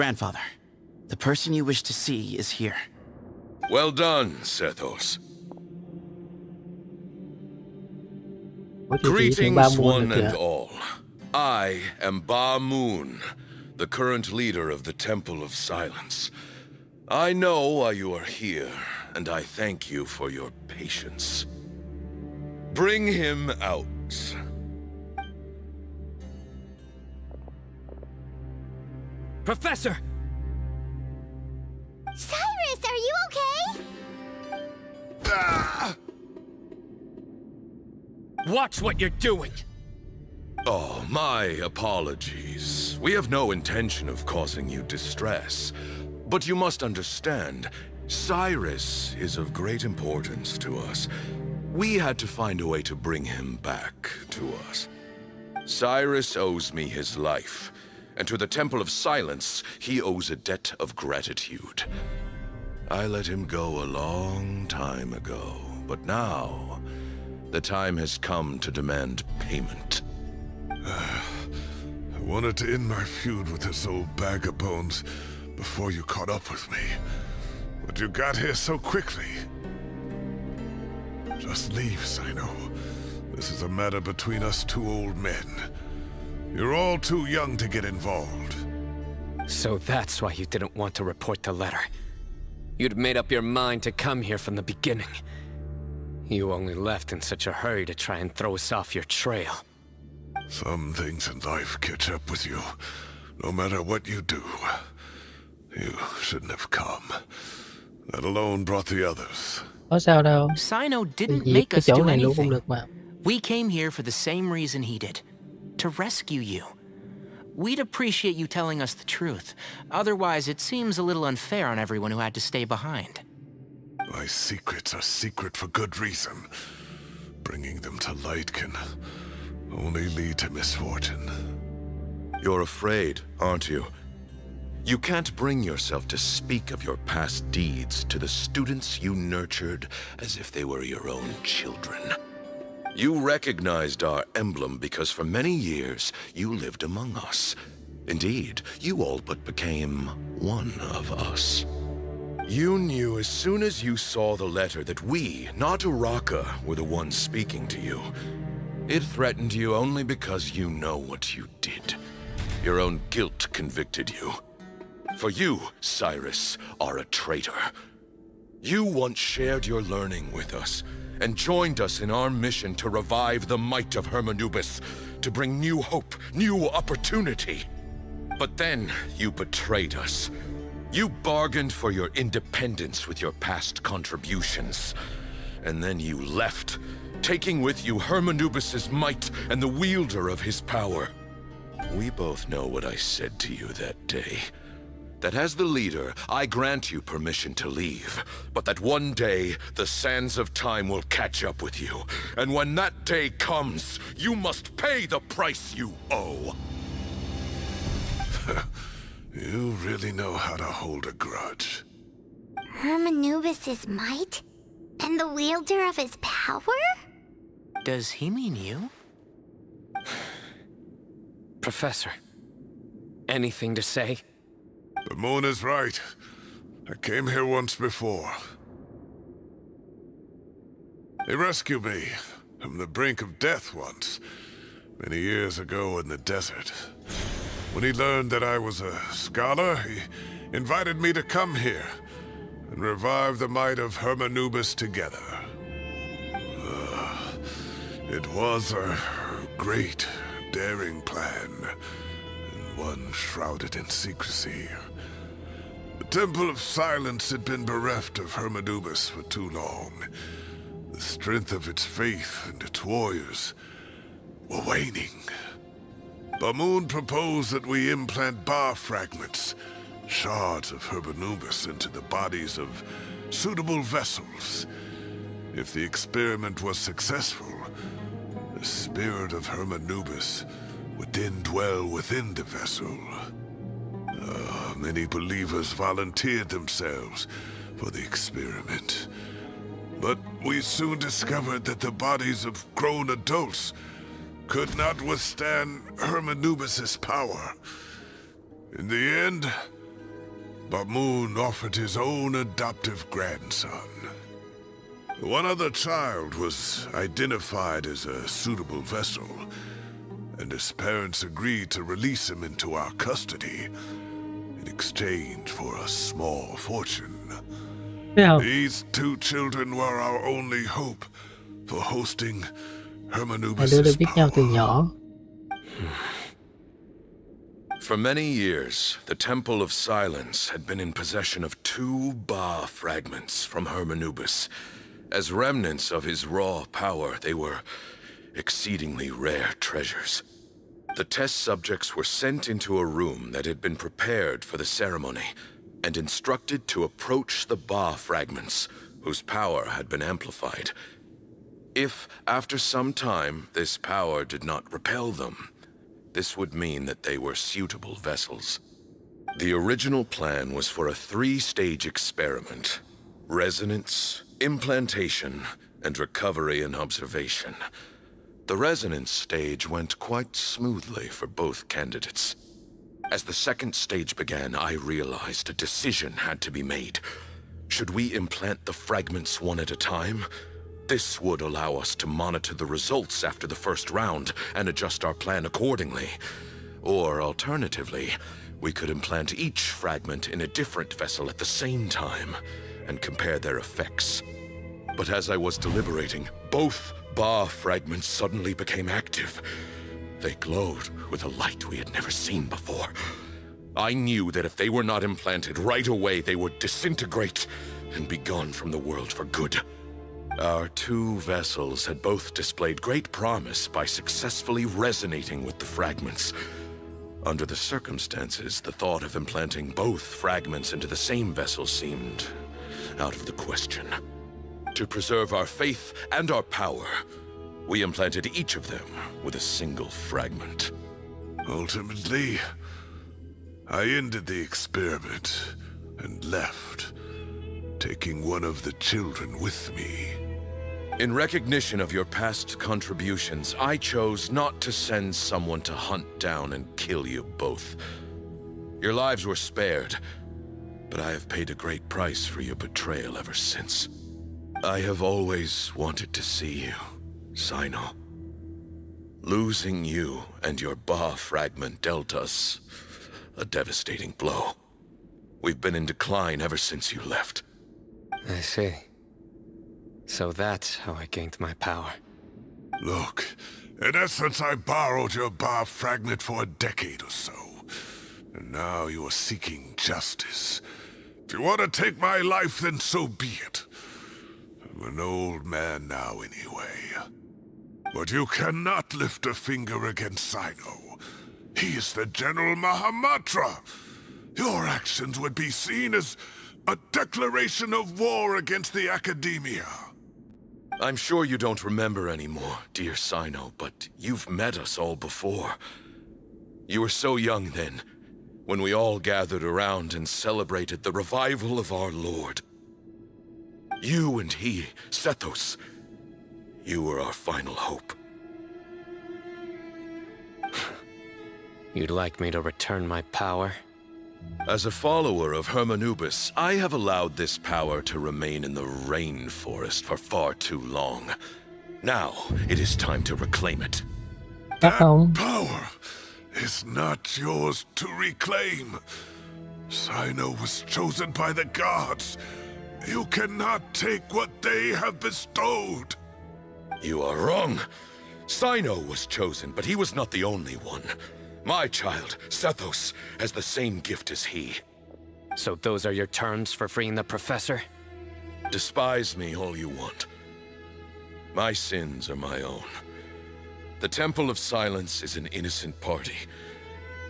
Grandfather, the person you wish to see is here. Well done, Sethos. Greetings, one and all. I am Ba Moon, the current leader of the Temple of Silence. I know why you are here, and I thank you for your patience. Bring him out. Professor! Cyrus, are you okay? Ah! Watch what you're doing! Oh, my apologies. We have no intention of causing you distress. But you must understand, Cyrus is of great importance to us. We had to find a way to bring him back to us. Cyrus owes me his life, and to the Temple of Silence, he owes a debt of gratitude. I let him go a long time ago, but now, the time has come to demand payment. I wanted to end my feud with this old bag of bones before you caught up with me. But you got here so quickly. Just leave, Cyno. This is a matter between us two old men. You're all too young to get involved. So that's why you didn't want to report the letter. You'd made up your mind to come here from the beginning. You only left in such a hurry to try and throw us off your trail. Some things in life catch up with you, no matter what you do. You shouldn't have come. That alone brought the others. Có sao đâu. Cyno didn't Diệt make cái us chỗ do này luôn cũng anything. được mà. We came here for the same reason he did. To rescue you. We'd appreciate you telling us the truth. Otherwise, it seems a little unfair on everyone who had to stay behind. My secrets are secret for good reason. Bringing them to light can only lead to misfortune. You're afraid, aren't you? You can't bring yourself to speak of your past deeds to the students you nurtured as if they were your own children. You recognized our emblem because for many years you lived among us. Indeed, you all but became one of us. You knew as soon as you saw the letter that we, not Uraka, were the ones speaking to you. It threatened you only because you know what you did. Your own guilt convicted you. For you, Cyrus, are a traitor. You once shared your learning with us, and joined us in our mission to revive the might of Hermanubis, to bring new hope, new opportunity. But then you betrayed us. You bargained for your independence with your past contributions. And then you left, taking with you Hermanubis' might and the wielder of his power. We both know what I said to you that day. That as the leader, I grant you permission to leave, but that one day, the sands of time will catch up with you. And when that day comes, you must pay the price you owe. You really know how to hold a grudge. Hermanubis' might? And the wielder of his power? Does he mean you? Professor, anything to say? The moon is right. I came here once before. He rescued me from the brink of death once, many years ago in the desert. When he learned that I was a scholar, he invited me to come here and revive the might of Hermanubis together. It was a great, daring plan, and one shrouded in secrecy. The Temple of Silence had been bereft of Hermanubis for too long. The strength of its faith and its warriors were waning. Bamoon proposed that we implant bar fragments, shards of Hermanubis, into the bodies of suitable vessels. If the experiment was successful, the spirit of Hermanubis would then dwell within the vessel. Many believers volunteered themselves for the experiment. But we soon discovered that the bodies of grown adults could not withstand Hermanubis' power. In the end, Bamoon offered his own adoptive grandson. One other child was identified as a suitable vessel, and his parents agreed to release him into our custody in exchange for a small fortune. These two children were our only hope for hosting Hai đứa đã Hermanubis' biết nhau từ power. nhỏ. For many years, the Temple of Silence had been in possession of 2 Ba fragments from Hermanubis. As remnants of his raw power, they were exceedingly rare treasures. The test subjects were sent into a room that had been prepared for the ceremony and instructed to approach the Ba fragments, whose power had been amplified. If, after some time, this power did not repel them, this would mean that they were suitable vessels. The original plan was for a 3-stage experiment: resonance, implantation, and recovery and observation. The resonance stage went quite smoothly for both candidates. As the second stage began, I realized a decision had to be made. Should we implant the fragments one at a time? This would allow us to monitor the results after the first round and adjust our plan accordingly. Or alternatively, we could implant each fragment in a different vessel at the same time and compare their effects. But as I was deliberating, both Ba fragments suddenly became active. They glowed with a light we had never seen before. I knew that if they were not implanted right away, they would disintegrate and be gone from the world for good. Our 2 vessels had both displayed great promise by successfully resonating with the fragments. Under the circumstances, the thought of implanting both fragments into the same vessel seemed out of the question. To preserve our faith and our power, we implanted each of them with a single fragment. Ultimately, I ended the experiment and left, taking one of the children with me. In recognition of your past contributions, I chose not to send someone to hunt down and kill you both. Your lives were spared, but I have paid a great price for your betrayal ever since. I have always wanted to see you, Cyno. Losing you and your Ba fragment dealt us a devastating blow. We've been in decline ever since you left. I see. So that's how I gained my power. Look, in essence, I borrowed your Ba fragment for a decade or so. And now you are seeking justice. If you want to take my life, then so be it. I'm an old man now anyway. But you cannot lift a finger against Cyno. He is the General Mahamatra. Your actions would be seen as a declaration of war against the Academia. I'm sure you don't remember anymore, dear Cyno, but you've met us all before. You were so young then, when we all gathered around and celebrated the revival of our Lord. You and he, Sethos, you were our final hope. You'd like me to return my power? As a follower of Hermanubis, I have allowed this power to remain in the rainforest for far too long. Now, it is time to reclaim it. That power is not yours to reclaim. Cyno was chosen by the gods. You cannot take what they have bestowed. You are wrong. Cyno was chosen, but he was not the only one. My child, Sethos, has the same gift as he. So those are your terms for freeing the professor? Despise me all you want. My sins are my own. The Temple of Silence is an innocent party.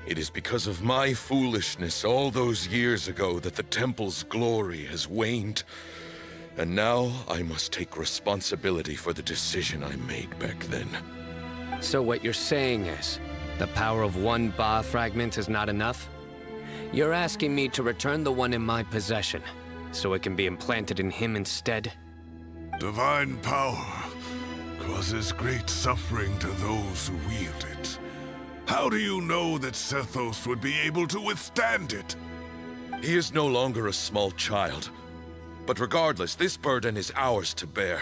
It is because of my foolishness all those years ago that the Temple's glory has waned. And now I must take responsibility for the decision I made back then. So what you're saying is, the power of one Ba fragment is not enough? You're asking me to return the one in my possession, so it can be implanted in him instead? Divine power causes great suffering to those who wield it. How do you know that Sethos would be able to withstand it? He is no longer a small child. But regardless, this burden is ours to bear,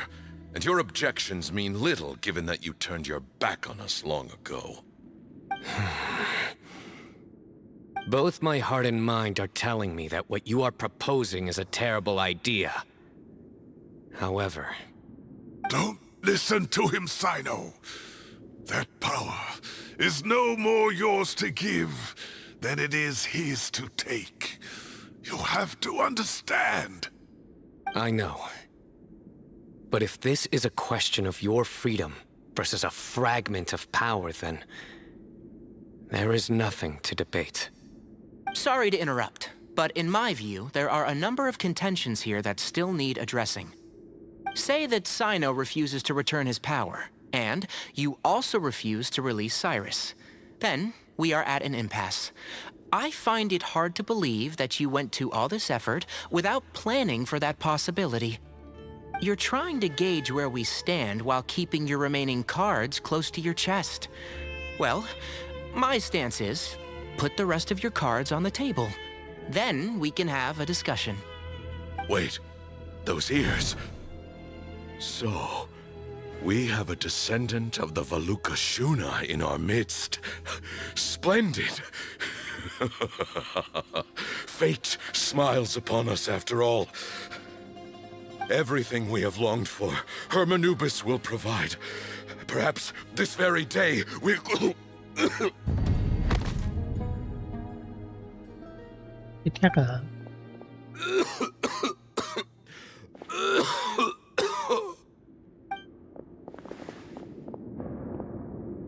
and your objections mean little given that you turned your back on us long ago. Both my heart and mind are telling me that what you are proposing is a terrible idea. However... Don't listen to him, Cyno. That power is no more yours to give than it is his to take. You have to understand. I know. But if this is a question of your freedom versus a fragment of power, then... there is nothing to debate. Sorry to interrupt, but in my view, there are a number of contentions here that still need addressing. Say that Cyno refuses to return his power, and you also refuse to release Cyrus. Then, we are at an impasse. I find it hard to believe that you went to all this effort without planning for that possibility. You're trying to gauge where we stand while keeping your remaining cards close to your chest. Well, my stance is, put the rest of your cards on the table. Then we can have a discussion. Wait, those ears... So, we have a descendant of the Valukashuna in our midst. Splendid! Fate smiles upon us after all. Everything we have longed for, Hermanubis will provide. Perhaps this very day we'll... Chắc là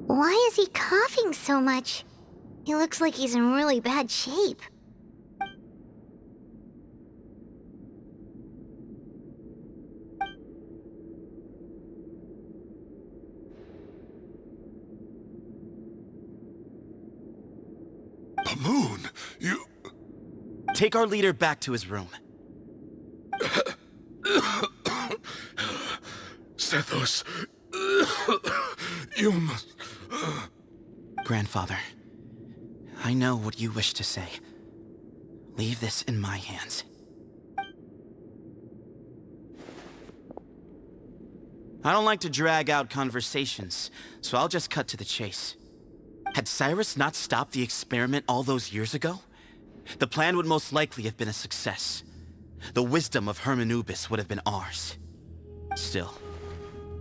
Why is he coughing so much? He looks like he's in really bad shape. Pamoon, you... Take our leader back to his room. Sethos... You must... Grandfather, I know what you wish to say. Leave this in my hands. I don't like to drag out conversations, so I'll just cut to the chase. Had Cyrus not stopped the experiment all those years ago, the plan would most likely have been a success. The wisdom of Hermanubis would have been ours. Still,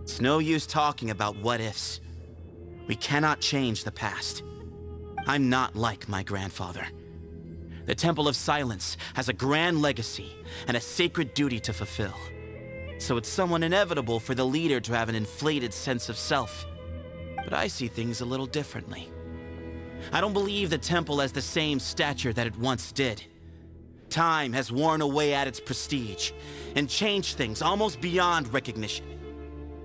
it's no use talking about what-ifs. We cannot change the past. I'm not like my grandfather. The Temple of Silence has a grand legacy and a sacred duty to fulfill. So it's somewhat inevitable for the leader to have an inflated sense of self. But I see things a little differently. I don't believe the temple has the same stature that it once did. Time has worn away at its prestige and changed things almost beyond recognition.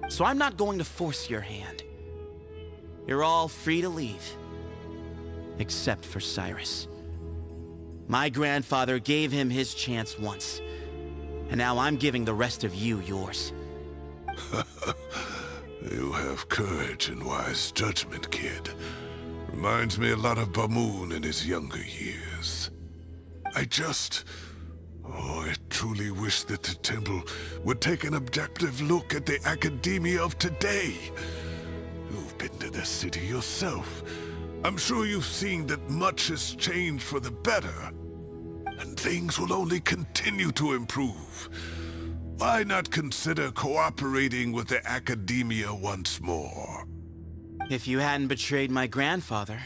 So I'm not going to force your hand. You're all free to leave. Except for Cyrus. My grandfather gave him his chance once. And now I'm giving the rest of you yours. You have courage and wise judgment, kid. Reminds me a lot of Pamoon in his younger years. I truly wish that the temple would take an objective look at the academia of today. You've been to the city yourself. I'm sure you've seen that much has changed for the better. And things will only continue to improve. Why not consider cooperating with the academia once more? If you hadn't betrayed my grandfather,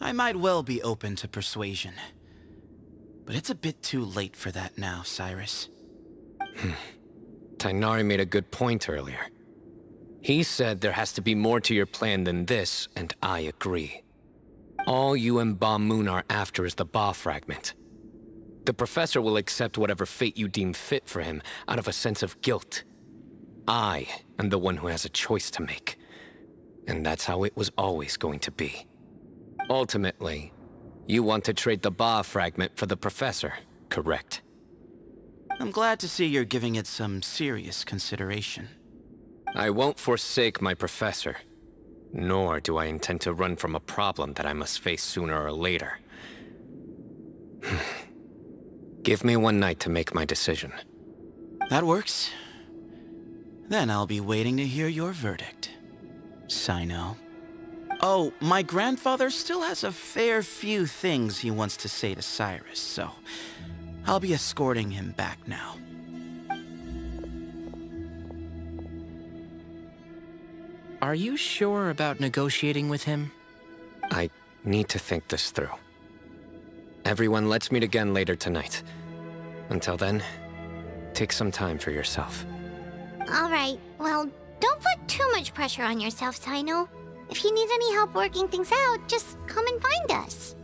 I might well be open to persuasion. But it's a bit too late for that now, Cyrus. Tighnari made a good point earlier. He said there has to be more to your plan than this, and I agree. All you and Ba Moon are after is the Ba fragment. The professor will accept whatever fate you deem fit for him out of a sense of guilt. I am the one who has a choice to make. And that's how it was always going to be. Ultimately, you want to trade the Ba fragment for the professor, correct? I'm glad to see you're giving it some serious consideration. I won't forsake my professor. Nor do I intend to run from a problem that I must face sooner or later. Give me one night to make my decision. That works. Then I'll be waiting to hear your verdict, Cyno. Oh, my grandfather still has a fair few things he wants to say to Cyrus, so I'll be escorting him back now. Are you sure about negotiating with him? I need to think this through. Everyone, let's meet again later tonight. Until then, take some time for yourself. All right, well, don't put too much pressure on yourself, Cyno. If you need any help working things out, just come and find us.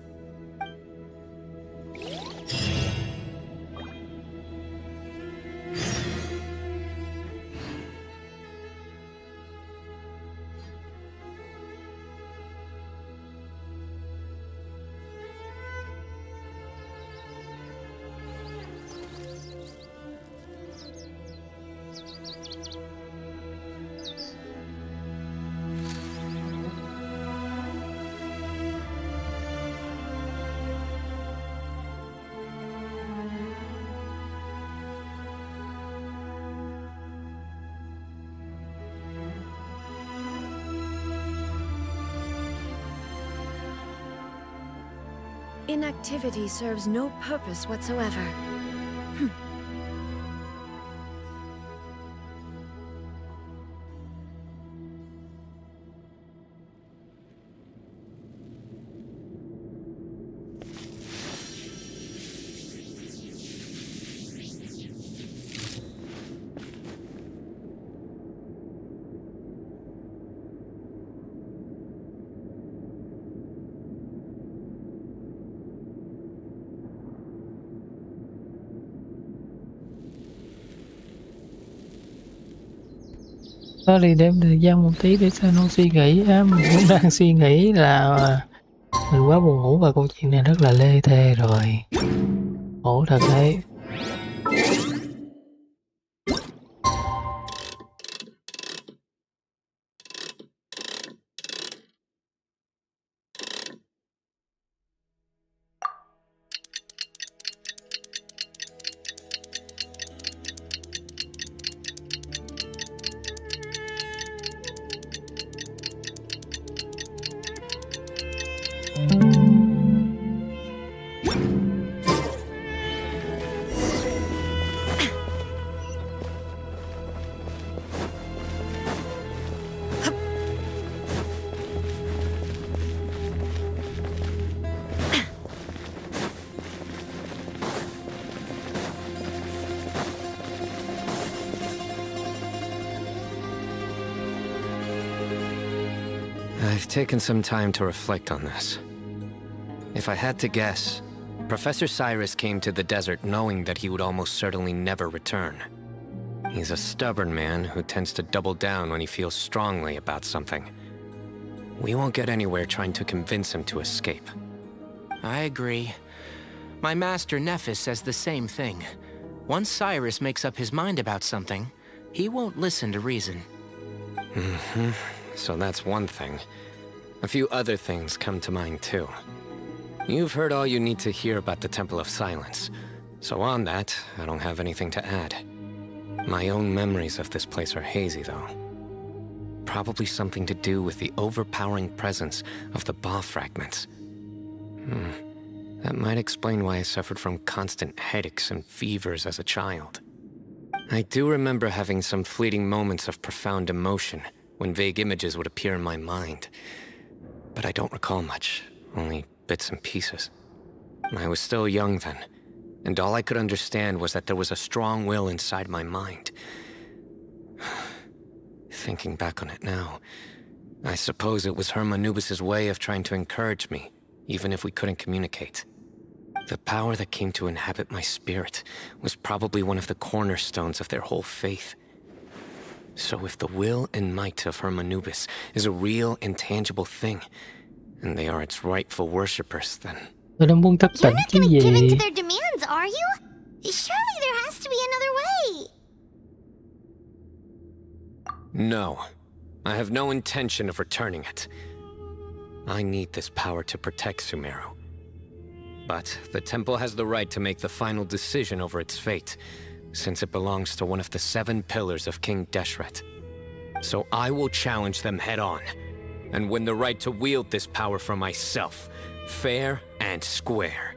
Inactivity serves no purpose whatsoever. Sorry, để em thời gian một tí để Cyno suy nghĩ. Mình cũng đang suy nghĩ là mình quá buồn ngủ và câu chuyện này rất là lê thê rồi. Khổ thật đấy. I've taken some time to reflect on this. If I had to guess, Professor Cyrus came to the desert knowing that he would almost certainly never return. He's a stubborn man who tends to double down when he feels strongly about something. We won't get anywhere trying to convince him to escape. I agree. My master Nephis says the same thing. Once Cyrus makes up his mind about something, he won't listen to reason. So that's one thing. A few other things come to mind too. You've heard all you need to hear about the Temple of Silence, so on that, I don't have anything to add. My own memories of this place are hazy, though. Probably something to do with the overpowering presence of the Ba fragments. That might explain why I suffered from constant headaches and fevers as a child. I do remember having some fleeting moments of profound emotion when vague images would appear in my mind. But I don't recall much, only bits and pieces. I was still young then, and all I could understand was that there was a strong will inside my mind. Thinking back on it now, I suppose it was Hermanubis' way of trying to encourage me, even if we couldn't communicate. The power that came to inhabit my spirit was probably one of the cornerstones of their whole faith. So if the will and might of Hermanubis is a real, intangible thing, and they are its rightful worshippers, then... Tôi đang muốn thức tỉnh chứ gì. You're not gonna give in to their demands, are you? Surely there has to be another way. No. I have no intention of returning it. I need this power to protect Sumeru. But the temple has the right to make the final decision over its fate, since it belongs to one of the 7 pillars of King Deshret. So I will challenge them head-on, and win the right to wield this power for myself, fair and square.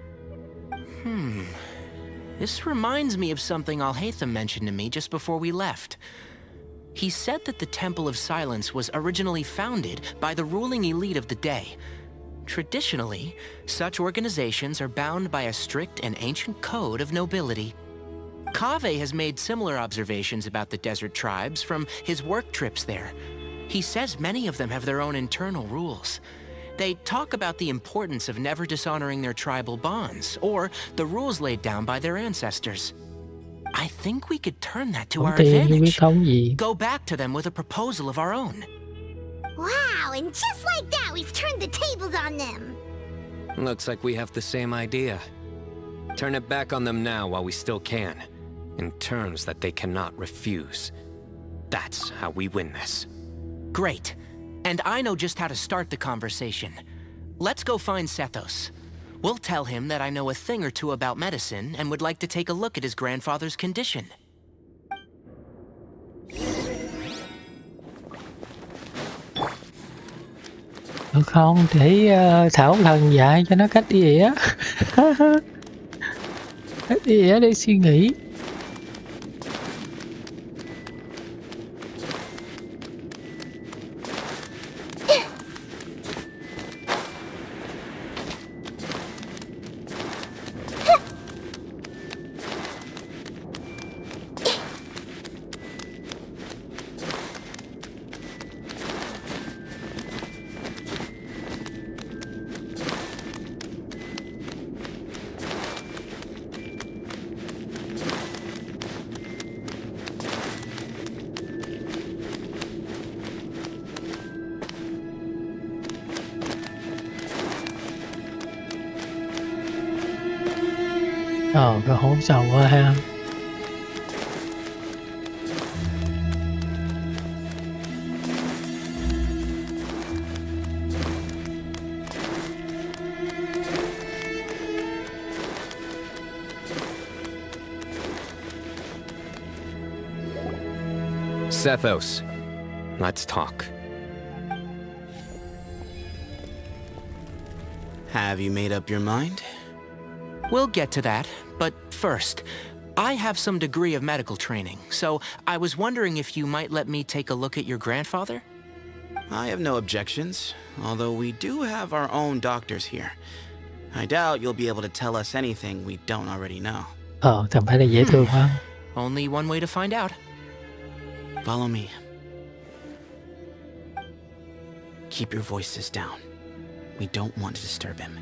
This reminds me of something Alhaitham mentioned to me just before we left. He said that the Temple of Silence was originally founded by the ruling elite of the day. Traditionally, such organizations are bound by a strict and ancient code of nobility. Kaveh has made similar observations about the desert tribes from his work trips there. He says many of them have their own internal rules. They talk about the importance of never dishonoring their tribal bonds, or the rules laid down by their ancestors. I think we could turn that to our advantage. Go back to them with a proposal of our own. Wow, and just like that, we've turned the tables on them. Looks like we have the same idea. Turn it back on them now while we still can, in terms that they cannot refuse. That's how we win this. Great. And I know just how to start the conversation. Let's go find Sethos. We'll tell him that I know a thing or two about medicine and would like to take a look at his grandfather's condition. Được không? Để Thảo Thần dạy cho nó cách đi ỉa. Cách đi ỉa để suy nghĩ. Cái hố sầu quá ha. Sethos, let's talk. Have you made up your mind? We'll get to that, but first, I have some degree of medical training, so I was wondering if you might let me take a look at your grandfather? I have no objections, although we do have our own doctors here. I doubt you'll be able to tell us anything we don't already know. Thằng phải là dễ thương hơn. Only one way to find out. Follow me. Keep your voices down. We don't want to disturb him.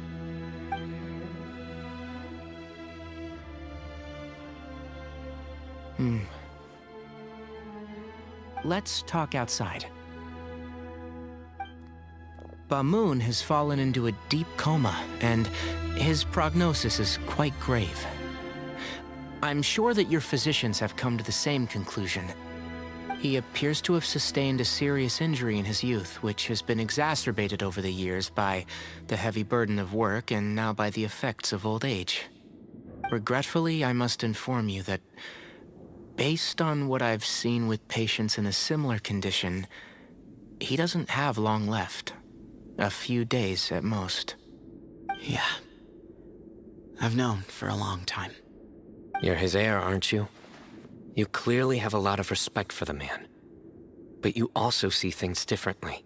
Let's talk outside. Bamoon has fallen into a deep coma, and his prognosis is quite grave. I'm sure that your physicians have come to the same conclusion. He appears to have sustained a serious injury in his youth, which has been exacerbated over the years by the heavy burden of work and now by the effects of old age. Regretfully, I must inform you that based on what I've seen with patients in a similar condition, he doesn't have long left. A few days at most. Yeah. I've known for a long time. You're his heir, aren't you? You clearly have a lot of respect for the man. But you also see things differently.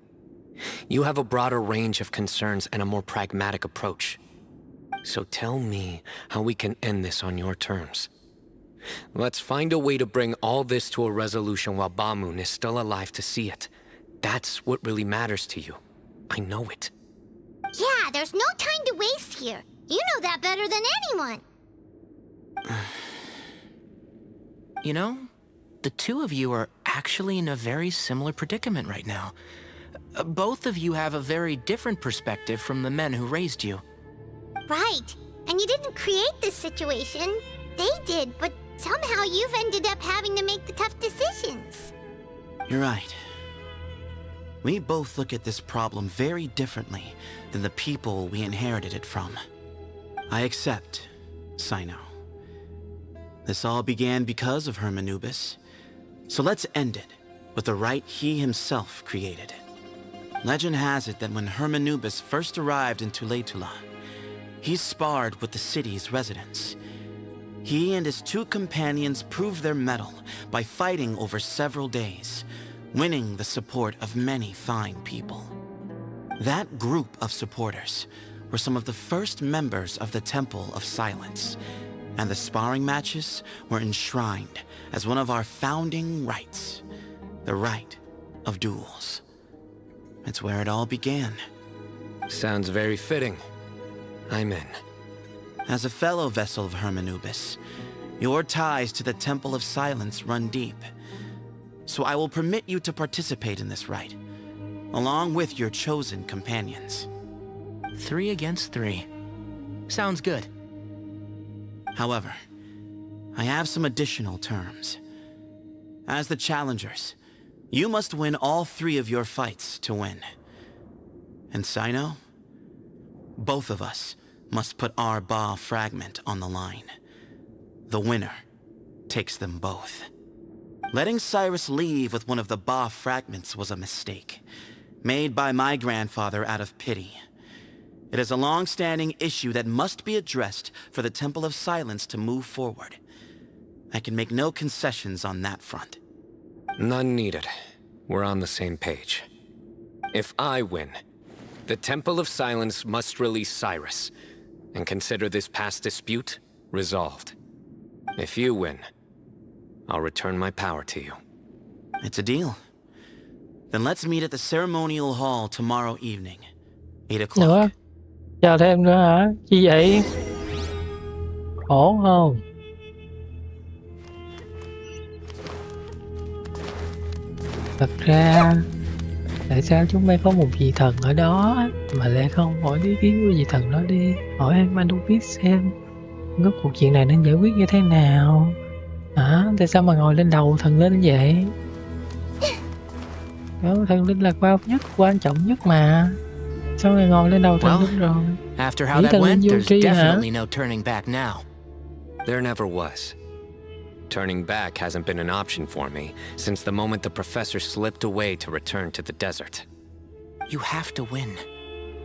You have a broader range of concerns and a more pragmatic approach. So tell me how we can end this on your terms. Let's find a way to bring all this to a resolution while Bamoon is still alive to see it. That's what really matters to you. I know it. Yeah, there's no time to waste here. You know that better than anyone. You know, the two of you are actually in a very similar predicament right now. Both of you have a very different perspective from the men who raised you. Right. And you didn't create this situation. They did, but somehow you've ended up having to make the tough decisions. You're right. We both look at this problem very differently than the people we inherited it from. I accept, Cyno. This all began because of Hermanubis, so let's end it with the rite he himself created. Legend has it that when Hermanubis first arrived in Tuletula, he sparred with the city's residents. He and his 2 companions proved their mettle by fighting over several days, winning the support of many fine people. That group of supporters were some of the first members of the Temple of Silence, and the sparring matches were enshrined as one of our founding rites, the rite of duels. It's where it all began. Sounds very fitting. I'm in. As a fellow vessel of Hermanubis, your ties to the Temple of Silence run deep. So I will permit you to participate in this rite, along with your chosen companions. 3 against 3. Sounds good. However, I have some additional terms. As the challengers, you must win all 3 of your fights to win. And Cyno, both of us must put our Ba fragment on the line. The winner takes them both. Letting Cyrus leave with one of the Ba fragments was a mistake, made by my grandfather out of pity. It is a long-standing issue that must be addressed for the Temple of Silence to move forward. I can make no concessions on that front. None needed. We're on the same page. If I win, the Temple of Silence must release Cyrus, and consider this past dispute resolved. If you win, I'll return my power to you. It's a deal. Then let's meet at the ceremonial hall tomorrow evening, 8 o'clock. Nữa, chờ thêm nữa hả? Chi vậy? Ổn không? Thật ra, tại sao chúng bay có một vị thần ở đó mà lại không hỏi ý kiến của vị thần đó đi? Hỏi Hermanubis xem rốt cuộc chuyện này nên giải quyết như thế nào? Hả? Tại sao mà ngồi lên đầu thần linh vậy? Đó, thần linh là quan trọng nhất mà. Sao lại ngồi lên đầu thần linh rồi? After how that went, there's definitely no turning back now. There never was. Turning back hasn't been an option for me since the moment the professor slipped away to return to the desert. You have to win.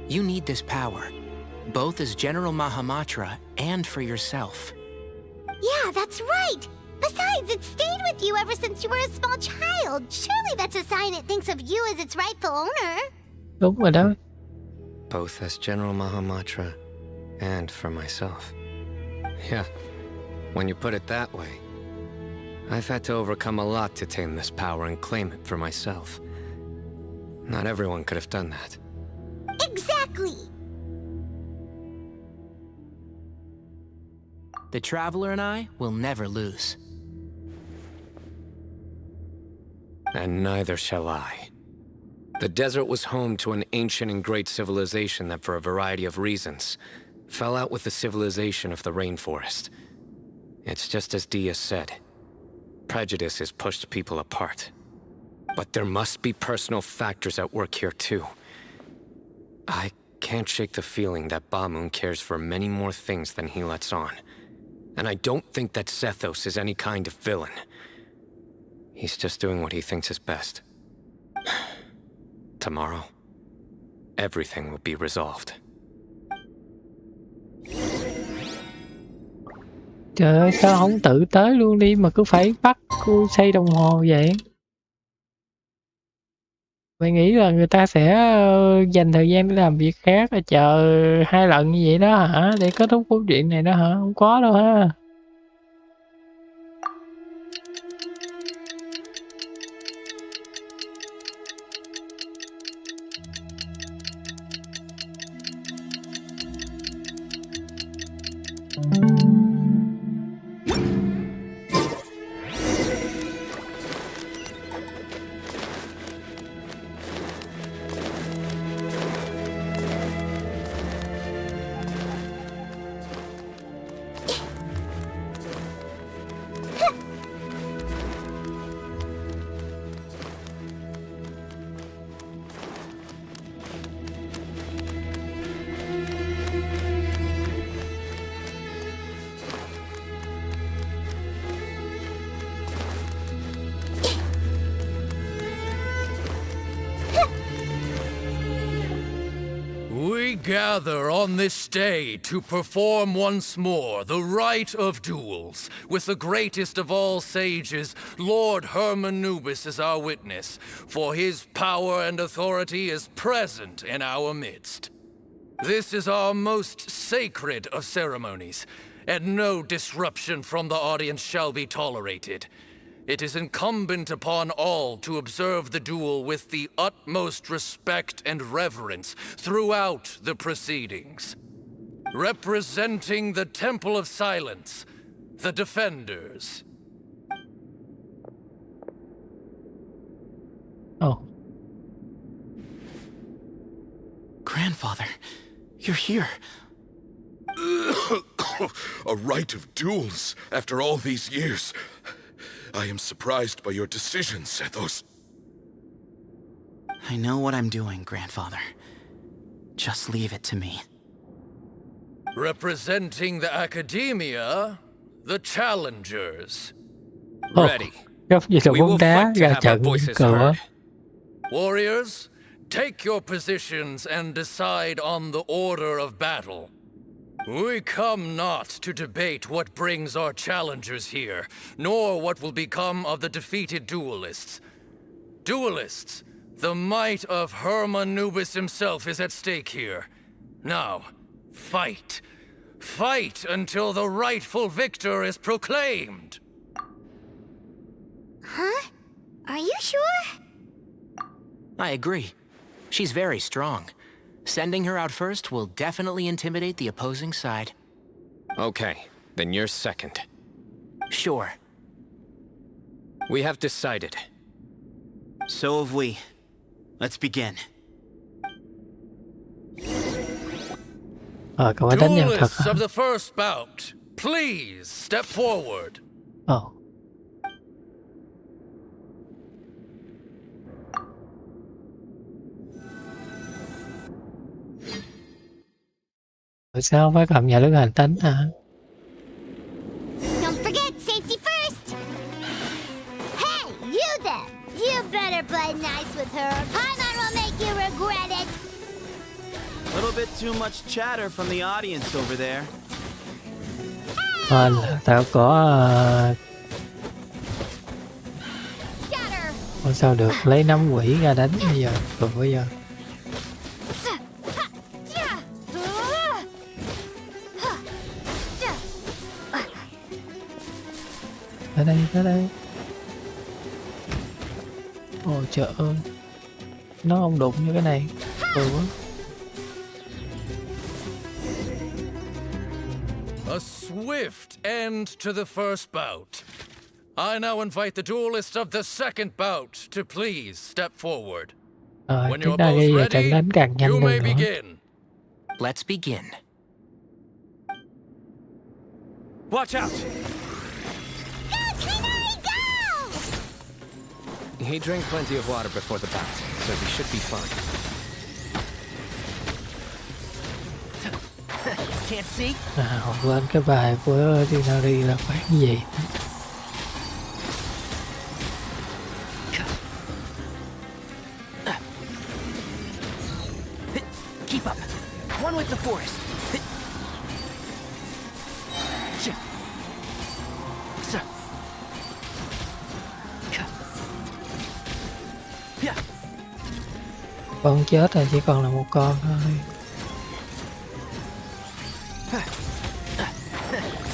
You need this power, both as General Mahamatra and for yourself. Yeah, that's right! Besides, it stayed with you ever since you were a small child. Surely that's a sign it thinks of you as its rightful owner. Đúng rồi đó. Both as General Mahamatra and for myself. Yeah, when you put it that way, I've had to overcome a lot to tame this power and claim it for myself. Not everyone could have done that. Exactly! The Traveler and I will never lose. And neither shall I. The desert was home to an ancient and great civilization that, for a variety of reasons, fell out with the civilization of the rainforest. It's just as Dia said. Prejudice has pushed people apart. But there must be personal factors at work here too. I can't shake the feeling that Bamun cares for many more things than he lets on. And I don't think that Sethos is any kind of villain. He's just doing what he thinks is best. Tomorrow, everything will be resolved. Trời ơi, sao không tự tới luôn đi mà cứ phải bắt cô xây đồng hồ vậy? Mày nghĩ là người ta sẽ dành thời gian để làm việc khác, chờ 2 lần như vậy đó hả? Để kết thúc câu chuyện này đó hả? Không có đâu ha. gather on this day to perform once more the rite of duels, with the greatest of all sages, Lord Hermanubis, as our witness, for his power and authority is present in our midst. This is our most sacred of ceremonies, and no disruption from the audience shall be tolerated. It is incumbent upon all to observe the duel with the utmost respect and reverence throughout the proceedings. Representing the Temple of Silence, the Defenders. Oh. Grandfather, you're here. A rite of duels after all these years. I am surprised by your decision, Sethos. I know what I'm doing, Grandfather. Just leave it to me. Representing the Academia, the Challengers. Ready. Góc gì We will bóng đá fight to ra have our trận voices cửa. heard. Warriors, take your positions and decide on the order of battle. We come not to debate what brings our challengers here, nor what will become of the defeated duelists. Duelists, the might of Hermanubis himself is at stake here. Now, fight. Fight until the rightful victor is proclaimed. Huh? Are you sure? I agree. She's very strong. Sending her out first will definitely intimidate the opposing side. Okay, then you're second. Sure. We have decided. So have we. Let's begin. Cậu ấy đánh nhau thật Duelists hả? of the first bout, please step forward. Ồ. Tại sao phải cầm nhà nước hành tính hả? Don't forget, safety first! Hey, you there! You better play nice with her, or Paimon will make you regret it! A little bit too much chatter from the audience over there. Tao có... sao được lấy nắm quỷ ra đánh bây giờ? Rồi bây giờ... Tới đây. Ồ trời ơi. Nó không đụng như cái này. Ừ quá. A swift end to the first bout. I now invite the duelists of the second bout to please step forward. When Chúng you're ta ghi both vào trận ready, đánh càng nhanh you may hơn nữa. begin. Let's begin. Watch out! He drank plenty of water before the bout, so he should be fine. Can't see? Học lên cái bài của Dinari là phải cái gì? Keep up. One with the forest. Con chết rồi, chỉ còn là một con thôi.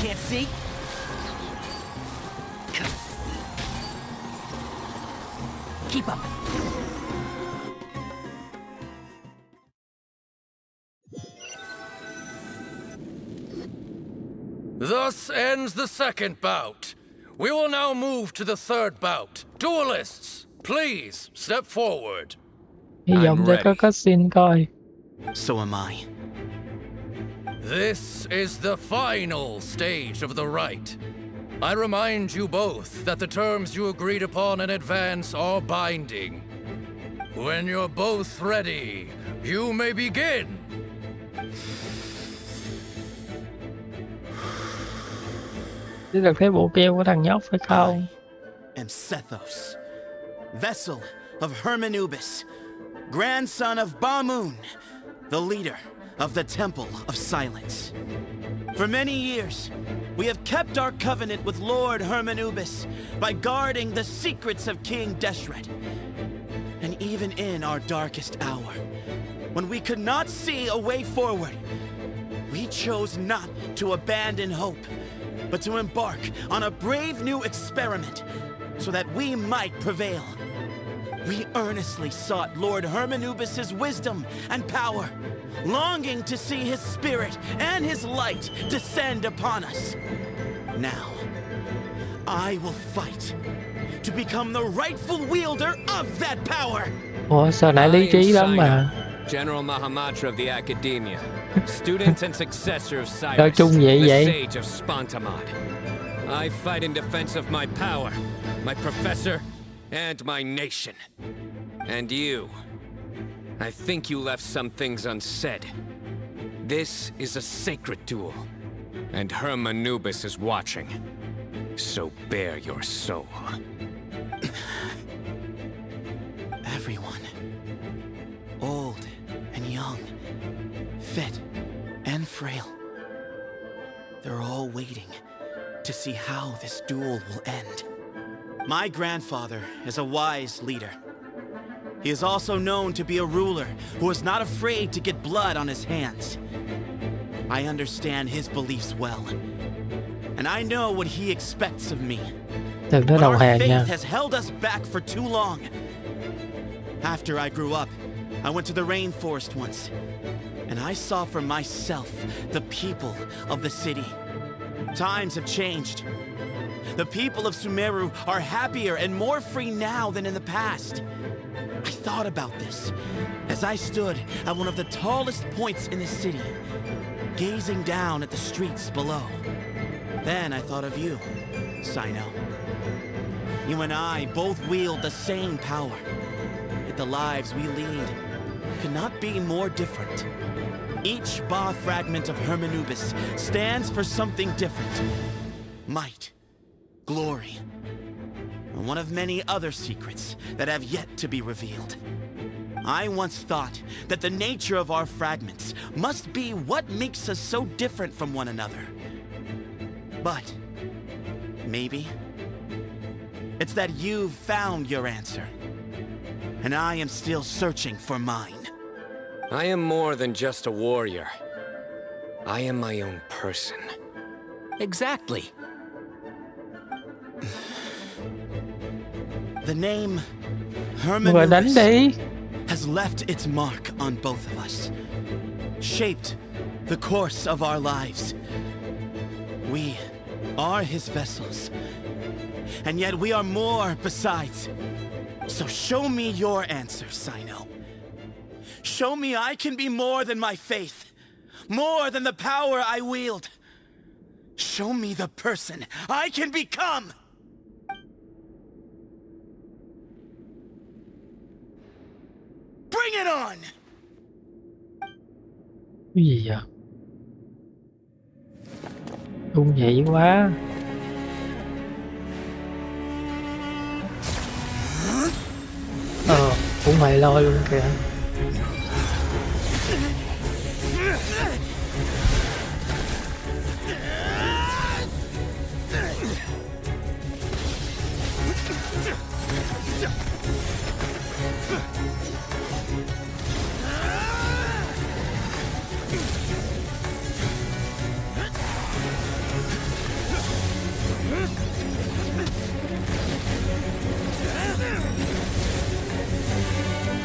Can't see? Keep up. Thus ends the second bout. We will now move to the third bout. Duelists, please step forward. Hy vọng sẽ có cutscene coi. So am I. This is the final stage of the rite. I remind you both that the terms you agreed upon in advance are binding. When you're both ready, you may begin. Chỉ được thấy bộ keo của thằng nhóc phải không? I am Sethos, vessel of Hermanubis, grandson of Bamun, the leader of the Temple of Silence. For many years, we have kept our covenant with Lord Hermanubis by guarding the secrets of King Deshret. And even in our darkest hour, when we could not see a way forward, we chose not to abandon hope, but to embark on a brave new experiment so that we might prevail. We earnestly sought Lord Hermanubis' wisdom and power, longing to see his spirit and his light descend upon us. Now, I will fight to become the rightful wielder of that power. Ủa sao lại lý trí lắm mà. General Mahamatra of the Academia, student and successor of Sao Cyrus, chung vậy the vậy? sage of Spontamod. I fight in defense of my power, my professor, and my nation. And you, I think you left some things unsaid. This is a sacred duel, and Hermanubis is watching. So bare your soul. Everyone, old and young, fit and frail, they're all waiting to see how this duel will end. My grandfather is a wise leader. He is also known to be a ruler who is not afraid to get blood on his hands. I understand his beliefs well, and I know what he expects of me. Đừng có But đầu our hàng nha. faith has held us back for too long. After I grew up, I went to the rainforest once, and I saw for myself the people of the city. Times have changed. The people of Sumeru are happier and more free now than in the past. I thought about this as I stood at one of the tallest points in the city, gazing down at the streets below. Then I thought of you, Cyno. You and I both wield the same power, yet the lives we lead could not be more different. Each Ba fragment of Hermanubis stands for something different. Might, glory, and one of many other secrets that have yet to be revealed. I once thought that the nature of our fragments must be what makes us so different from one another. But maybe it's that you've found your answer, and I am still searching for mine. I am more than just a warrior. I am my own person. Exactly. The name Rồi đánh đi. Hermanubis has left its mark on both of us, shaped the course of our lives. We are his vessels, and yet we are more besides. So show me your answer, Cyno. Show me I can be more than my faith, more than the power I wield. Show me the person I can become! Bring it on! Cái gì vậy? Rung nhảy quá. Cũng mày lôi luôn kìa.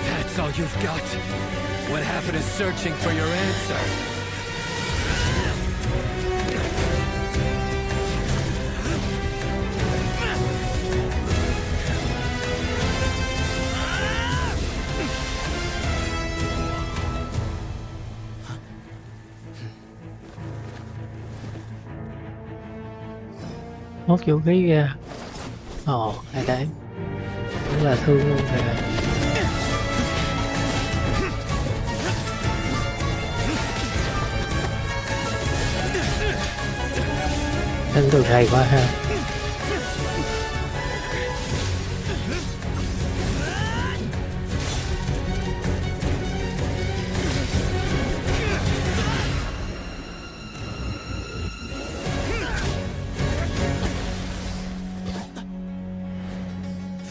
That's all you've got? What happened is searching for your answer. Móc vũ khí ra. Hay đấy. Cũng là thương luôn kìa. Đánh tường hay quá ha.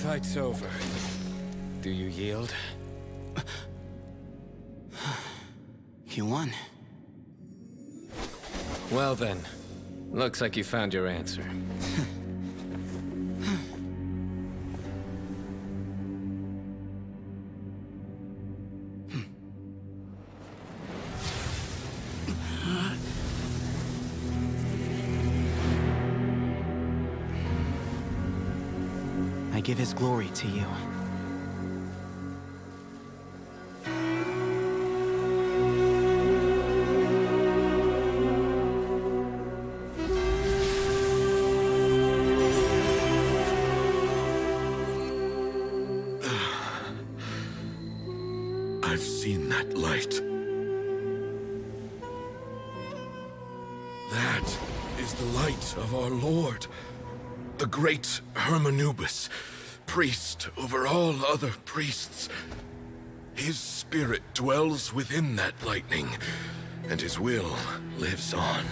fight's over. Do you yield? You won. Well then, looks like you found your answer. I give his glory to you. I've seen that light. That is the light of our Lord, the great Hermanubis, priest over all other priests. His spirit dwells within that lightning, and his will lives on.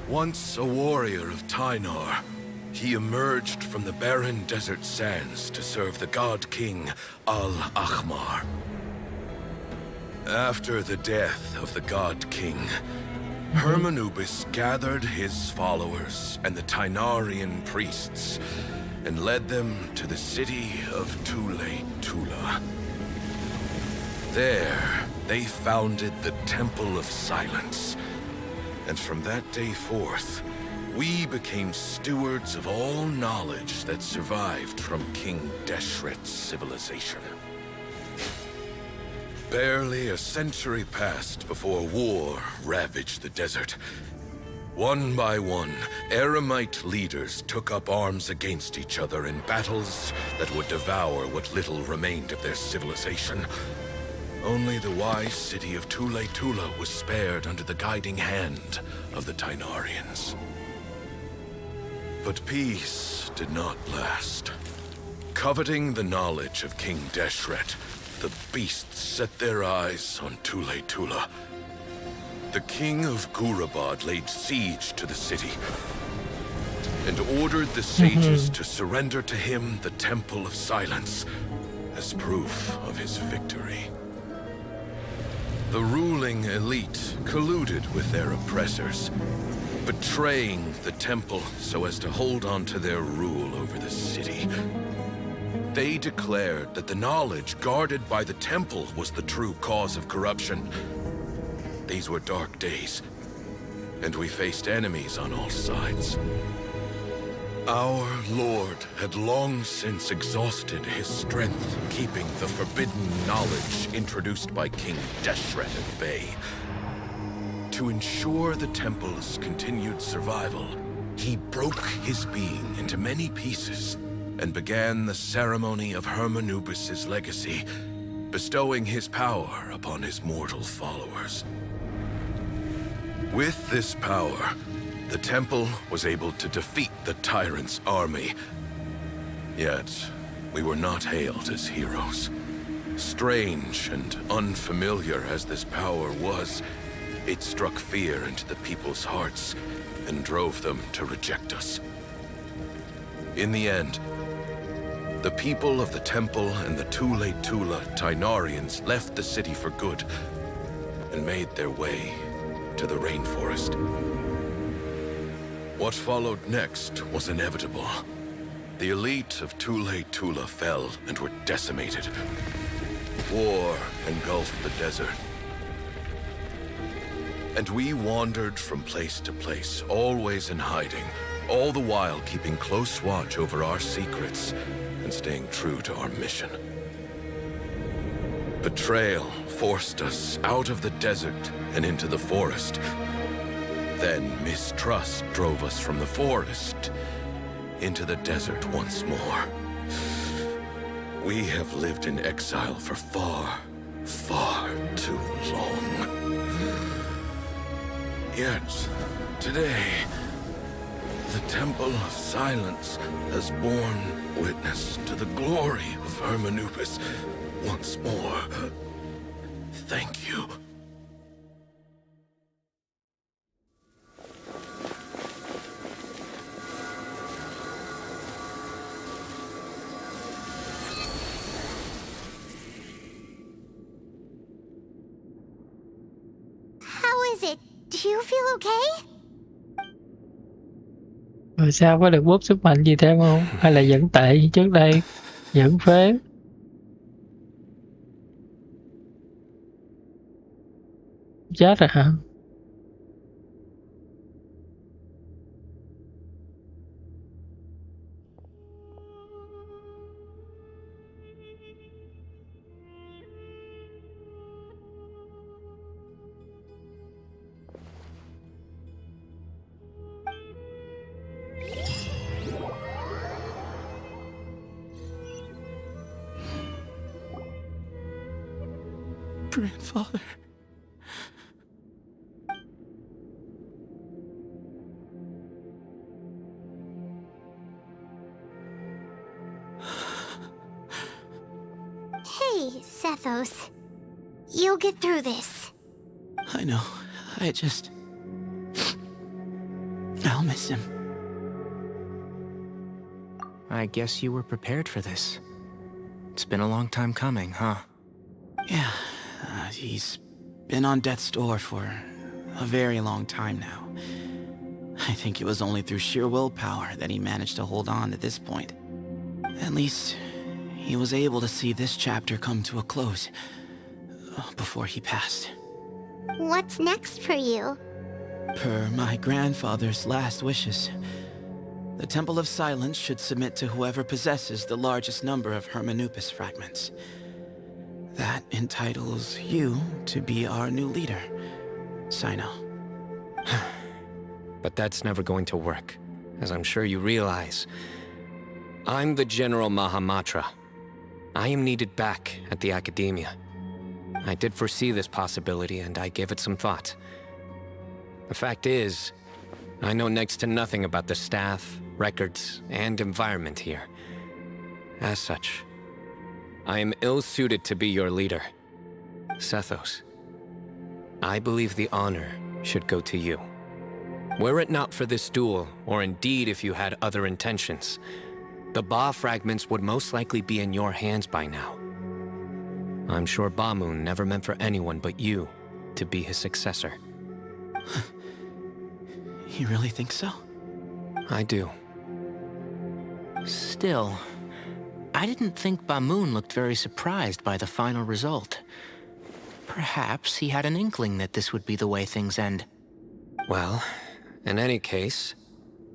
Once a warrior of Tynar, he emerged from the barren desert sands to serve the god king Al-Ahmar. After the death of the god king, Hermanubis gathered his followers and the Tynarian priests and led them to the city of Tule-Tula. There, they founded the Temple of Silence, and from that day forth, we became stewards of all knowledge that survived from King Deshret's civilization. Barely a century passed before war ravaged the desert. One by one, Eremite leaders took up arms against each other in battles that would devour what little remained of their civilization. Only the wise city of Tule-Tula was spared under the guiding hand of the Tynarians. But peace did not last. Coveting the knowledge of King Deshret, the beasts set their eyes on Tule-Tula. The king of Gurabad laid siege to the city and ordered the sages to surrender to him the Temple of Silence as proof of his victory. The ruling elite colluded with their oppressors, betraying the temple so as to hold on to their rule over the city. They declared that the knowledge guarded by the temple was the true cause of corruption. These were dark days, and we faced enemies on all sides. Our Lord had long since exhausted his strength, keeping the forbidden knowledge introduced by King Deshret at bay. To ensure the temple's continued survival, he broke his being into many pieces and began the ceremony of Hermanubis' legacy, bestowing his power upon his mortal followers. With this power, the temple was able to defeat the tyrant's army. Yet, we were not hailed as heroes. Strange and unfamiliar as this power was, it struck fear into the people's hearts and drove them to reject us. In the end, the people of the temple and the Tule-Tula Tynarians left the city for good and made their way to the rainforest. What followed next was inevitable. The elite of Tule-Tula fell and were decimated. War engulfed the desert. And we wandered from place to place, always in hiding, all the while keeping close watch over our secrets and staying true to our mission. Betrayal forced us out of the desert and into the forest. Then mistrust drove us from the forest into the desert once more. We have lived in exile for far, far too long. Yet, today, the Temple of Silence has borne witness to the glory of Hermanubis once more. Thank you. you feel okay? Rồi sao, có được boost sức mạnh gì thêm không? Hay là vẫn tệ như trước đây? Vẫn phế? Chết rồi hả? Grandfather. Hey, Sethos. You'll get through this. I know. I'll miss him. I guess you were prepared for this. It's been a long time coming, huh? Yeah, he's been on death's door for a very long time now. I think it was only through sheer willpower that he managed to hold on to this point. At least, he was able to see this chapter come to a close before he passed. What's next for you? Per my grandfather's last wishes, the Temple of Silence should submit to whoever possesses the largest number of Hermanupis fragments. That entitles you to be our new leader, Cyno. But that's never going to work, as I'm sure you realize. I'm the General Mahamatra. I am needed back at the Academia. I did foresee this possibility, and I gave it some thought. The fact is, I know next to nothing about the staff, records, and environment here. As such, I am ill-suited to be your leader. Sethos, I believe the honor should go to you. Were it not for this duel, or indeed if you had other intentions, the Ba fragments would most likely be in your hands by now. I'm sure Bamoon never meant for anyone but you to be his successor. You really think so? I do. Still, I didn't think Bamoon looked very surprised by the final result. Perhaps he had an inkling that this would be the way things end. Well, in any case,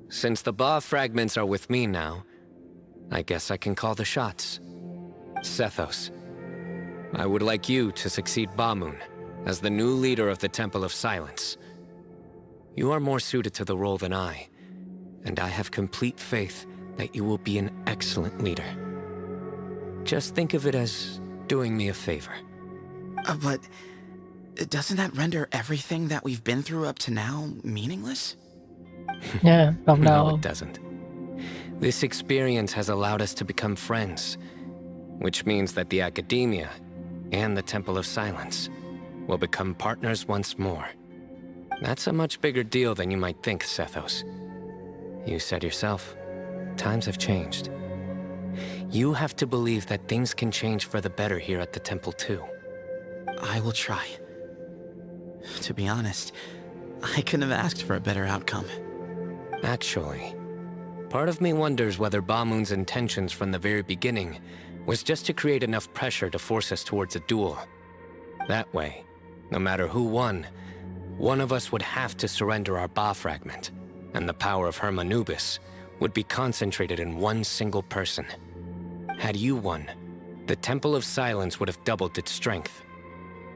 since the Ba fragments are with me now, I guess I can call the shots. Sethos, I would like you to succeed Bamoon as the new leader of the Temple of Silence. You are more suited to the role than I, and I have complete faith that you will be an excellent leader. Just think of it as doing me a favor. But doesn't that render everything that we've been through up to now meaningless? Yeah, no, it doesn't. This experience has allowed us to become friends, which means that the Academia and the Temple of Silence will become partners once more. That's a much bigger deal than you might think, Sethos. You said yourself, times have changed. You have to believe that things can change for the better here at the Temple too. I will try. To be honest, I couldn't have asked for a better outcome. Actually, part of me wonders whether Bamoon's intentions from the very beginning was just to create enough pressure to force us towards a duel. That way, no matter who won, one of us would have to surrender our Ba fragment, and the power of Hermanubis would be concentrated in one single person. Had you won, the Temple of Silence would have doubled its strength.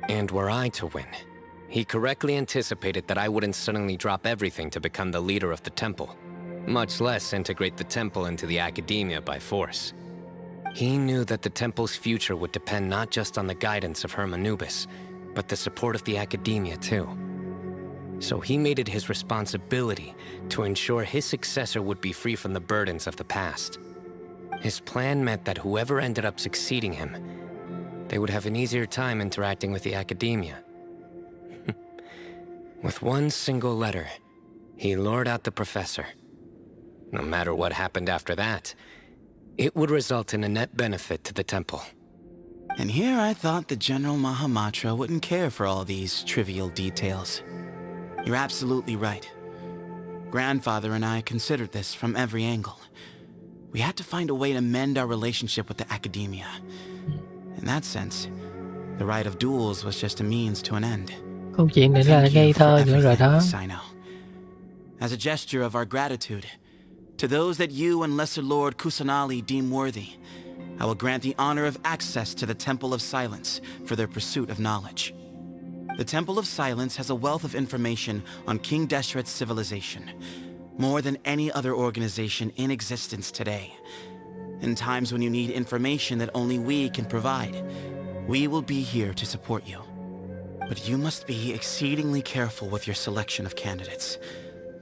And were I to win, he correctly anticipated that I wouldn't suddenly drop everything to become the leader of the temple, much less integrate the temple into the Academia by force. He knew that the temple's future would depend not just on the guidance of Hermanubis, but the support of the Academia too. So he made it his responsibility to ensure his successor would be free from the burdens of the past. His plan meant that whoever ended up succeeding him, they would have an easier time interacting with the Academia. With one single letter, he lured out the professor. No matter what happened after that, it would result in a net benefit to the temple. And here I thought the General Mahamatra wouldn't care for all these trivial details. You're absolutely right. Grandfather and I considered this from every angle. We had to find a way to mend our relationship with the academia. In that sense, the right of duels was just a means to an end. Câu chuyện này là Thank ngây you for thơ nữa rồi everything, đó. Cyno. As a gesture of our gratitude, to those that you and Lesser Lord Kusanali deem worthy, I will grant the honor of access to the Temple of Silence for their pursuit of knowledge. The Temple of Silence has a wealth of information on King Deshret's civilization, more than any other organization in existence today. In times when you need information that only we can provide, we will be here to support you. But you must be exceedingly careful with your selection of candidates,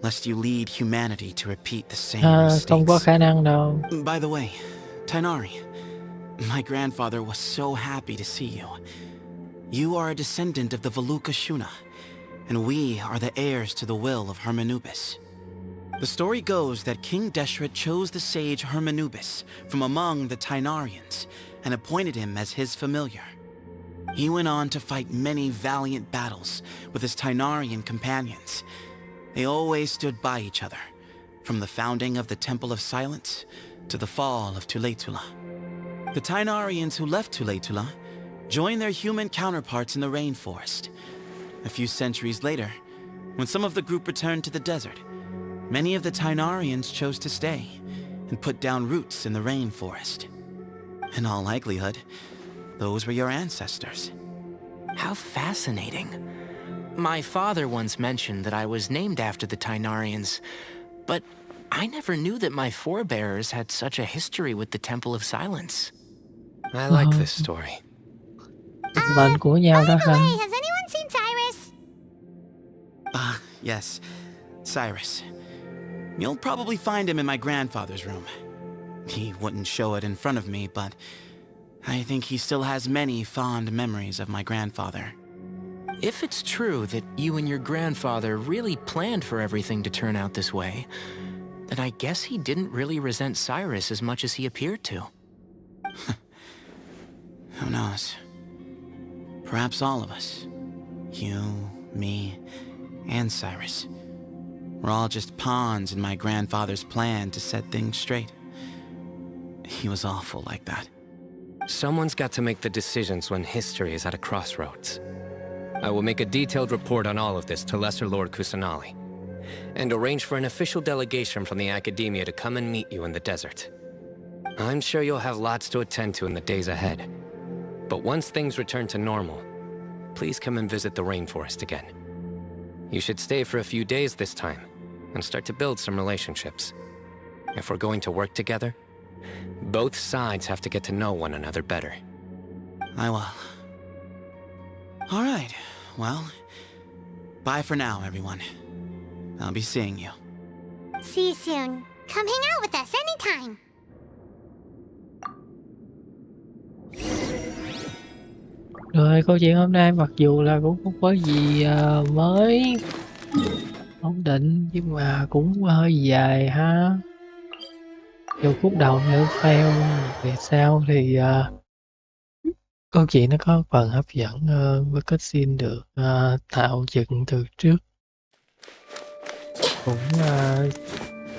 lest you lead humanity to repeat the same Không có mistakes. khả năng đâu. By the way, Tainari, my grandfather was so happy to see you. You are a descendant of the Veluca Shuna, and we are the heirs to the will of Hermanubis. The story goes that King Deshret chose the sage Hermanubis from among the Tainarians and appointed him as his familiar. He went on to fight many valiant battles with his Tainarian companions. They always stood by each other, from the founding of the Temple of Silence to the fall of Tuletula. The Tainarians who left Tuletula joined their human counterparts in the rainforest. A few centuries later, when some of the group returned to the desert, many of the Tainarians chose to stay and put down roots in the rainforest. In all likelihood, those were your ancestors. How fascinating. My father once mentioned that I was named after the Tainarians, but I never knew that my forebears had such a history with the Temple of Silence. I like this story. Mệnh của nhau đó hả? Hey, has anyone seen Cyrus? Yes, Cyrus. You'll probably find him in my grandfather's room. He wouldn't show it in front of me, but I think he still has many fond memories of my grandfather. If it's true that you and your grandfather really planned for everything to turn out this way, then I guess he didn't really resent Cyrus as much as he appeared to. Who knows? Perhaps all of us, you, me, and Cyrus, we're all just pawns in my grandfather's plan to set things straight. He was awful like that. Someone's got to make the decisions when history is at a crossroads. I will make a detailed report on all of this to Lesser Lord Kusanali, and arrange for an official delegation from the Academia to come and meet you in the desert. I'm sure you'll have lots to attend to in the days ahead. But once things return to normal, please come and visit the rainforest again. You should stay for a few days this time, and start to build some relationships. If we're going to work together, both sides have to get to know one another better. I will. All right, well, bye for now, everyone. I'll be seeing you. See you soon. Come hang out with us anytime. Rồi câu chuyện hôm nay mặc dù là cũng không có gì mới ổn định, nhưng mà cũng hơi dài ha. Dù khúc đầu nữa fail, về sau thì câu chuyện nó có phần hấp dẫn hơn với cutscene được tạo dựng từ trước, cũng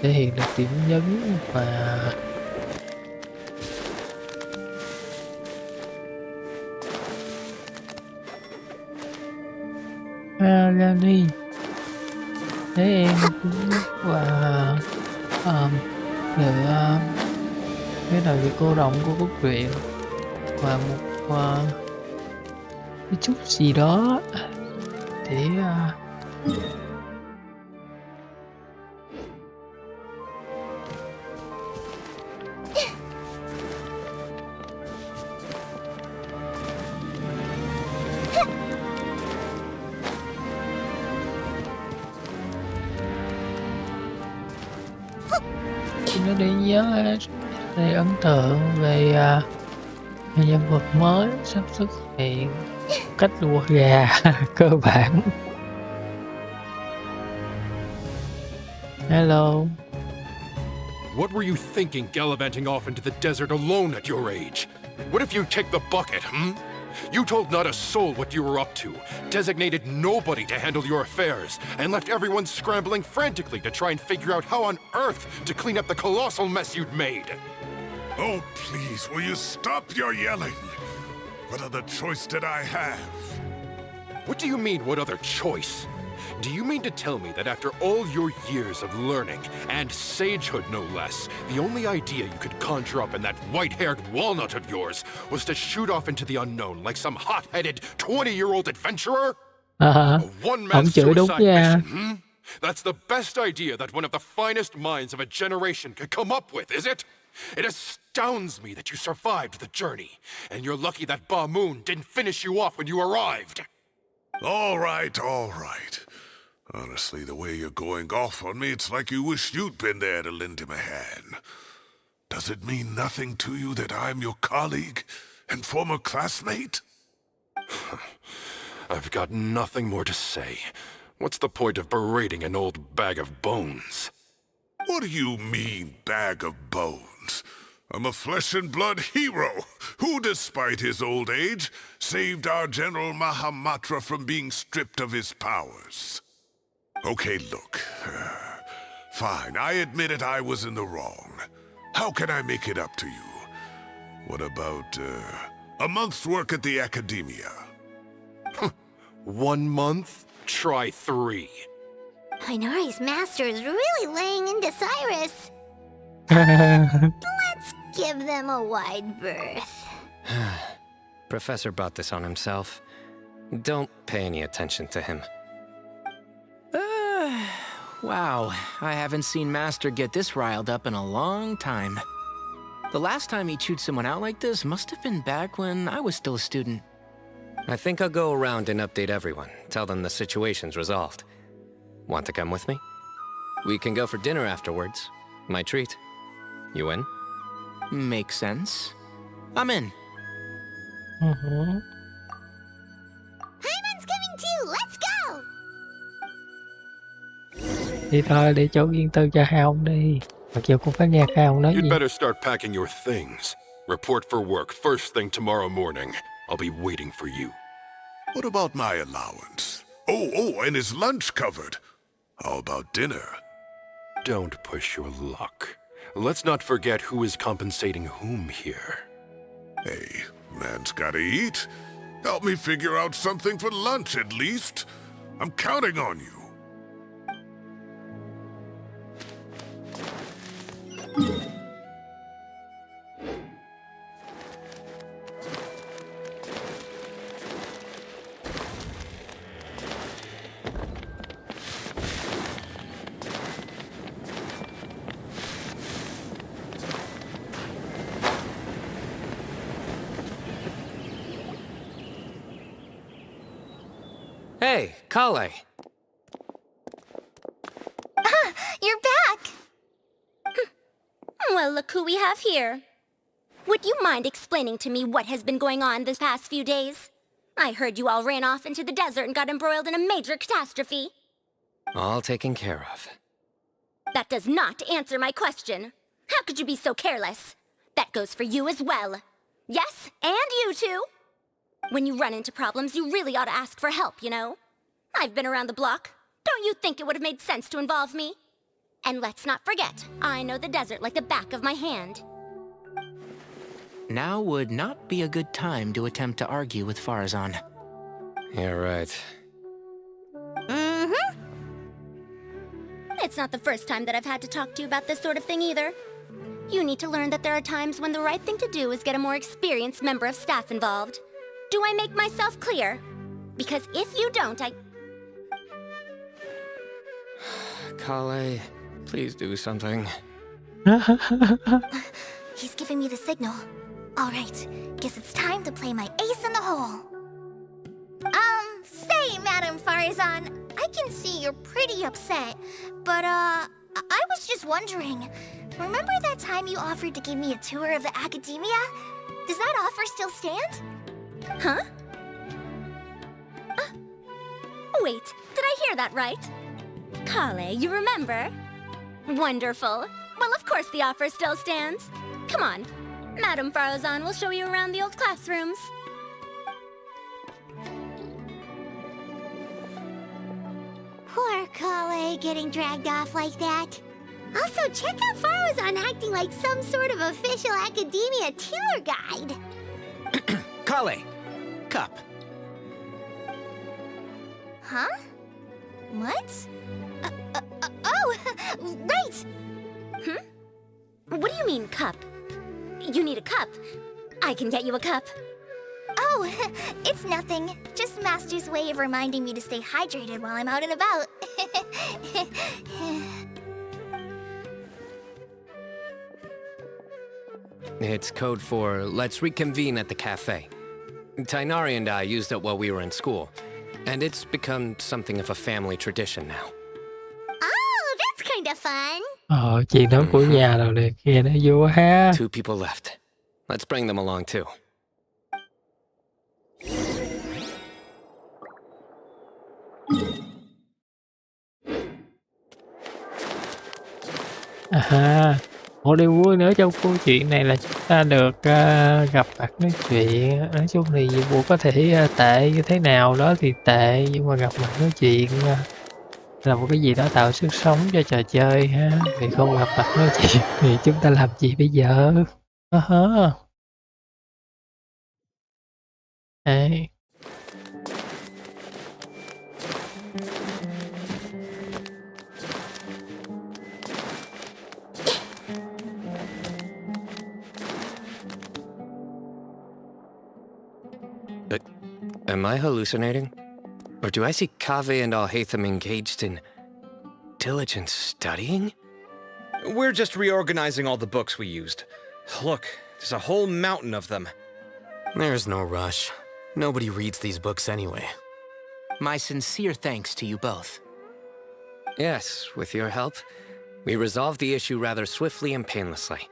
thể hiện được điểm nhấn và Lani thấy em cũng và lựa cái đầu việc cô động của cốt truyện và một cái chút gì đó để nó để nhớ để ấn tượng về nhân vật mới sắp xuất hiện cách lùa gà cơ bản. Hello. What were you thinking gallivanting off into the desert alone at your age? What if you take the bucket, You told not a soul what you were up to, designated nobody to handle your affairs, and left everyone scrambling frantically to try and figure out how on earth to clean up the colossal mess you'd made. Oh, please, will you stop your yelling? What other choice did I have? What do you mean, what other choice? Do you mean to tell me that after all your years of learning, and sagehood no less, the only idea you could conjure up in that white-haired walnut of yours was to shoot off into the unknown like some hot-headed 20-year-old adventurer? A one-man suicide mission, hmm? That's the best idea that one of the finest minds of a generation could come up with, is it? It astounds me that you survived the journey, and you're lucky that Ba Moon didn't finish you off when you arrived. All right, all right. Honestly, the way you're going off on me, it's like you wish you'd been there to lend him a hand. Does it mean nothing to you that I'm your colleague and former classmate? I've got nothing more to say. What's the point of berating an old bag of bones? What do you mean, bag of bones? I'm a flesh-and-blood hero who, despite his old age, saved our General Mahamatra from being stripped of his powers. Okay, look. Fine, I admit it, I was in the wrong. How can I make it up to you? What about, a month's work at the Academia? 1 month? Try 3. Hinari's master is really laying into Cyrus. Let's give them a wide berth. Professor brought this on himself. Don't pay any attention to him. Wow, I haven't seen Master get this riled up in a long time. The last time he chewed someone out like this must have been back when I was still a student. I think I'll go around and update everyone, tell them the situation's resolved. Want to come with me? We can go for dinner afterwards. My treat. You in? Makes sense. I'm in. Hyman's coming too, let's go! Thì thôi, để chỗ riêng tư cho hai ông đi. Mặc dù cũng phải nghe hai ông nói gì. You'd better start packing your things. Report for work first thing tomorrow morning. I'll be waiting for you. What about my allowance? Oh, and is lunch covered? How about dinner? Don't push your luck. Let's not forget who is compensating whom here. Hey, man's gotta eat. Help me figure out something for lunch at least. I'm counting on you. Hey, Kale. You're back! Well, look who we have here. Would you mind explaining to me what has been going on this past few days? I heard you all ran off into the desert and got embroiled in a major catastrophe. All taken care of. That does not answer my question. How could you be so careless? That goes for you as well. Yes, and you too. When you run into problems, you really ought to ask for help, you know? I've been around the block. Don't you think it would have made sense to involve me? And let's not forget, I know the desert like the back of my hand. Now would not be a good time to attempt to argue with Farazan. You're right. Mm-hmm. It's not the first time that I've had to talk to you about this sort of thing either. You need to learn that there are times when the right thing to do is get a more experienced member of staff involved. Do I make myself clear? Because if you don't, Kale, please do something. He's giving me the signal. All right, guess it's time to play my ace in the hole. Say, Madam Farazan, I can see you're pretty upset, but, I was just wondering, remember that time you offered to give me a tour of the Academia? Does that offer still stand? Huh? Wait, did I hear that right? Kale, you remember? Wonderful. Well, of course the offer still stands. Come on. Madam Farazan will show you around the old classrooms. Poor Kale getting dragged off like that. Also, check how far I was on acting like some sort of official academia tour guide. Kale, Cup. Huh? What? Oh, right! What do you mean, cup? You need a cup. I can get you a cup. Oh, it's nothing. Just Master's way of reminding me to stay hydrated while I'm out and about. It's code for let's reconvene at the cafe. Tainari and I used it while we were in school, and it's become something of a family tradition now. Oh, that's kind of fun. Chuyện đó của nhà rồi nè, kia nó vui ha. 2 people left. Let's bring them along too. Một điều vui nữa trong câu chuyện này là chúng ta được gặp mặt nói chuyện. Nói chung thì nhiệm vụ có thể tệ như thế nào đó thì tệ, nhưng mà gặp mặt nói chuyện là một cái gì đó tạo sức sống cho trò chơi ha. Vì không gặp mặt nói chuyện thì chúng ta làm gì bây giờ? Đấy. Am I hallucinating? Or do I see Kaveh and Alhaitham engaged in diligent studying? We're just reorganizing all the books we used. Look, there's a whole mountain of them. There's no rush. Nobody reads these books anyway. My sincere thanks to you both. Yes, with your help, we resolved the issue rather swiftly and painlessly.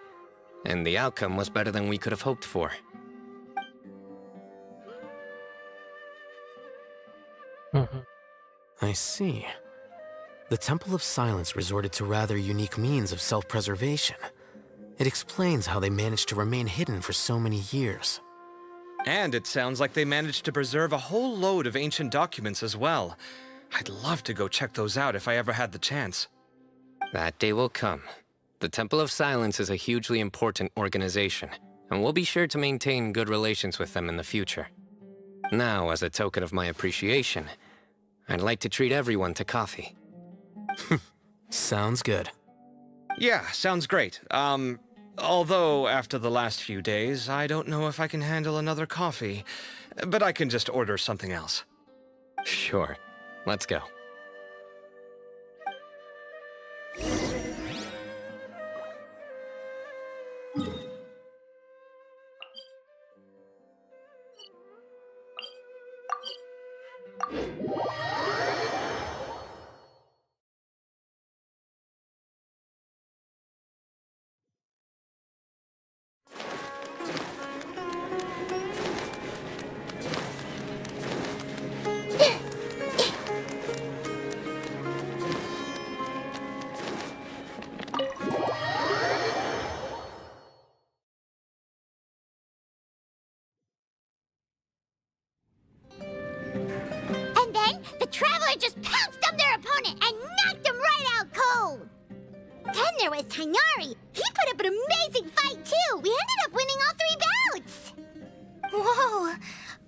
And the outcome was better than we could have hoped for. I see. The Temple of Silence resorted to rather unique means of self-preservation. It explains how they managed to remain hidden for so many years. And it sounds like they managed to preserve a whole load of ancient documents as well. I'd love to go check those out if I ever had the chance. That day will come. The Temple of Silence is a hugely important organization, and we'll be sure to maintain good relations with them in the future. Now, as a token of my appreciation, I'd like to treat everyone to coffee. Sounds good. Yeah, sounds great. Although after the last few days, I don't know if I can handle another coffee. But I can just order something else. Sure. Let's go. And then the Traveler just pounced on their opponent and knocked him right out cold. Then there was Tainari. He put up an amazing fight too. We ended up winning all 3 bouts. Whoa!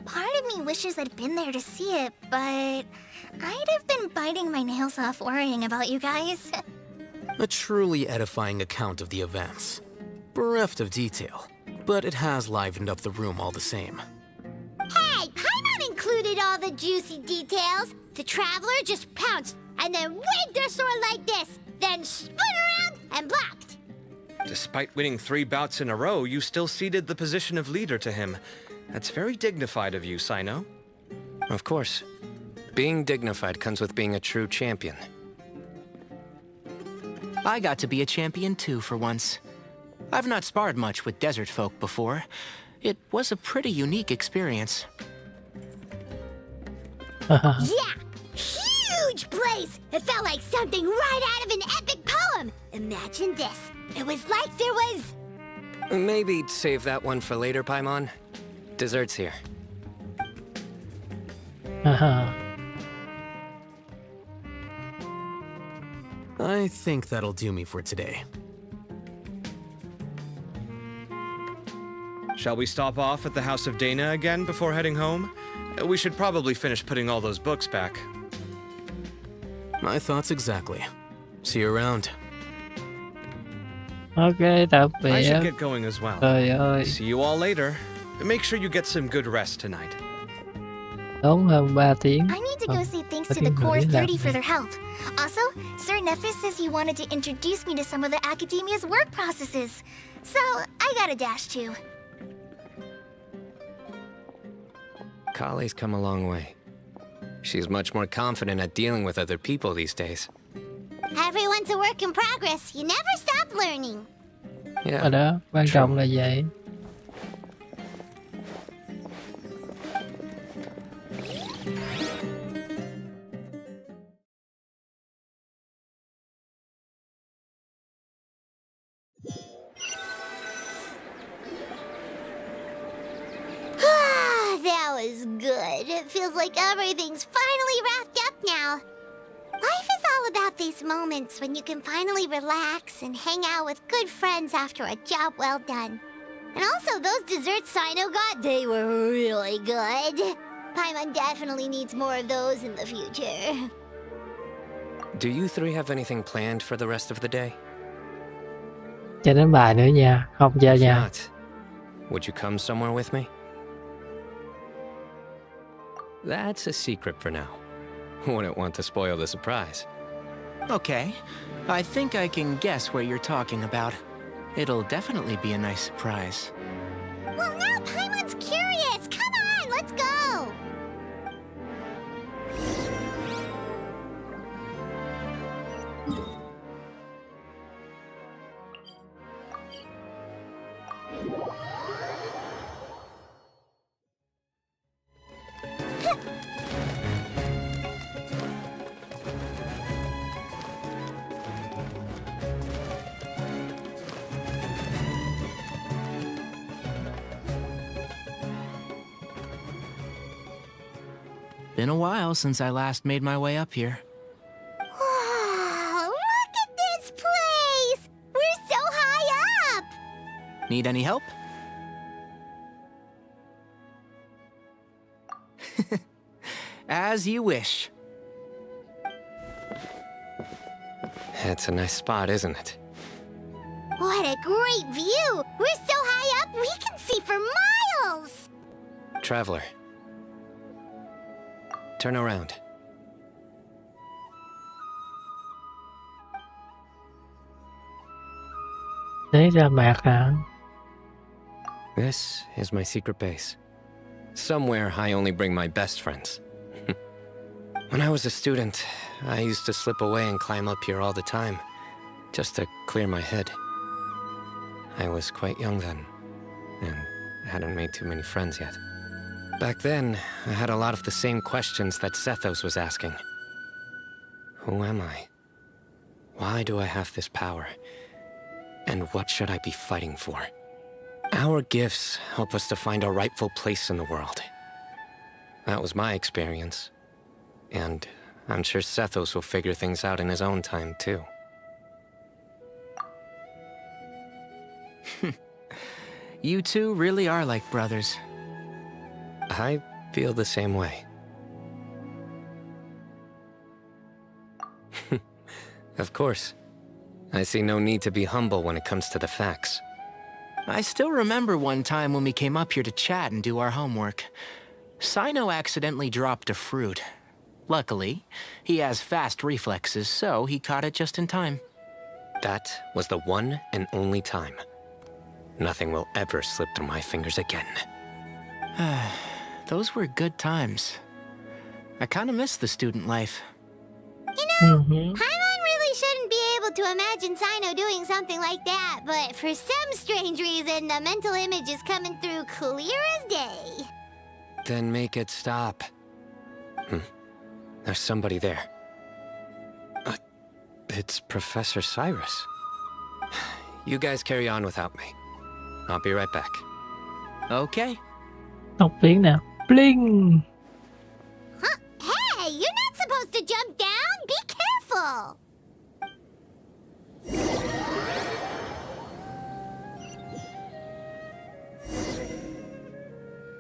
Part of me wishes I'd been there to see it, but I'd have been biting my nails off worrying about you guys. A truly edifying account of the events. Bereft of detail, but it has livened up the room all the same. Hey, Paimon included all the juicy details. The Traveler just pounced and then waved their sword like this, then spun around and blocked. Despite winning 3 bouts in a row, you still ceded the position of leader to him. That's very dignified of you, Cyno. Of course. Being dignified comes with being a true champion. I got to be a champion too for once. I've not sparred much with desert folk before. It was a pretty unique experience. Yeah, huge place. It felt like something right out of an epic poem. Imagine this. It was like there was... Maybe save that one for later, Paimon. Dessert's here. I think that'll do me for today. Shall we stop off at the House of Dana again before heading home? We should probably finish putting all those books back. My thoughts exactly. See you around. Ok, tạm biệt. I should get going as well. Trời ơi, See you all later. Make sure you get some good rest tonight. tốn hơn 3 tiếng. I need to go say thanks Ba to the tiếng Core rưỡi làm 30 for việc. their help. Also, Sir Nephis says he wanted to introduce me to some of the Academia's work processes. So, I gotta dash too. Kali's come a long way. She's much more confident at dealing with other people these days. Everyone's a work in progress. You never stop learning. Yeah. Ở đó, quan trọng là vậy. That was good. It feels like everything's finally wrapped up now. Life is all about these moments when you can finally relax and hang out with good friends after a job well done. And also, those desserts Cyno got, they were really good. Paimon definitely needs more of those in the future. Do you three have anything planned for the rest of the day? Chơi đánh bài nữa nha, không chơi If nha. not, would you come somewhere with me? That's a secret for now. Wouldn't want to spoil the surprise. Okay. I think I can guess what you're talking about. It'll definitely be a nice surprise. Well, now Paimon's curious. Come on, let's go. Been a while since I last made my way up here. Wow, look at this place. We're so high up. Need any help? As you wish. It's a nice spot, isn't it? What a great view. We're so high up, we can see for miles. Traveler. Turn around. Lấy ra mạc hả? This is my secret base. Somewhere I only bring my best friends. When I was a student, I used to slip away and climb up here all the time, just to clear my head. I was quite young then, and hadn't made too many friends yet. Back then, I had a lot of the same questions that Sethos was asking. Who am I? Why do I have this power? And what should I be fighting for? Our gifts help us to find our rightful place in the world. That was my experience. And I'm sure Sethos will figure things out in his own time, too. You two really are like brothers. I feel the same way. Of course. I see no need to be humble when it comes to the facts. I still remember one time when we came up here to chat and do our homework. Cyno accidentally dropped a fruit. Luckily, he has fast reflexes, so he caught it just in time. That was the one and only time. Nothing will ever slip through my fingers again. Those were good times. I kinda miss the student life. You know, Paimon really shouldn't be able to imagine Cyno doing something like that, but for some strange reason, the mental image is coming through clear as day. Then make it stop. There's somebody there. It's Professor Cyrus. You guys carry on without me. I'll be right back. Okay. Học tiếng nào? Bling! Huh? Hey, you're not supposed to jump down. Be careful.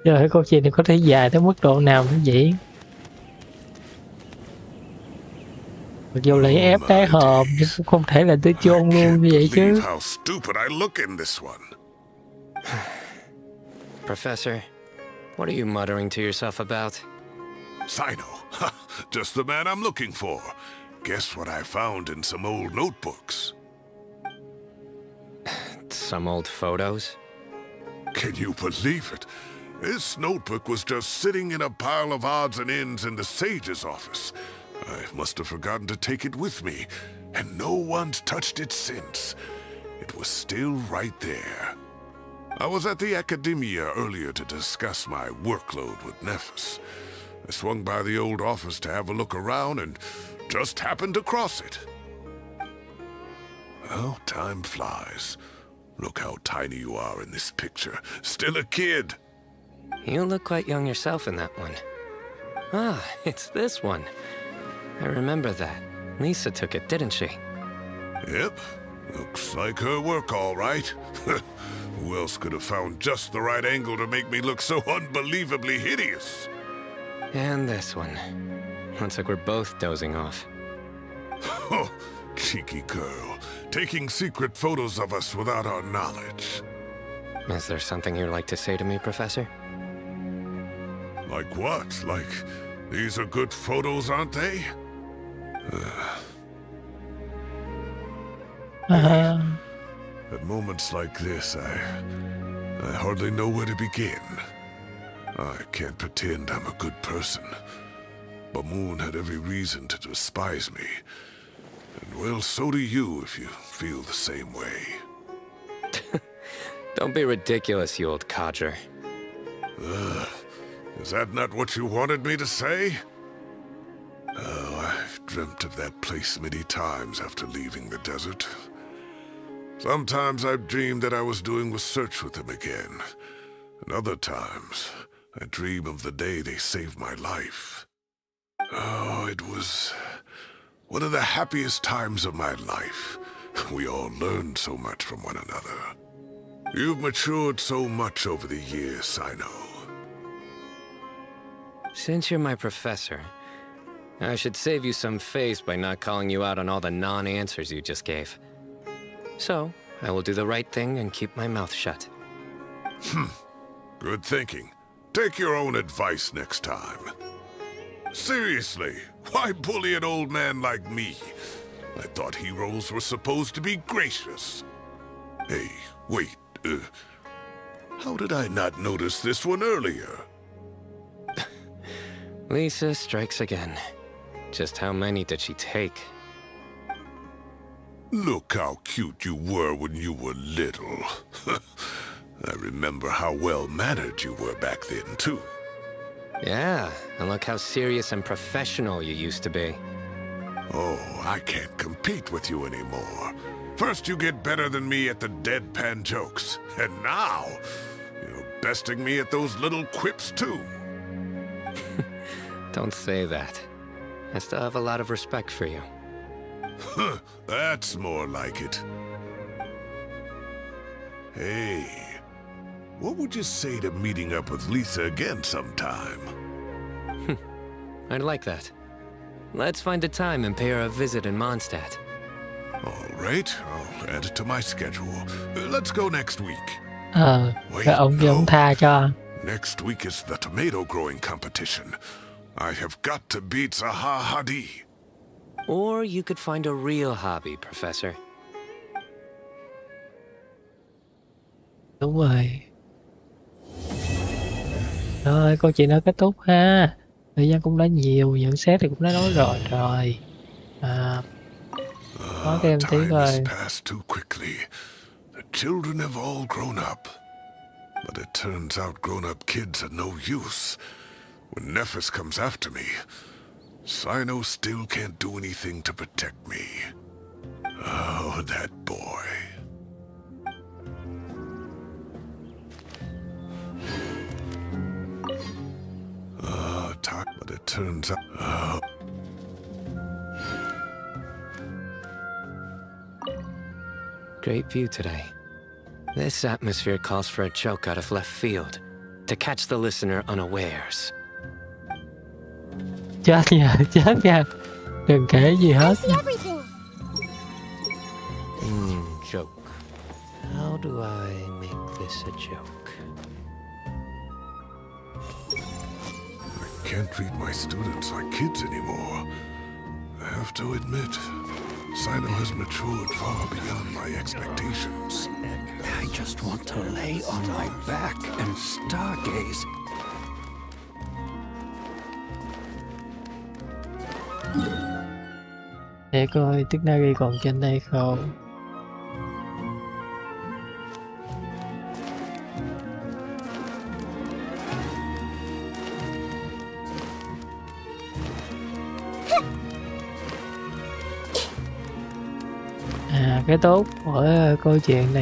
Trời, câu chuyện này có thể dài tới mức độ nào nữa vậy? Mặc dù là ép đáy hòm nhưng cũng không thể là tôi chôn luôn như vậy chứ. How stupid I look in this one. Professor, what are you muttering to yourself about? Cyno, just the man I'm looking for. Guess what I found in some old notebooks? Some old photos? Can you believe it? This notebook was just sitting in a pile of odds and ends in the sage's office. I must have forgotten to take it with me, and no one's touched it since. It was still right there. I was at the Academia earlier to discuss my workload with Nephis. I swung by the old office to have a look around and just happened to cross it. Well, time flies. Look how tiny you are in this picture. Still a kid. You look quite young yourself in that one. Ah, it's this one. I remember that. Lisa took it, didn't she? Yep. Looks like her work, all right. Who else could have found just the right angle to make me look so unbelievably hideous? And this one. Looks like we're both dozing off. Oh, cheeky girl. Taking secret photos of us without our knowledge. Is there something you'd like to say to me, Professor? Like what? Like, these are good photos, aren't they? At moments like this, I hardly know where to begin. I can't pretend I'm a good person. Bamoon had every reason to despise me. And well, so do you if you feel the same way. Don't be ridiculous, you old codger. Is that not what you wanted me to say? Oh, I've dreamt of that place many times after leaving the desert. Sometimes I've dreamed that I was doing research with them again. And other times, I dream of the day they saved my life. Oh, it was one of the happiest times of my life. We all learned so much from one another. You've matured so much over the years, I know. Since you're my professor, I should save you some face by not calling you out on all the non-answers you just gave. So, I will do the right thing and keep my mouth shut. Good thinking. Take your own advice next time. Seriously, why bully an old man like me? I thought heroes were supposed to be gracious. Hey, wait, how did I not notice this one earlier? Lisa strikes again. Just how many did she take? Look how cute you were when you were little. I remember how well-mannered you were back then, too. Yeah, and look how serious and professional you used to be. Oh, I can't compete with you anymore. First you get better than me at the deadpan jokes, and now you're besting me at those little quips, too. Don't say that. I still have a lot of respect for you. That's more like it. Hey, what would you say to meeting up with Lisa again sometime? I'd like that. Let's find a time and pay her a visit in Mondstadt. All right, I'll add it to my schedule. Let's go next week. Cái ông kia ông tha cho. Next week is the tomato growing competition. I have got to beat Zaha Hadi. Or you could find a real hobby, Professor. Đúng rồi. Rồi, câu chuyện đã kết thúc ha. Thời gian cũng đã nhiều, nhận xét thì cũng đã nói rồi. Nói thêm tí coi. Time has passed too quickly. The children have all grown up. But it turns out grown-up kids are no use. When Nephis comes after me, Cyno still can't do anything to protect me. Oh, that boy. But it turns out... Great view today. This atmosphere calls for a joke out of left field. to catch the listener unawares. Chết nha. Đừng kể gì hết. Joke. How do I make this a joke? I can't treat my students like kids anymore. I have to admit, Cyno has matured far beyond my expectations. I just want to lay on my back and stargaze. Để coi Tignari còn trên đây không. Cái tốt của câu chuyện này